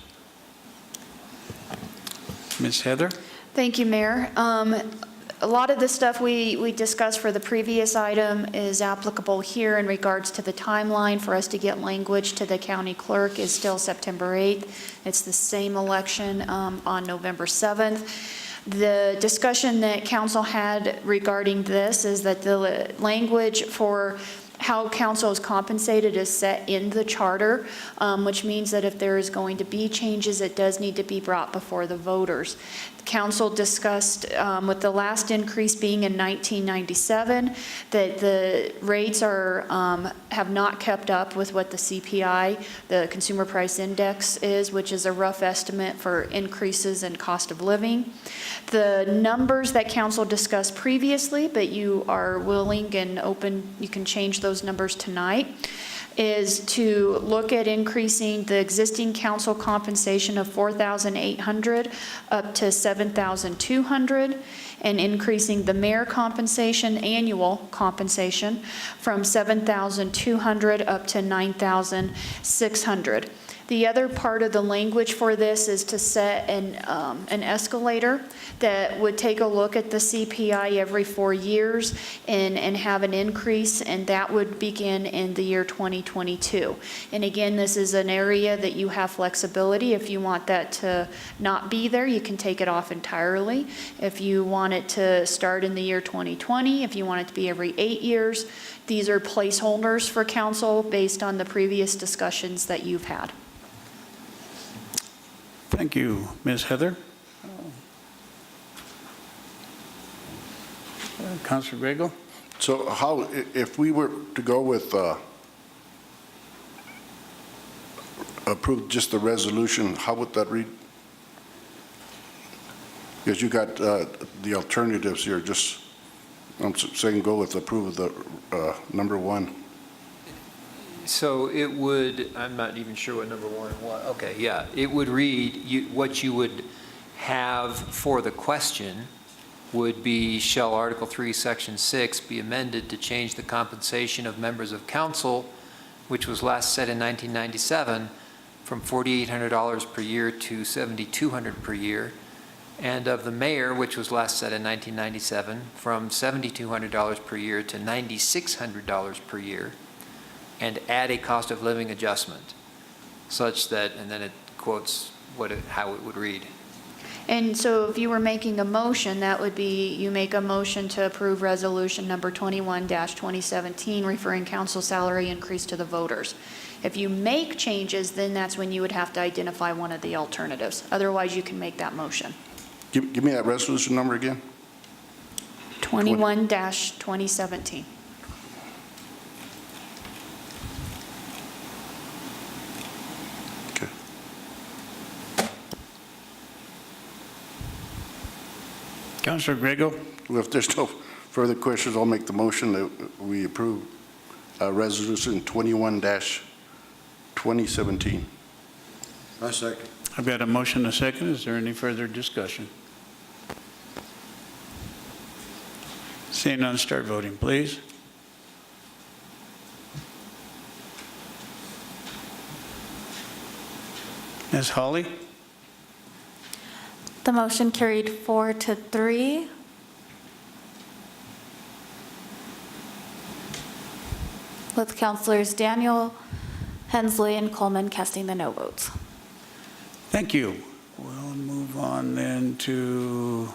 Ms. Heather? Thank you, Mayor. A lot of the stuff we discussed for the previous item is applicable here in regards to the timeline for us to get language to the county clerk is still September 8th. It's the same election on November 7th. The discussion that council had regarding this is that the language for how council is compensated is set in the charter, which means that if there is going to be changes, it does need to be brought before the voters. Council discussed with the last increase being in 1997 that the rates are have not kept up with what the CPI, the Consumer Price Index, is, which is a rough estimate for increases in cost of living. The numbers that council discussed previously, but you are willing and open, you can change those numbers tonight, is to look at increasing the existing council compensation of $4,800 up to $7,200, and increasing the mayor compensation, annual compensation, from $7,200 up to $9,600. The other part of the language for this is to set an escalator that would take a look at the CPI every 4 years and have an increase, and that would begin in the year 2022. And again, this is an area that you have flexibility. If you want that to not be there, you can take it off entirely. If you want it to start in the year 2020, if you want it to be every 8 years, these are placeholders for council based on the previous discussions that you've had. Thank you, Ms. Heather. Councilor Grego? So how, if we were to go with, approve just the resolution, how would that read? Because you got the alternatives here, just, I'm saying go with approve of the number 1. So it would, I'm not even sure what number 1 was. Okay, yeah. It would read, what you would have for the question would be, shall Article 3, Section 6 be amended to change the compensation of members of council, which was last set in 1997, from $4,800 per year to $7,200 per year, and of the mayor, which was last set in 1997, from $7,200 per year to $9,600 per year, and add a cost of living adjustment, such that, and then it quotes how it would read. And so if you were making a motion, that would be, you make a motion to approve resolution number 21-2017, referring council salary increase to the voters. If you make changes, then that's when you would have to identify one of the alternatives. Otherwise, you can make that motion. Give me that resolution number again. 21-2017. Councilor Grego? Well, if there's no further questions, I'll make the motion that we approve resolution 21-2017. I second. I've got a motion and a second. Is there any further discussion? Seeing none, start voting, please. Ms. Hawley? The motion carried 4-3. With Councilors Daniel, Hensley, and Coleman casting the no votes. Thank you. We'll move on then to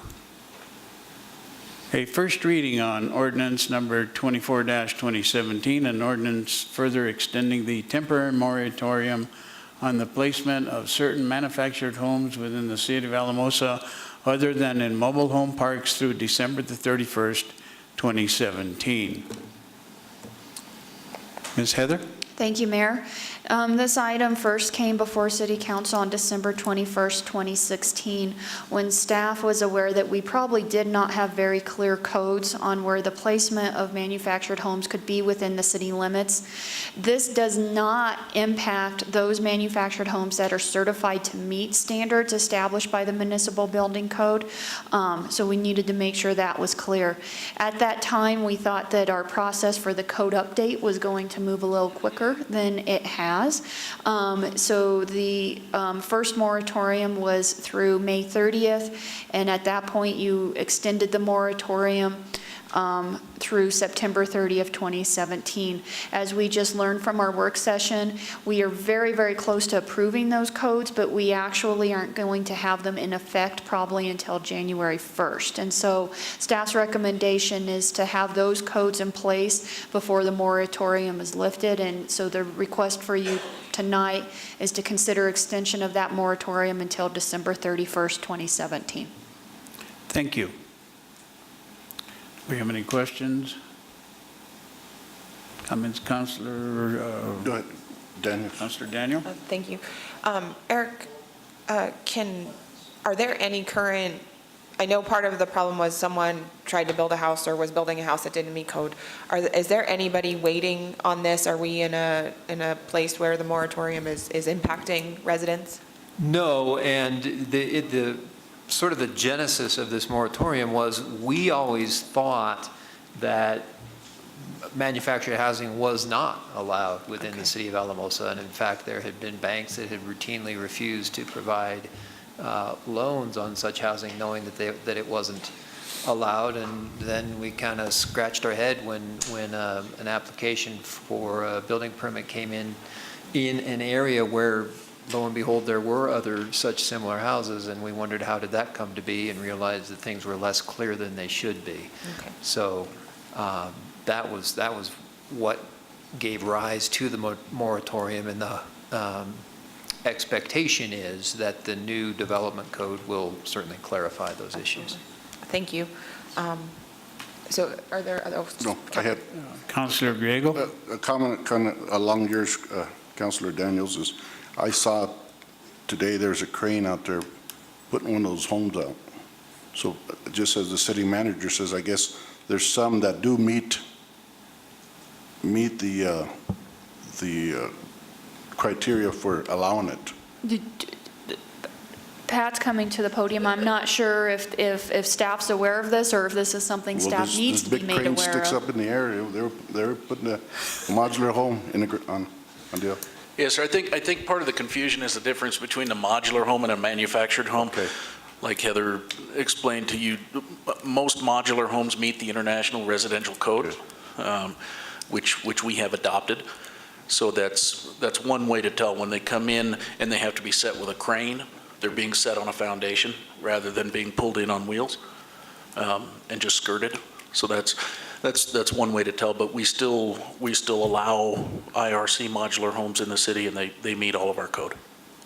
a first reading on ordinance number 24-2017, an ordinance further extending the temporary moratorium on the placement of certain manufactured homes within the city of Alamosa other than in mobile home parks through December the 31st, 2017. Ms. Heather? Thank you, Mayor. This item first came before City Council on December 21st, 2016, when staff was aware that we probably did not have very clear codes on where the placement of manufactured homes could be within the city limits. This does not impact those manufactured homes that are certified to meet standards established by the Municipal Building Code, so we needed to make sure that was clear. At that time, we thought that our process for the code update was going to move a little quicker than it has. So the first moratorium was through May 30th, and at that point you extended the moratorium through September 30th, 2017. As we just learned from our work session, we are very, very close to approving those codes, but we actually aren't going to have them in effect probably until January 1st. And so staff's recommendation is to have those codes in place before the moratorium is lifted. And so the request for you tonight is to consider extension of that moratorium until December 31st, 2017. Thank you. Do we have any questions? Comments, Councilor? Go ahead, Daniel. Councilor Daniel? Thank you. Eric, are there any current I know part of the problem was someone tried to build a house or was building a house that didn't meet code. Is there anybody waiting on this? Are we in a place where the moratorium is impacting residents? No, and the sort of the genesis of this moratorium was we always thought that manufactured housing was not allowed within the city of Alamosa. And in fact, there had been banks that had routinely refused to provide loans on such housing, knowing that it wasn't allowed. And then we kind of scratched our head when an application for a building permit came in an area where, lo and behold, there were other such similar houses, and we wondered how did that come to be, and realized that things were less clear than they should be. Okay. So that was what gave rise to the moratorium, and the expectation is that the new development code will certainly clarify those issues. Thank you. So are there other? No, I had Councilor Griego? a comment kind of along yours, Councilor Daniels, is I saw today there's a crane out there putting one of those homes out. So just as the city manager says, I guess there's some that do meet the criteria for allowing it. Pat's coming to the podium. I'm not sure if staff's aware of this or if this is something staff needs to be made aware of. This big crane sticks up in the air. They're putting a modular home on deal. Yes, sir. I think part of the confusion is the difference between a modular home and a manufactured home. Okay. Like Heather explained to you, most modular homes meet the International Residential Code, which we have adopted. So that's one way to tell when they come in and they have to be set with a crane. They're being set on a foundation rather than being pulled in on wheels and just skirted. So that's one way to tell. But we still allow IRC modular homes in the city, and they meet all of our code.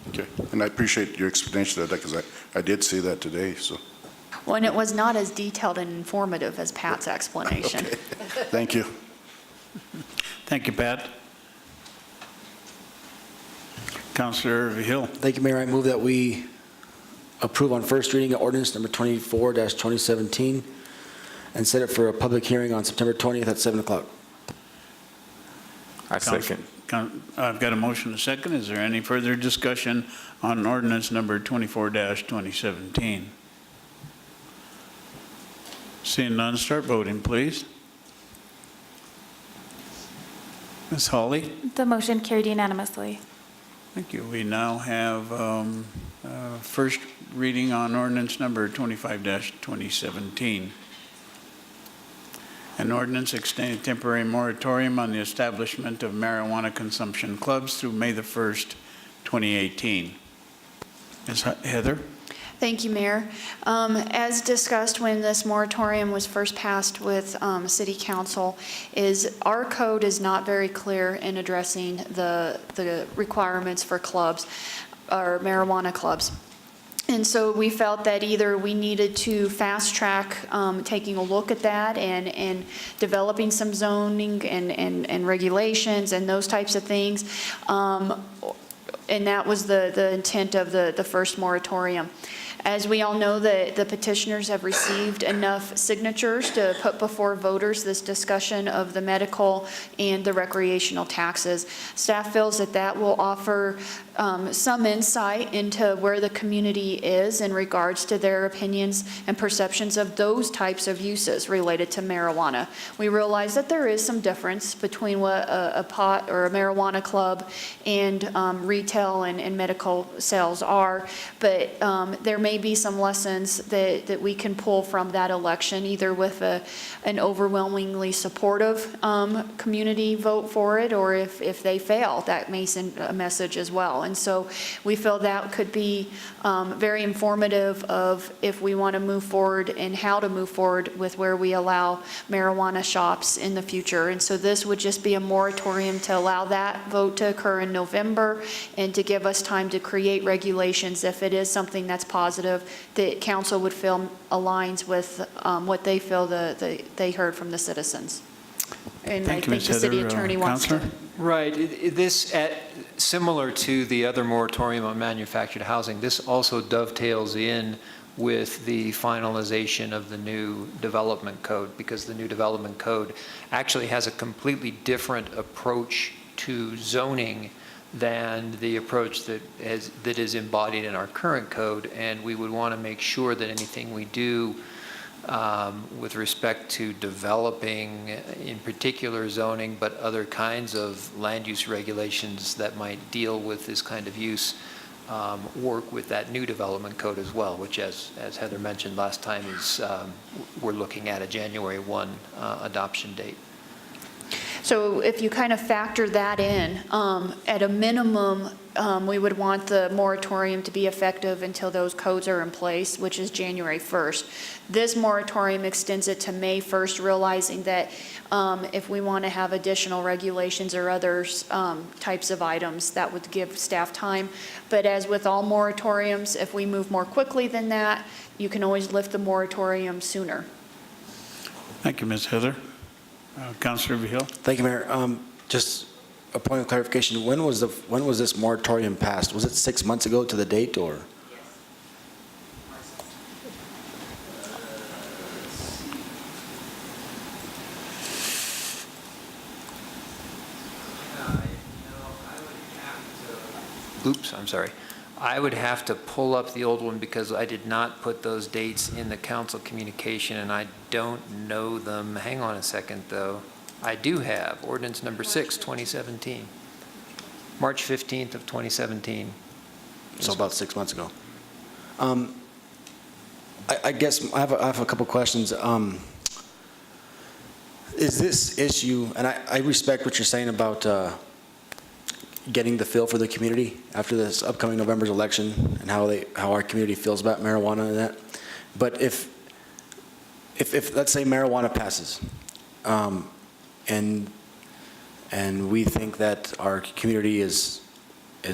Okay, and I appreciate your explanation of that because I did see that today. So. Well, and it was not as detailed and informative as Pat's explanation. Okay. Thank you. Thank you, Pat. Councilor Hill. Thank you, Mayor. I move that we approve on first reading ordinance number 24-2017 and set it for a public hearing on September 20th at 7 o'clock. I second. I've got a motion and a second. Is there any further discussion on ordinance number 24-2017? Seeing none, start voting, please. Ms. Hawley? The motion carried unanimously. Thank you. We now have first reading on ordinance number 25-2017. An ordinance extending temporary moratorium on the establishment of marijuana consumption clubs through May the 1st, 2018. Ms. Heather? Thank you, Mayor. As discussed when this moratorium was first passed with City Council, is our code is not very clear in addressing the requirements for clubs or marijuana clubs. And so we felt that either we needed to fast track taking a look at that and developing some zoning and regulations and those types of things. And that was the intent of the first moratorium. As we all know, the petitioners have received enough signatures to put before voters this discussion of the medical and the recreational taxes. Staff feels that will offer some insight into where the community is in regards to their opinions and perceptions of those types of uses related to marijuana. We realize that there is some difference between what a pot or a marijuana club and retail and medical sales are, but there may be some lessons that we can pull from that election, either with an overwhelmingly supportive community vote for it, or if they fail, that may send a message as well. And so we feel that could be very informative of if we want to move forward and how to move forward with where we allow marijuana shops in the future. And so this would just be a moratorium to allow that vote to occur in November and to give us time to create regulations if it is something that's positive that council would feel aligns with what they feel they heard from the citizens. And Thank I you, think Ms. the city Heather. attorney wants to. Councilor? Right. This, similar to the other moratorium on manufactured housing, this also dovetails in with the finalization of the new development code, because the new development code actually has a completely different approach to zoning than the approach that is embodied in our current code, and we would want to make sure that anything we do with respect to developing, in particular zoning, but other kinds of land use regulations that might deal with this kind of use, work with that new development code as well, which, as Heather mentioned last time, is we're looking at a January 1 adoption date. So if you kind of factor that in, at a minimum, we would want the moratorium to be effective until those codes are in place, which is January 1st. This moratorium extends it to May 1st, realizing that if we want to have additional regulations or other types of items, that would give staff time. But as with all moratoriums, if we move more quickly than that, you can always lift the moratorium sooner. Thank you, Ms. Heather. Councilor Vigil. Thank you, Mayor. Just a point of clarification. When was this moratorium passed? Was it 6 months ago to the date, or? Oops, I'm sorry. I would have to pull up the old one because I did not put those dates in the council communication, and I don't know them. Hang on a second, though. I do have ordinance number 6, 2017. March 15th of 2017. So about 6 months ago. I guess I have a couple questions. Is this issue, and I respect what you're saying about getting the feel for the community after this upcoming November's election and how our community feels about marijuana and that. But if let's say marijuana passes, and we think that our community is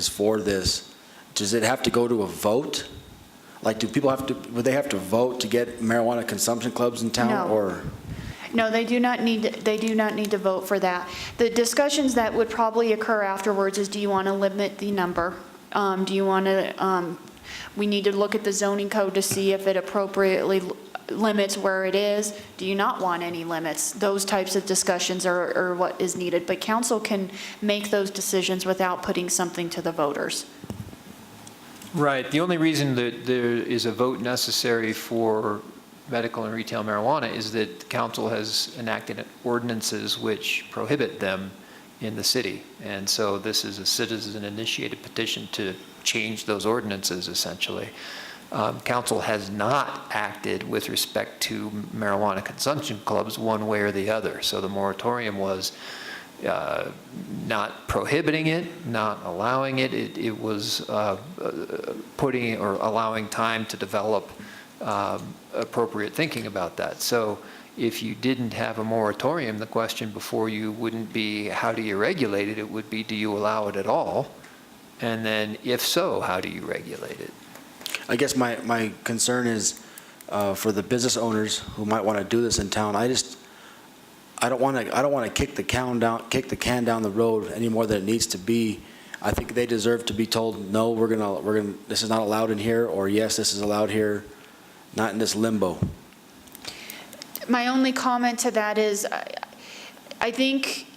for this, does it have to go to a vote? Like, would they have to vote to get marijuana consumption clubs in town? No. Or? No, they do not need to vote for that. The discussions that would probably occur afterwards is, do you want to limit the number? Do you want to, we need to look at the zoning code to see if it appropriately limits where it is. Do you not want any limits? Those types of discussions are what is needed. But council can make those decisions without putting something to the voters. Right. The only reason that there is a vote necessary for medical and retail marijuana is that council has enacted ordinances which prohibit them in the city. And so this is a citizen-initiated petition to change those ordinances, essentially. Council has not acted with respect to marijuana consumption clubs one way or the other. So the moratorium was not prohibiting it, not allowing it. It was putting or allowing time to develop appropriate thinking about that. So if you didn't have a moratorium, the question before you wouldn't be, how do you regulate it? It would be, do you allow it at all? And then if so, how do you regulate it? I guess my concern is for the business owners who might want to do this in town. I don't want to kick the can down the road any more than it needs to be. I think they deserve to be told, no, we're gonna this is not allowed in here, or yes, this is allowed here, not in this limbo. My only comment to that is, I think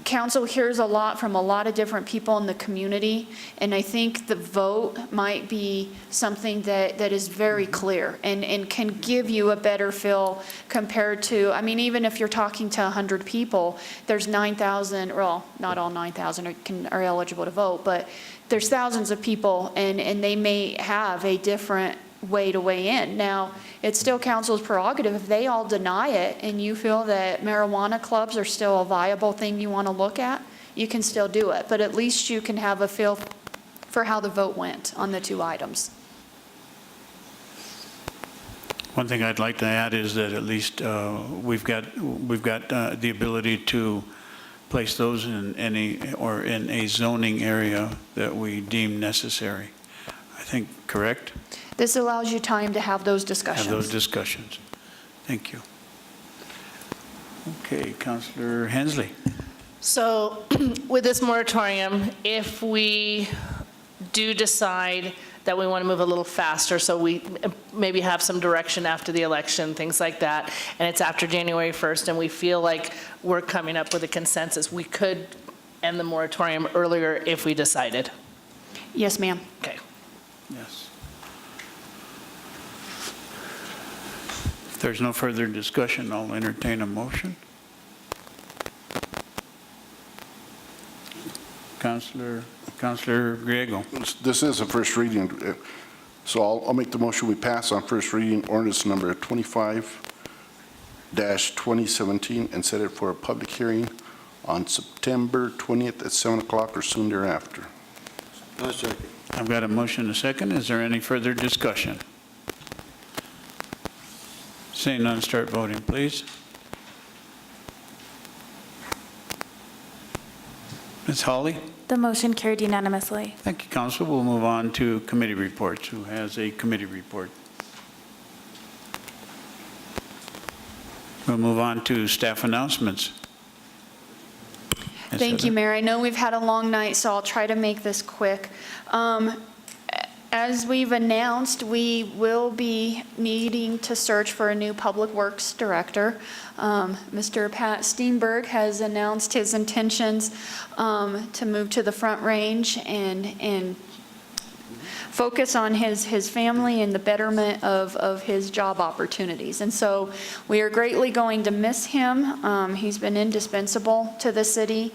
council hears a lot from a lot of different people in the community, and I think the vote might be something that is very clear and can give you a better feel compared to, I mean, even if you're talking to 100 people, there's 9,000, well, not all 9,000 are eligible to vote, but there's thousands of people, and they may have a different way to weigh in. Now, it's still council's prerogative. If they all deny it and you feel that marijuana clubs are still a viable thing you want to look at, you can still do it. But at least you can have a feel for how the vote went on the two items. One thing I'd like to add is that at least we've got the ability to place those in in a zoning area that we deem necessary. I think, correct? This allows you time to have those discussions. Have those discussions. Thank you. Okay, Councilor Hensley. So with this moratorium, if we do decide that we want to move a little faster, so we maybe have some direction after the election, things like that, and it's after January 1st, and we feel like we're coming up with a consensus, we could end the moratorium earlier if we decided. Yes, ma'am. Okay. Yes. If there's no further discussion, I'll entertain a motion. Councilor Griego. This is a first reading, so I'll make the motion we pass on first reading ordinance number 25-2017 and set it for a public hearing on September 20th at 7 o'clock or soon thereafter. I've got a motion and a second. Is there any further discussion? Seeing none, start voting, please. Ms. Hawley? The motion carried unanimously. Thank you, Council. We'll move on to committee reports. Who has a committee report? We'll move on to staff announcements. Thank you, Mayor. I know we've had a long night, so I'll try to make this quick. As we've announced, we will be needing to search for a new Public Works Director. Mr. Pat Steenberg has announced his intentions to move to the Front Range and focus on his family and the betterment of his job opportunities. And so we are greatly going to miss him. He's been indispensable to the city.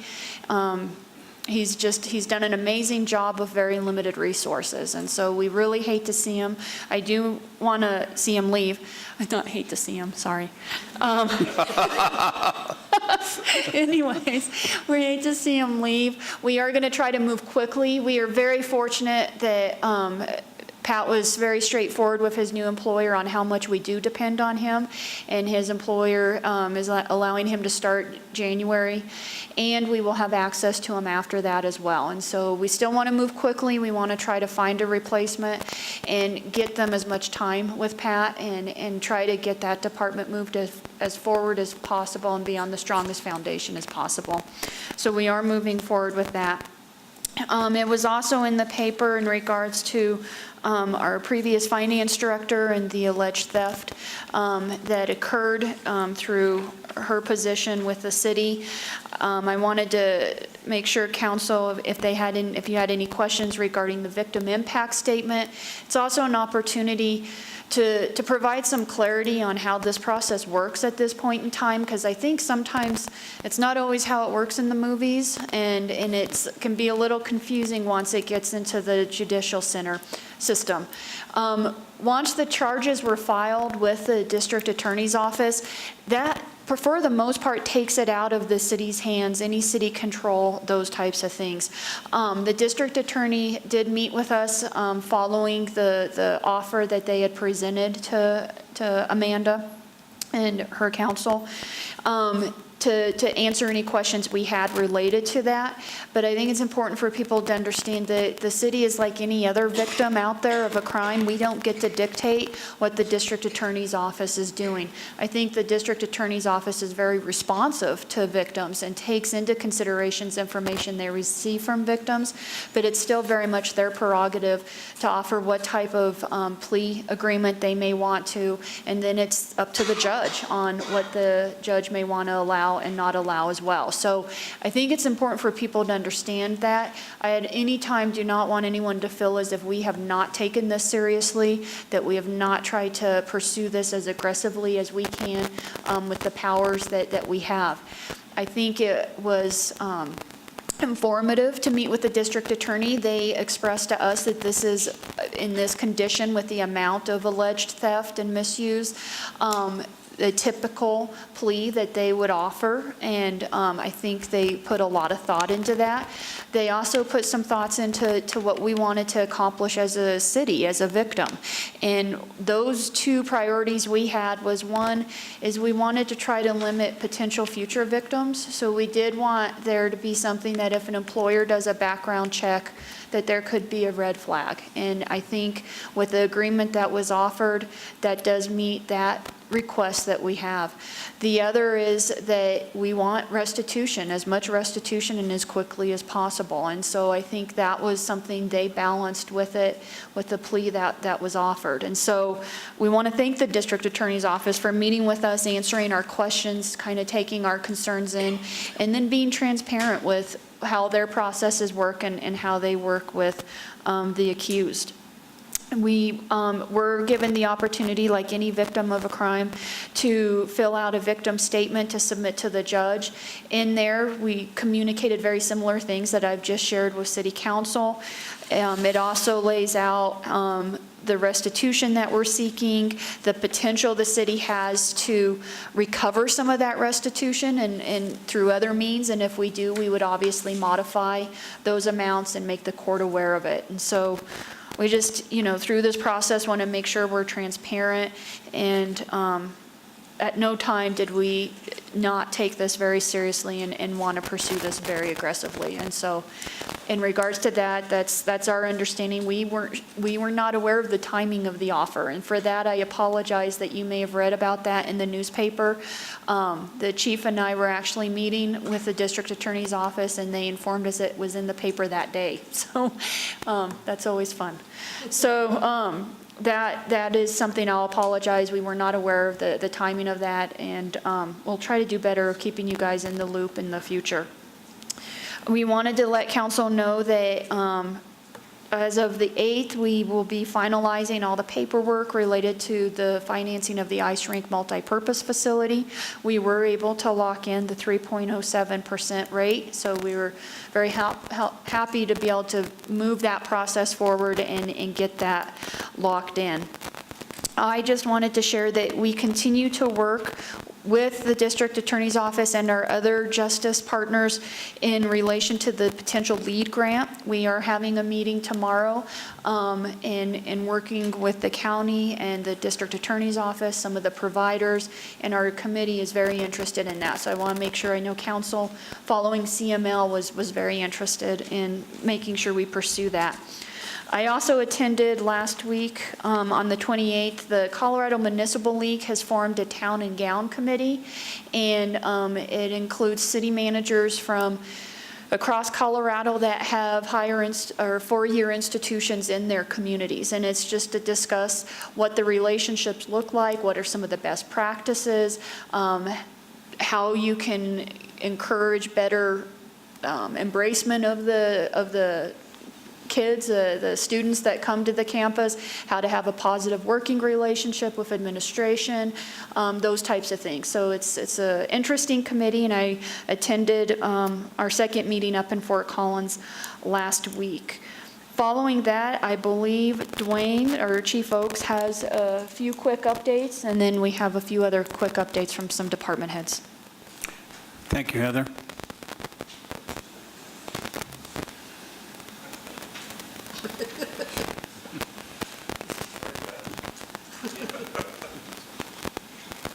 He's done an amazing job with very limited resources. And so we really hate to see him. I do want to see him leave. I don't hate to see him, sorry. Anyways, we hate to see him leave. We are going to try to move quickly. We are very fortunate that Pat was very straightforward with his new employer on how much we do depend on him, and his employer is allowing him to start January, and we will have access to him after that as well. And so we still want to move quickly. We want to try to find a replacement and get them as much time with Pat and try to get that department moved as forward as possible and be on the strongest foundation as possible. So we are moving forward with that. It was also in the paper in regards to our previous finance director and the alleged theft that occurred through her position with the city. I wanted to make sure council, if you had any questions regarding the victim impact statement, it's also an opportunity to provide some clarity on how this process works at this point in time, because I think sometimes it's not always how it works in the movies, and it can be a little confusing once it gets into the judicial center system. Once the charges were filed with the district attorney's office, that for the most part takes it out of the city's hands, any city control, those types of things. The district attorney did meet with us following the offer that they had presented to Amanda and her counsel to answer any questions we had related to that. But I think it's important for people to understand that the city is like any other victim out there of a crime. We don't get to dictate what the district attorney's office is doing. I think the district attorney's office is very responsive to victims and takes into considerations information they receive from victims, but it's still very much their prerogative to offer what type of plea agreement they may want to, and then it's up to the judge on what the judge may want to allow and not allow as well. So I think it's important for people to understand that. I at any time do not want anyone to feel as if we have not taken this seriously, that we have not tried to pursue this as aggressively as we can with the powers that we have. I think it was informative to meet with the district attorney. They expressed to us that this is in this condition with the amount of alleged theft and misuse, the typical plea that they would offer, and I think they put a lot of thought into that. They also put some thoughts into what we wanted to accomplish as a city, as a victim. And those two priorities we had was, one is we wanted to try to limit potential future victims. So we did want there to be something that if an employer does a background check, that there could be a red flag. And I think with the agreement that was offered, that does meet that request that we have. The other is that we want restitution, as much restitution and as quickly as possible. And so I think that was something they balanced with it, with the plea that was offered. And so we want to thank the District Attorney's Office for meeting with us, answering our questions, kind of taking our concerns in, and then being transparent with how their processes work and how they work with the accused. We were given the opportunity, like any victim of a crime, to fill out a victim statement to submit to the judge. In there, we communicated very similar things that I've just shared with City Council. It also lays out the restitution that we're seeking, the potential the city has to recover some of that restitution and through other means. And if we do, we would obviously modify those amounts and make the court aware of it. And so we just, through this process, want to make sure we're transparent, and at no time did we not take this very seriously and want to pursue this very aggressively. And so in regards to that, that's our understanding. We were not aware of the timing of the offer, and for that I apologize that you may have read about that in the newspaper. The chief and I were actually meeting with the District Attorney's Office, and they informed us it was in the paper that day. So that's always fun. So that is something I'll apologize. We were not aware of the timing of that, and we'll try to do better of keeping you guys in the loop in the future. We wanted to let council know that as of the 8th, we will be finalizing all the paperwork related to the financing of the ice rink multipurpose facility. We were able to lock in the 3.07% rate, so we were very happy to be able to move that process forward and get that locked in. I just wanted to share that we continue to work with the District Attorney's Office and our other justice partners in relation to the potential LEAD grant. We are having a meeting tomorrow and working with the county and the District Attorney's Office, some of the providers, and our committee is very interested in that. So I want to make sure, I know council following CML was very interested in making sure we pursue that. I also attended last week on the 28th, the Colorado Municipal League has formed a town and gown committee, and it includes city managers from across Colorado that have or four-year institutions in their communities. And it's just to discuss what the relationships look like, what are some of the best practices, how you can encourage better embracement of the kids, the students that come to the campus, how to have a positive working relationship with administration, those types of things. So it's an interesting committee, and I attended our second meeting up in Fort Collins last week. Following that, I believe Dwayne, or Chief Oakes, has a few quick updates, and then we have a few other quick updates from some department heads. Thank you, Heather.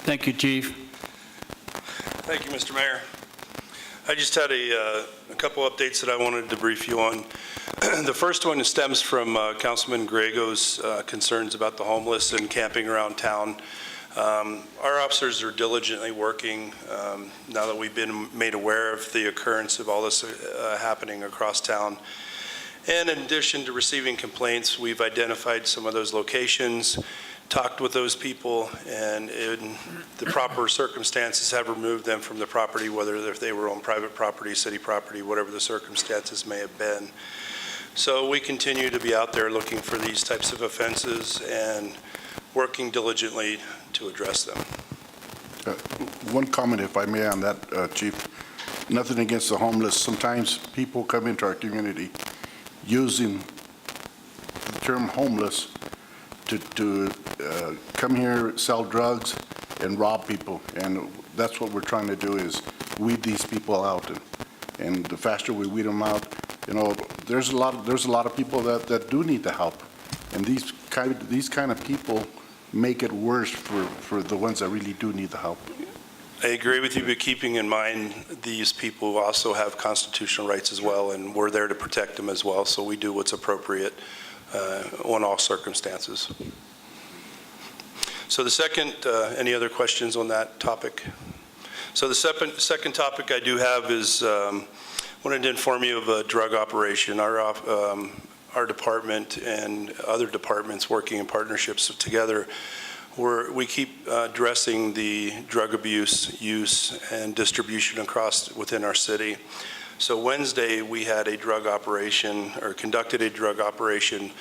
Thank you, Chief. Thank you, Mr. Mayor. I just had a couple updates that I wanted to brief you on. The first one stems from Councilman Griego's concerns about the homeless and camping around town. Our officers are diligently working now that we've been made aware of the occurrence of all this happening across town. And in addition to receiving complaints, we've identified some of those locations, talked with those people, and in the proper circumstances have removed them from the property, whether if they were on private property, city property, whatever the circumstances may have been. So we continue to be out there looking for these types of offenses and working diligently to address them. One comment, if I may, on that, Chief. Nothing against the homeless. Sometimes people come into our community using the term homeless to come here, sell drugs, and rob people. And that's what we're trying to do, is weed these people out. And the faster we weed them out, there's a lot of people that do need the help. And these kind of people make it worse for the ones that really do need the help. I agree with you, but keeping in mind these people also have constitutional rights as well, and we're there to protect them as well, so we do what's appropriate on all circumstances. So the second, any other questions on that topic? So the second topic I do have is, wanted to inform you of a drug operation. Our department and other departments working in partnerships together, we keep addressing the drug abuse, use, and distribution within our city. So Wednesday, we had a drug operation, or conducted a drug operation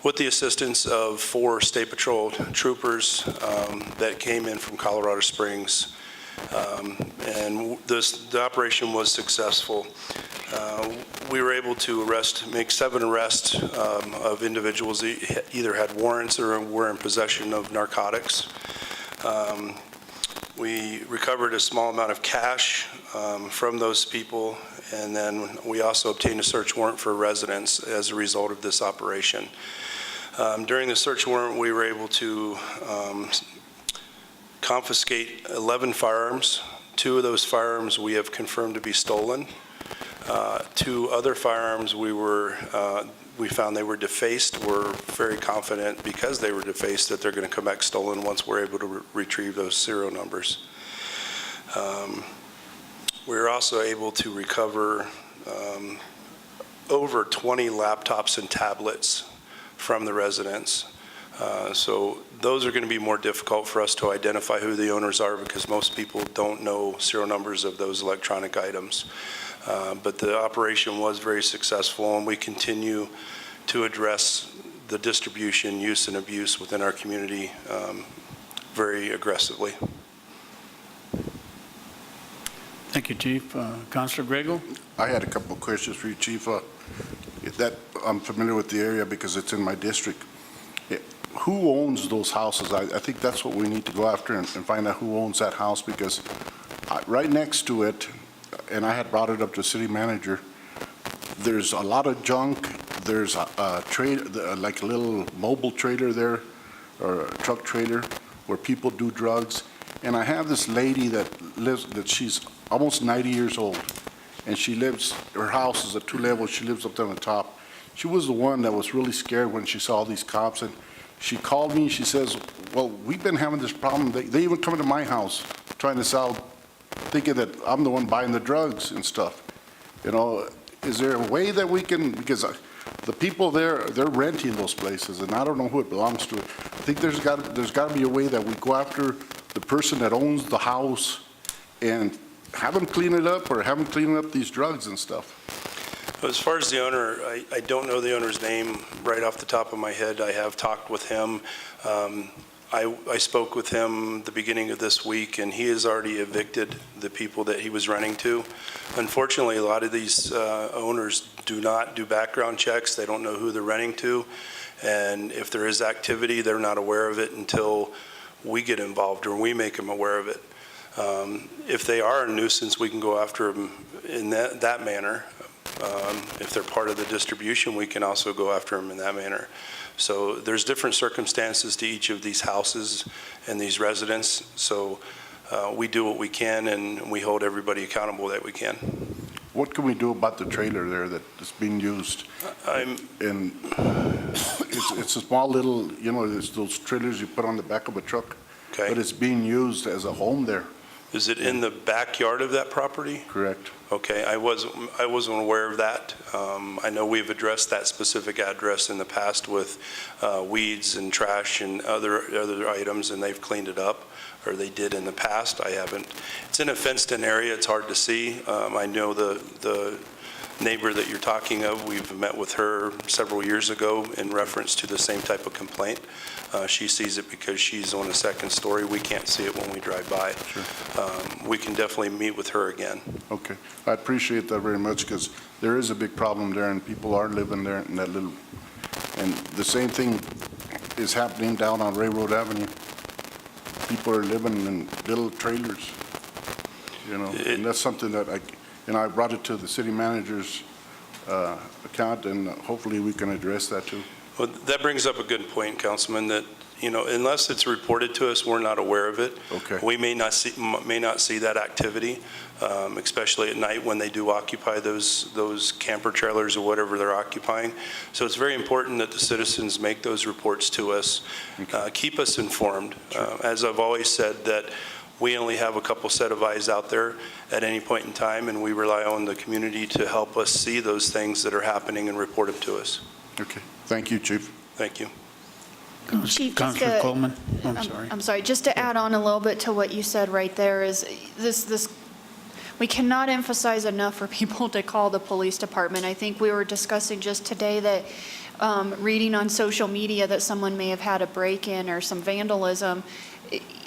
with the assistance of 4 State Patrol troopers that came in from Colorado Springs. And the operation was successful. We were able to make 7 arrests of individuals that either had warrants or were in possession of narcotics. We recovered a small amount of cash from those people, and then we also obtained a search warrant for residents as a result of this operation. During the search warrant, we were able to confiscate 11 firearms. 2 of those firearms we have confirmed to be stolen. 2 other firearms we found they were defaced. We're very confident because they were defaced that they're going to come back stolen once we're able to retrieve those serial numbers. We were also able to recover over 20 laptops and tablets from the residents. So those are going to be more difficult for us to identify who the owners are because most people don't know serial numbers of those electronic items. But the operation was very successful, and we continue to address the distribution, use, and abuse within our community very aggressively. Thank you, Chief. Councilor Grego? I had a couple of questions for you, Chief. I'm familiar with the area because it's in my district. Who owns those houses? I think that's what we need to go after and find out who owns that house, because right next to it, and I had brought it up to the city manager, there's a lot of junk. There's a trailer, like a little mobile trailer there, or a truck trailer, where people do drugs. And I have this lady that she's almost 90 years old, and her house is at 2 levels. She lives up there on the top. She was the one that was really scared when she saw these cops, and she called me. She says, well, we've been having this problem. They even come into my house trying to sell, thinking that I'm the one buying the drugs and stuff. You know, is there a way that we can, because the people there, they're renting those places, and I don't know who it belongs to. I think there's got to be a way that we go after the person that owns the house and have them clean it up, or have them clean up these drugs and stuff. As far as the owner, I don't know the owner's name right off the top of my head. I have talked with him. I spoke with him the beginning of this week, and he has already evicted the people that he was renting to. Unfortunately, a lot of these owners do not do background checks. They don't know who they're renting to, and if there is activity, they're not aware of it until we get involved or we make them aware of it. If they are a nuisance, we can go after them in that manner. If they're part of the distribution, we can also go after them in that manner. So there's different circumstances to each of these houses and these residents. So we do what we can, and we hold everybody accountable that we can. What can we do about the trailer there that is being used? And it's a small little, you know, it's those trailers you put on the back of a truck. Okay. But it's being used as a home there. Is it in the backyard of that property? Correct. Okay, I wasn't aware of that. I know we've addressed that specific address in the past with weeds and trash and other items, and they've cleaned it up, or they did in the past. I haven't. It's in a fenced-in area. It's hard to see. I know the neighbor that you're talking of. We've met with her several years ago in reference to the same type of complaint. She sees it because she's on the second story. We can't see it when we drive by. Sure. We can definitely meet with her again. Okay, I appreciate that very much, because there is a big problem there, and people are living there in that little, and the same thing is happening down on Railroad Avenue. People are living in little trailers, you know, and that's something that I brought it to the city manager's account, and hopefully we can address that too. Well, that brings up a good point, Councilman, that, unless it's reported to us, we're not aware of it. Okay. We may not see that activity, especially at night when they do occupy those camper trailers or whatever they're occupying. So it's very important that the citizens make those reports to us, keep us informed. As I've always said, that we only have a couple set of eyes out there at any point in time, and we rely on the community to help us see those things that are happening and report them to us. Okay. Thank you, Chief. Thank you. Chief, Councilor Coleman? I'm sorry. I'm sorry, just to add on a little bit to what you said right there is this, we cannot emphasize enough for people to call the police department. I think we were discussing just today that reading on social media that someone may have had a break-in or some vandalism.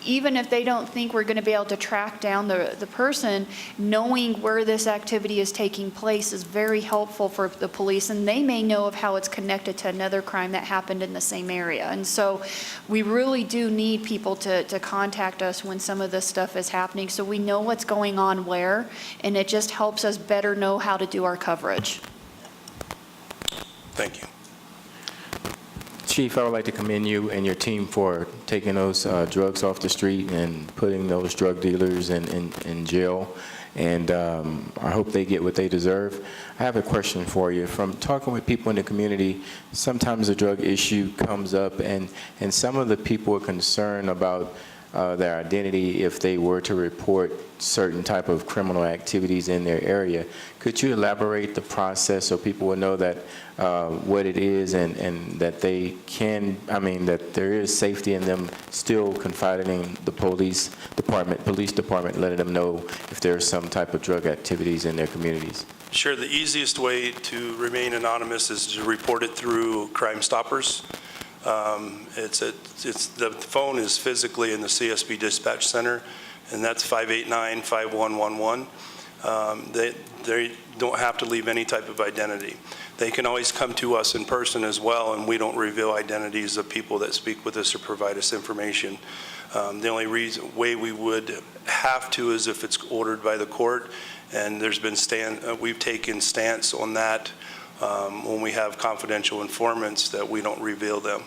Even if they don't think we're going to be able to track down the person, knowing where this activity is taking place is very helpful for the police, and they may know of how it's connected to another crime that happened in the same area. And so we really do need people to contact us when some of this stuff is happening so we know what's going on where, and it just helps us better know how to do our coverage. Thank you. Chief, I would like to commend you and your team for taking those drugs off the street and putting those drug dealers in jail, and I hope they get what they deserve. I have a question for you. From talking with people in the community, sometimes a drug issue comes up, and some of the people are concerned about their identity if they were to report certain type of criminal activities in their area. Could you elaborate the process so people will know that what it is and that they can, that there is safety in them still confiding in the police department, letting them know if there's some type of drug activities in their communities? Sure. The easiest way to remain anonymous is to report it through Crime Stoppers. The phone is physically in the CSB Dispatch Center, and that's 589-5111. They don't have to leave any type of identity. They can always come to us in person as well, and we don't reveal identities of people that speak with us or provide us information. The only way we would have to is if it's ordered by the court, and there's been we've taken stance on that when we have confidential informants that we don't reveal them.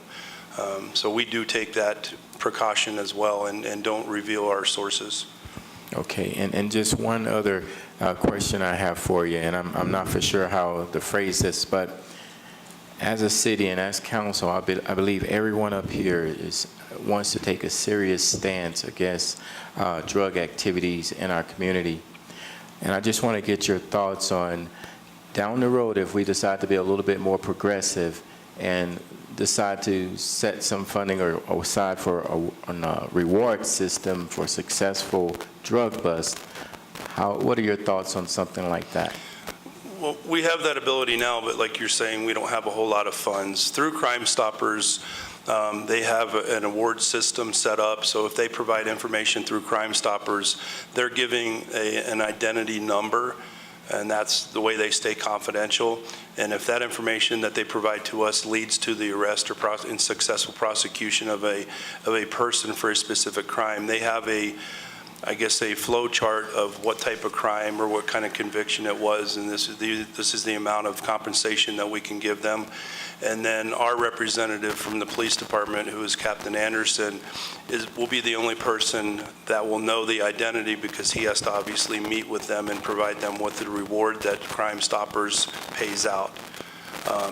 So we do take that precaution as well and don't reveal our sources. Okay, and just one other question I have for you, and I'm not for sure how to phrase this, but as a city and as council, I believe everyone up here wants to take a serious stance against drug activities in our community. And I just want to get your thoughts on, down the road, if we decide to be a little bit more progressive and decide to set some funding or aside for a reward system for successful drug bust, what are your thoughts on something like that? Well, we have that ability now, but like you're saying, we don't have a whole lot of funds. Through Crime Stoppers, they have an award system set up, so if they provide information through Crime Stoppers, they're giving an identity number, and that's the way they stay confidential. And if that information that they provide to us leads to the arrest or in successful prosecution of a person for a specific crime, they have a flow chart of what type of crime or what kind of conviction it was, and this is the amount of compensation that we can give them. And then our representative from the police department, who is Captain Anderson, will be the only person that will know the identity, because he has to obviously meet with them and provide them with the reward that Crime Stoppers pays out.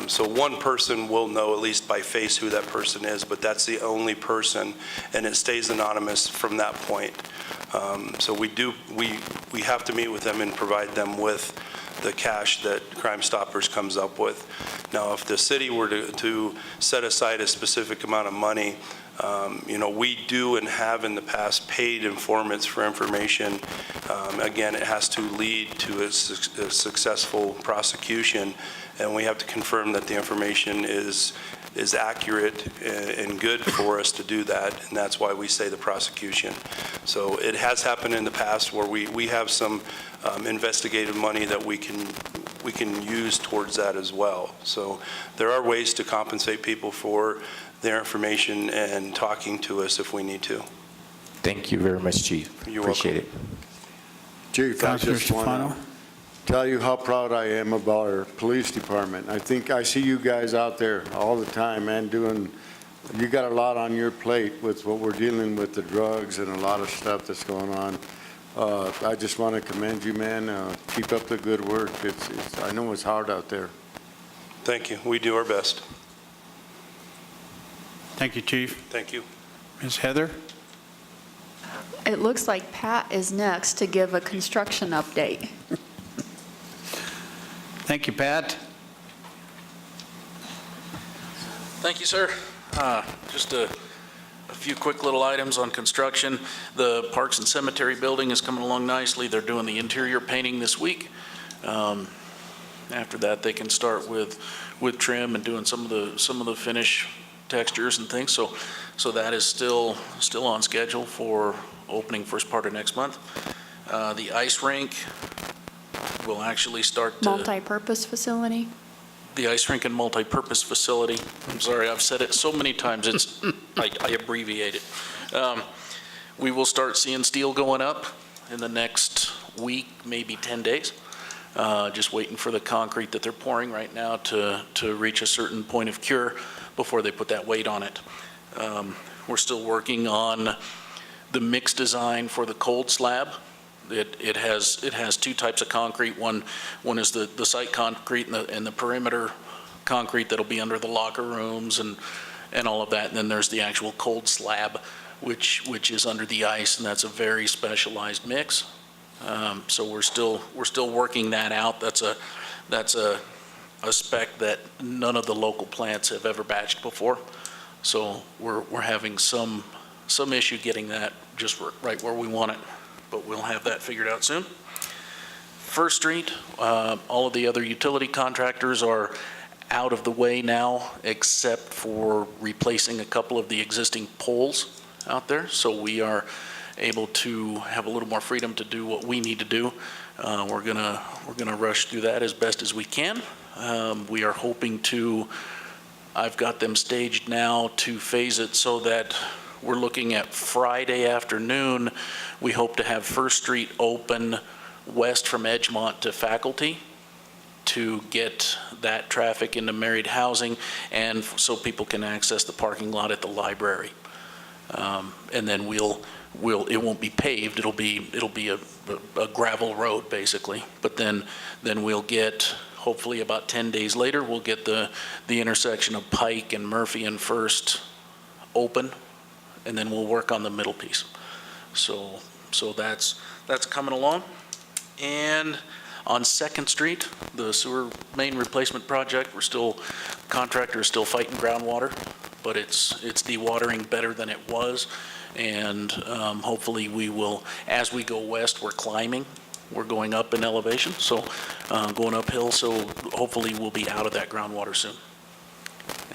So one person will know, at least by face, who that person is, but that's the only person, and it stays anonymous from that point. So we have to meet with them and provide them with the cash that Crime Stoppers comes up with. Now, if the city were to set aside a specific amount of money, we do and have in the past paid informants for information. Again, it has to lead to a successful prosecution, and we have to confirm that the information is accurate and good for us to do that, and that's why we say the prosecution. So it has happened in the past where we have some investigative money that we can use towards that as well. So there are ways to compensate people for their information and talking to us if we need to. Thank you very much, Chief. You're Appreciate welcome. it. Chief, I just want to tell you how proud I am about our police department. I think I see you guys out there all the time, man, you got a lot on your plate with what we're dealing with, the drugs and a lot of stuff that's going on. I just want to commend you, man. Keep up the good work. I know it's hard out there. Thank you. We do our best. Thank you, Chief. Thank you. Ms. Heather? It looks like Pat is next to give a construction update. Thank you, Pat. Thank you, sir. Just a few quick little items on construction. The Parks and Cemetery building is coming along nicely. They're doing the interior painting this week. After that, they can start with trim and doing some of the finish textures and things. So that is still on schedule for opening first part of next month. The ice rink will actually start to... Multi-purpose facility? The ice rink and multi-purpose facility. I'm sorry, I've said it so many times, I abbreviate it. We will start seeing steel going up in the next week, maybe 10 days. Just waiting for the concrete that they're pouring right now to reach a certain point of cure before they put that weight on it. We're still working on the mix design for the cold slab. It has two types of concrete. One is the site concrete and the perimeter concrete that'll be under the locker rooms and all of that. And then there's the actual cold slab, which is under the ice, and that's a very specialized mix. So we're still working that out. That's a spec that none of the local plants have ever batched before. So we're having some issue getting that just right where we want it, but we'll have that figured out soon. First Street, all of the other utility contractors are out of the way now, except for replacing a couple of the existing poles out there. So we are able to have a little more freedom to do what we need to do. We're gonna rush through that as best as we can. We are hoping to, I've got them staged now to phase it so that we're looking at Friday afternoon. We hope to have First Street open west from Edgemont to Faculty to get that traffic into married housing and so people can access the parking lot at the library. And then it won't be paved, it'll be a gravel road basically. But then we'll get, hopefully about 10 days later, we'll get the intersection of Pike and Murphy and First open, and then we'll work on the middle piece. So that's coming along. And on Second Street, the sewer main replacement project, contractor is still fighting groundwater, but it's dewatering better than it was. And hopefully we will, as we go west, we're climbing. We're going up in elevation, so going uphill, so hopefully we'll be out of that groundwater soon.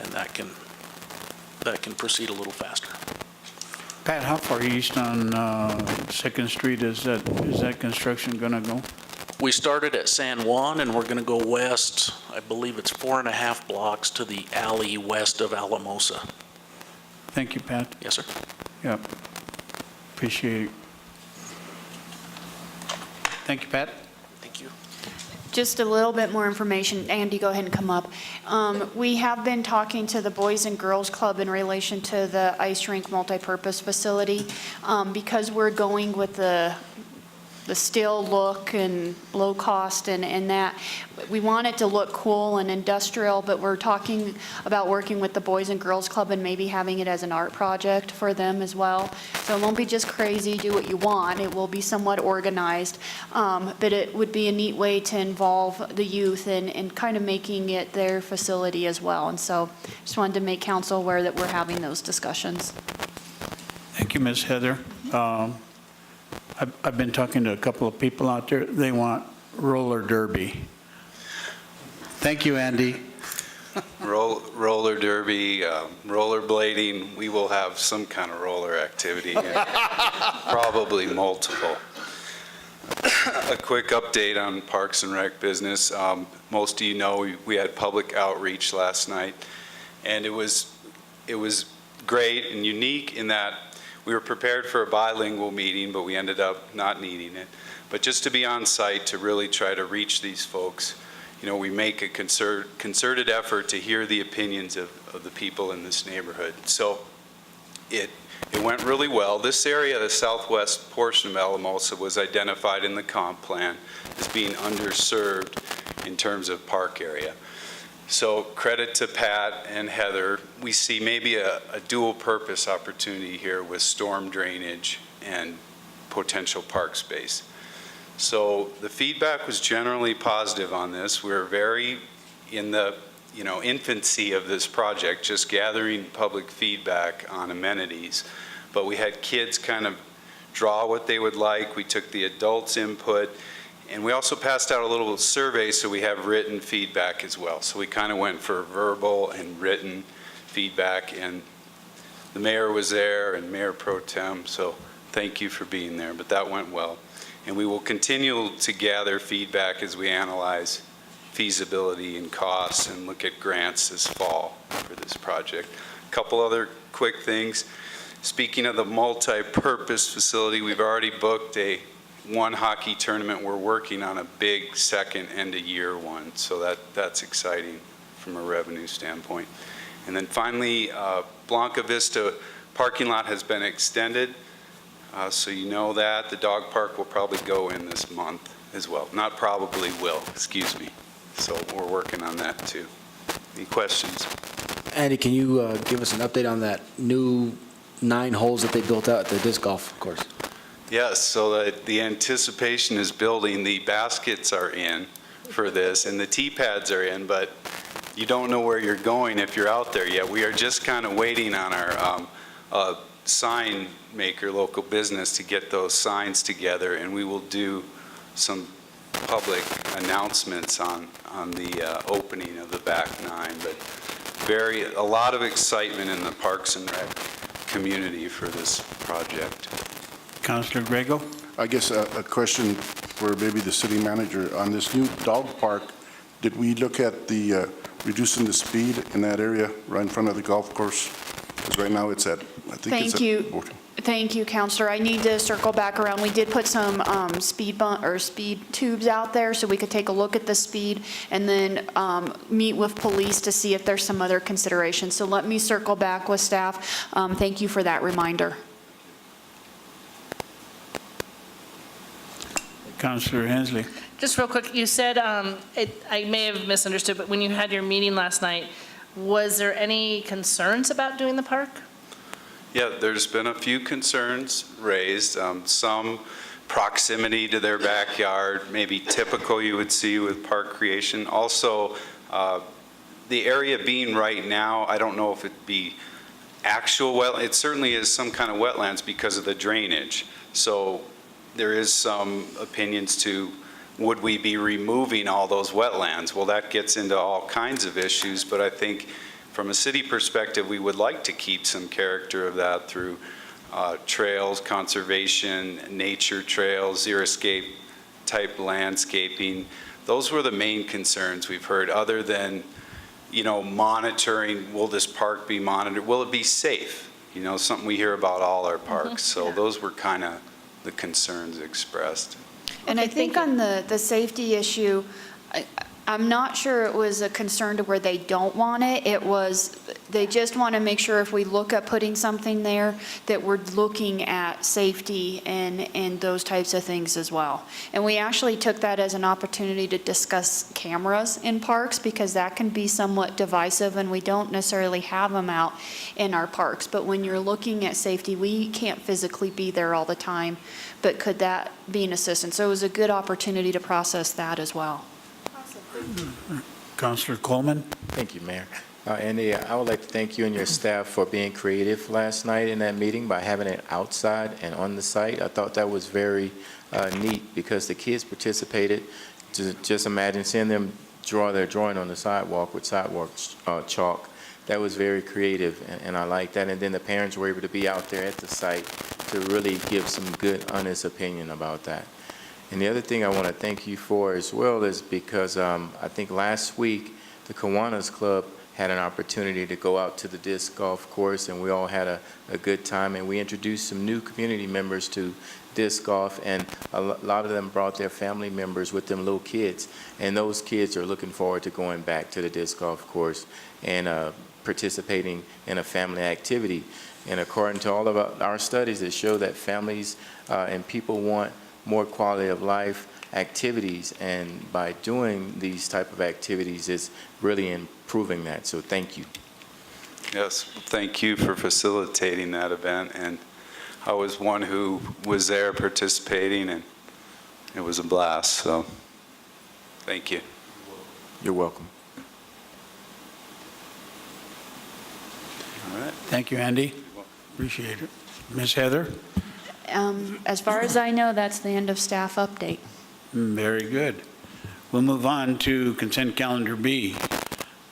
And that can proceed a little faster. Pat, how far east on Second Street is that construction gonna go? We started at San Juan, and we're going to go west. I believe it's 4.5 blocks to the alley west of Alamosa. Thank you, Pat. Yes, sir. Yep. Appreciate it. Thank you, Pat. Thank you. Just a little bit more information. Andy, go ahead and come up. We have been talking to the Boys and Girls Club in relation to the ice rink multipurpose facility. Because we're going with the still look and low cost and that, we want it to look cool and industrial, but we're talking about working with the Boys and Girls Club and maybe having it as an art project for them as well. So it won't be just crazy, do what you want. It will be somewhat organized, but it would be a neat way to involve the youth and kind of making it their facility as well. And so just wanted to make council aware that we're having those discussions. Thank you, Ms. Heather. I've been talking to a couple of people out there. They want roller derby. Thank you, Andy. Roller derby, rollerblading, we will have some kind of roller activity, probably multiple. A quick update on Parks and Rec business. Most of you know we had public outreach last night, and it was great and unique in that We were prepared for a bilingual meeting, but we ended up not needing it. But just to be on site to really try to reach these folks, we make a concerted effort to hear the opinions of the people in this neighborhood. So it went really well. This area, the southwest portion of Alamosa, was identified in the comp plan as being underserved in terms of park area. So credit to Pat and Heather. We see maybe a dual purpose opportunity here with storm drainage and potential park space. So the feedback was generally positive on this. We're very in the infancy of this project, just gathering public feedback on amenities. But we had kids kind of draw what they would like. We took the adults' input, and we also passed out a little survey so we have written feedback as well. So we kind of went for verbal and written feedback, and the mayor was there and Mayor Pro Tem, so thank you for being there, but that went well. And we will continue to gather feedback as we analyze feasibility and costs and look at grants this fall for this project. A couple other quick things. Speaking of the multi-purpose facility, we've already booked one hockey tournament. We're working on a big second end-of-year one, so that's exciting from a revenue standpoint. And then finally, Blanca Vista parking lot has been extended. So you know that. The dog park will probably go in this month as well. Not probably will, excuse me. So we're working on that too. Any questions? Andy, can you give us an update on that new 9 holes that they built out at the disc golf course? Yes, so the anticipation is building. The baskets are in for this and the tee pads are in, but you don't know where you're going if you're out there yet. We are just kind of waiting on our sign maker, local business, to get those signs together, and we will do some public announcements on the opening of the back 9. But a lot of excitement in the Parks and Rec community for this project. Councilor Grego? I guess a question for maybe the city manager. On this new dog park, did we look at the reducing the speed in that area right in front of the golf course? Because right now it's at, I think it's at 40. Thank you, Counselor. I need to circle back around. We did put some speed tubes out there so we could take a look at the speed and then meet with police to see if there's some other considerations. So let me circle back with staff. Thank you for that reminder. Councilor Hensley. Just real quick, you said, I may have misunderstood, but when you had your meeting last night, was there any concerns about doing the park? Yeah, there's been a few concerns raised, some proximity to their backyard, maybe typical you would see with park creation. Also, the area being right now, I don't know if it'd be actual well, it certainly is some kind of wetlands because of the drainage. So there is some opinions to, would we be removing all those wetlands? Well, that gets into all kinds of issues, but I think from a city perspective, we would like to keep some character of that through trails, conservation, nature trails, zero-escape type landscaping. Those were the main concerns we've heard, other than, monitoring. Will this park be monitored? Will it be safe? Something we hear about all our parks. So those were kind of the concerns expressed. And I think on the safety issue, I'm not sure it was a concern to where they don't want it. It was, they just want to make sure if we look at putting something there, that we're looking at safety and those types of things as well. And we actually took that as an opportunity to discuss cameras in parks, because that can be somewhat divisive and we don't necessarily have them out in our parks. But when you're looking at safety, we can't physically be there all the time, but could that be an assistance? So it was a good opportunity to process that as well. Councilor Coleman. Thank you, Mayor. Andy, I would like to thank you and your staff for being creative last night in that meeting by having it outside and on the site. I thought that was very neat because the kids participated. Just imagine seeing them draw their drawing on the sidewalk with sidewalk chalk. That was very creative, and I like that. And then the parents were able to be out there at the site to really give some good, honest opinion about that. And the other thing I want to thank you for as well is because I think last week the Kiwanis Club had an opportunity to go out to the disc golf course, and we all had a good time, and we introduced some new community members to disc golf, and a lot of them brought their family members with them little kids, and those kids are looking forward to going back to the disc golf course and participating in a family activity. And according to all of our studies that show that families and people want more quality of life activities, and by doing these type of activities, it's really improving that. So thank you. Yes, thank you for facilitating that event, and I was one who was there participating, and it was a blast, so thank you. You're welcome. All right. Thank you, Andy. Appreciate it. Ms. Heather? As far as I know, that's the end of staff update. Very good. We'll move on to consent calendar B.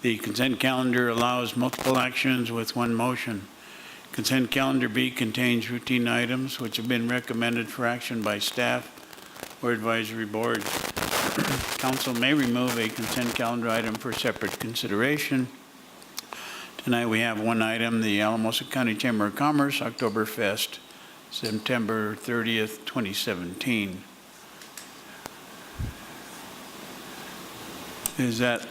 The consent calendar allows multiple actions with one motion. Consent calendar B contains routine items which have been recommended for action by staff or advisory boards. Council may remove a consent calendar item for separate consideration. Tonight we have one item, the Alamosa County Chamber of Commerce Oktoberfest, September 30th, 2017. Is that?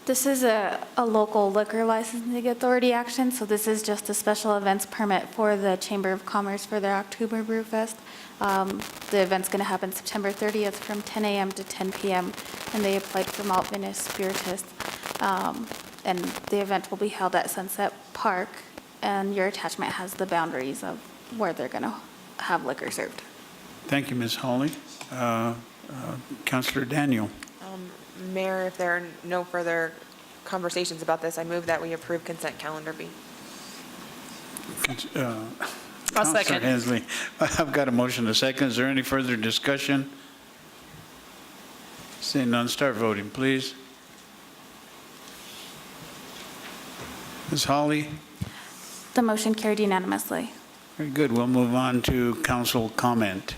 This is a local liquor licensing authority action, so this is just a special events permit for the Chamber of Commerce for their October Brewfest. The event's going to happen September 30th from 10 a.m. to 10 p.m., and they applied for malt Venice spiritus. And the event will be held at Sunset Park, and your attachment has the boundaries of where they're going to have liquor served. Thank you, Ms. Hawley. Councilor Daniel. Mayor, if there are no further conversations about this, I move that we approve consent calendar B. I'll second. Councilor Hensley, I've got a motion, a second. Is there any further discussion? Seeing none, start voting, please. Ms. Hawley? The motion carried unanimously. Very good. We'll move on to council comment.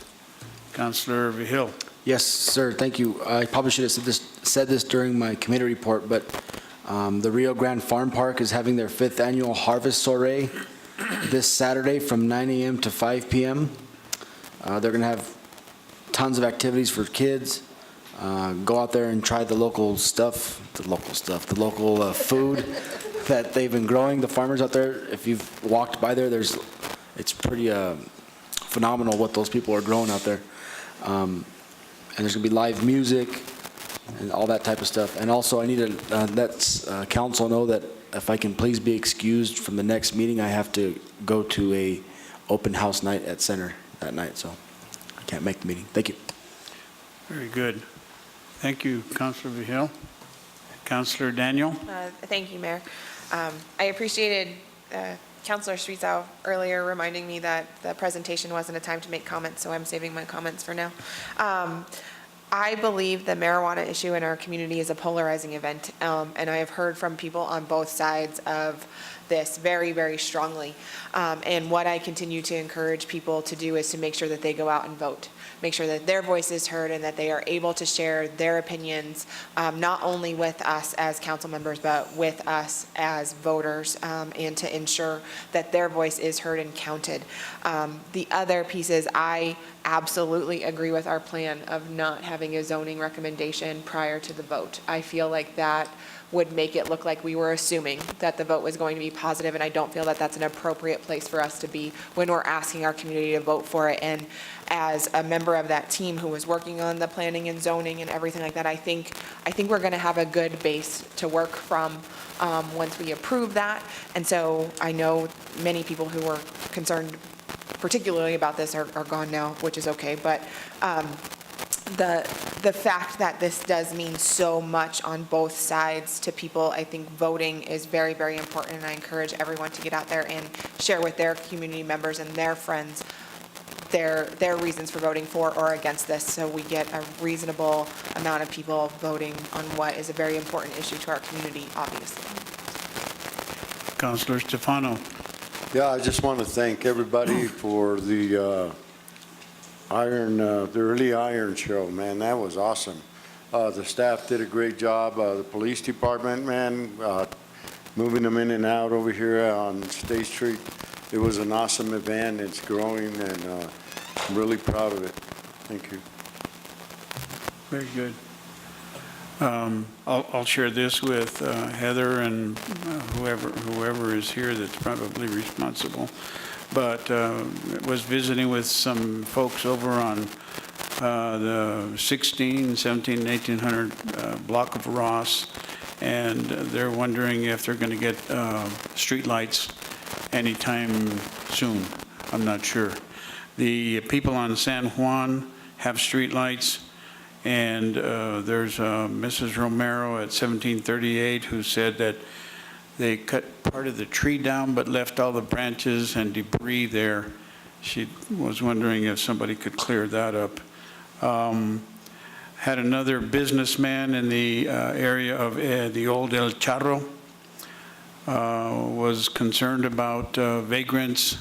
Councilor Hill. Yes, sir, thank you. I probably should have said this during my committee report, but the Rio Grande Farm Park is having their 5th annual Harvest Soiree this Saturday from 9 a.m. to 5 p.m. They're going to have tons of activities for kids. Go out there and try the local food that they've been growing, the farmers out there. If you've walked by there, it's pretty phenomenal what those people are growing out there. And there's going to be live music and all that type of stuff. And also, I need to let council know that if I can please be excused from the next meeting, I have to go to a open house night at Center that night, so I can't make the meeting. Thank you. Very good. Thank you, Councilor Hill. Councilor Daniel. Thank you, Mayor. I appreciated Councilor Streetsow earlier reminding me that the presentation wasn't a time to make comments, so I'm saving my comments for now. I believe the marijuana issue in our community is a polarizing event, and I have heard from people on both sides of this very, very strongly. And what I continue to encourage people to do is to make sure that they go out and vote. Make sure that their voice is heard and that they are able to share their opinions, not only with us as council members, but with us as voters, and to ensure that their voice is heard and counted. The other piece is I absolutely agree with our plan of not having a zoning recommendation prior to the vote. I feel like that would make it look like we were assuming that the vote was going to be positive, and I don't feel that that's an appropriate place for us to be when we're asking our community to vote for it. And as a member of that team who was working on the planning and zoning and everything like that, I think we're going to have a good base to work from once we approve that. And so I know many people who were concerned particularly about this are gone now, which is okay. But the fact that this does mean so much on both sides to people, I think voting is very, very important, and I encourage everyone to get out there and share with their community members and their friends their reasons for voting for or against this, so we get a reasonable amount of people voting on what is a very important issue to our community, obviously. Councilor Stefano. Yeah, I just want to thank everybody for the early iron show, man. That was awesome. The staff did a great job. The police department, man, moving them in and out over here on State Street. It was an awesome event. It's growing, and I'm really proud of it. Thank you. Very good. I'll share this with Heather and whoever is here that's probably responsible. But was visiting with some folks over on the 16, 17, 1800 block of Ross, and they're wondering if they're going to get street lights anytime soon. I'm not sure. The people on San Juan have street lights, and there's Mrs. Romero at 1738 who said that they cut part of the tree down but left all the branches and debris there. She was wondering if somebody could clear that up. Had another businessman in the area of the old El Charro, was concerned about vagrants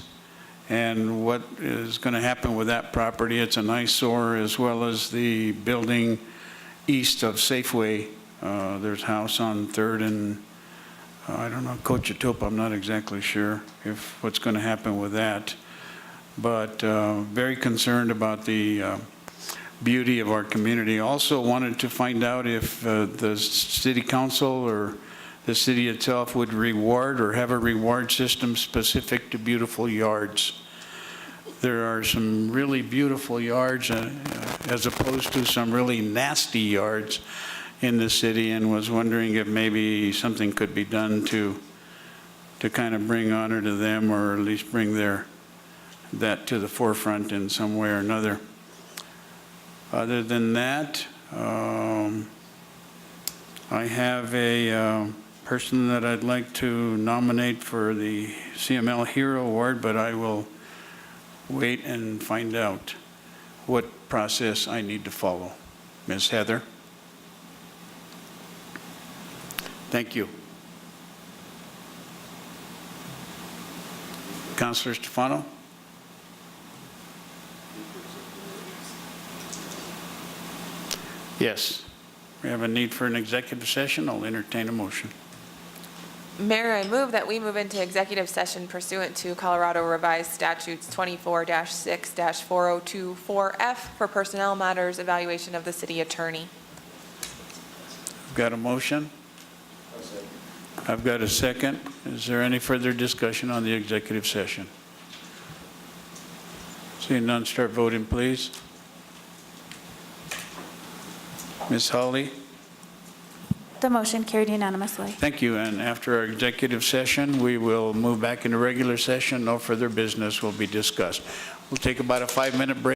and what is going to happen with that property. It's an eyesore, as well as the building east of Safeway. There's a house on 3rd and I don't know, Cochetope. I'm not exactly sure if what's going to happen with that, but very concerned about the beauty of our community. Also wanted to find out if the city council or the city itself would reward or have a reward system specific to beautiful yards. There are some really beautiful yards as opposed to some really nasty yards in the city, and was wondering if maybe something could be done to kind of bring honor to them, or at least bring that to the forefront in some way or another. Other than that, I have a person that I'd like to nominate for the CML Hero Award, but I will wait and find out what process I need to follow. Ms. Heather? Thank you. Councilor Stefano? Yes. We have a need for an executive session. I'll entertain a motion. Mayor, I move that we move into executive session pursuant to Colorado Revised Statutes 24-6-4024F for personnel matters, evaluation of the city attorney. I've got a motion. I've got a second. Is there any further discussion on the executive session? Seeing none, start voting, please. Ms. Hawley? The motion carried unanimously. Thank you. And after our executive session, we will move back into regular session. No further business will be discussed. We'll take about a 5-minute break.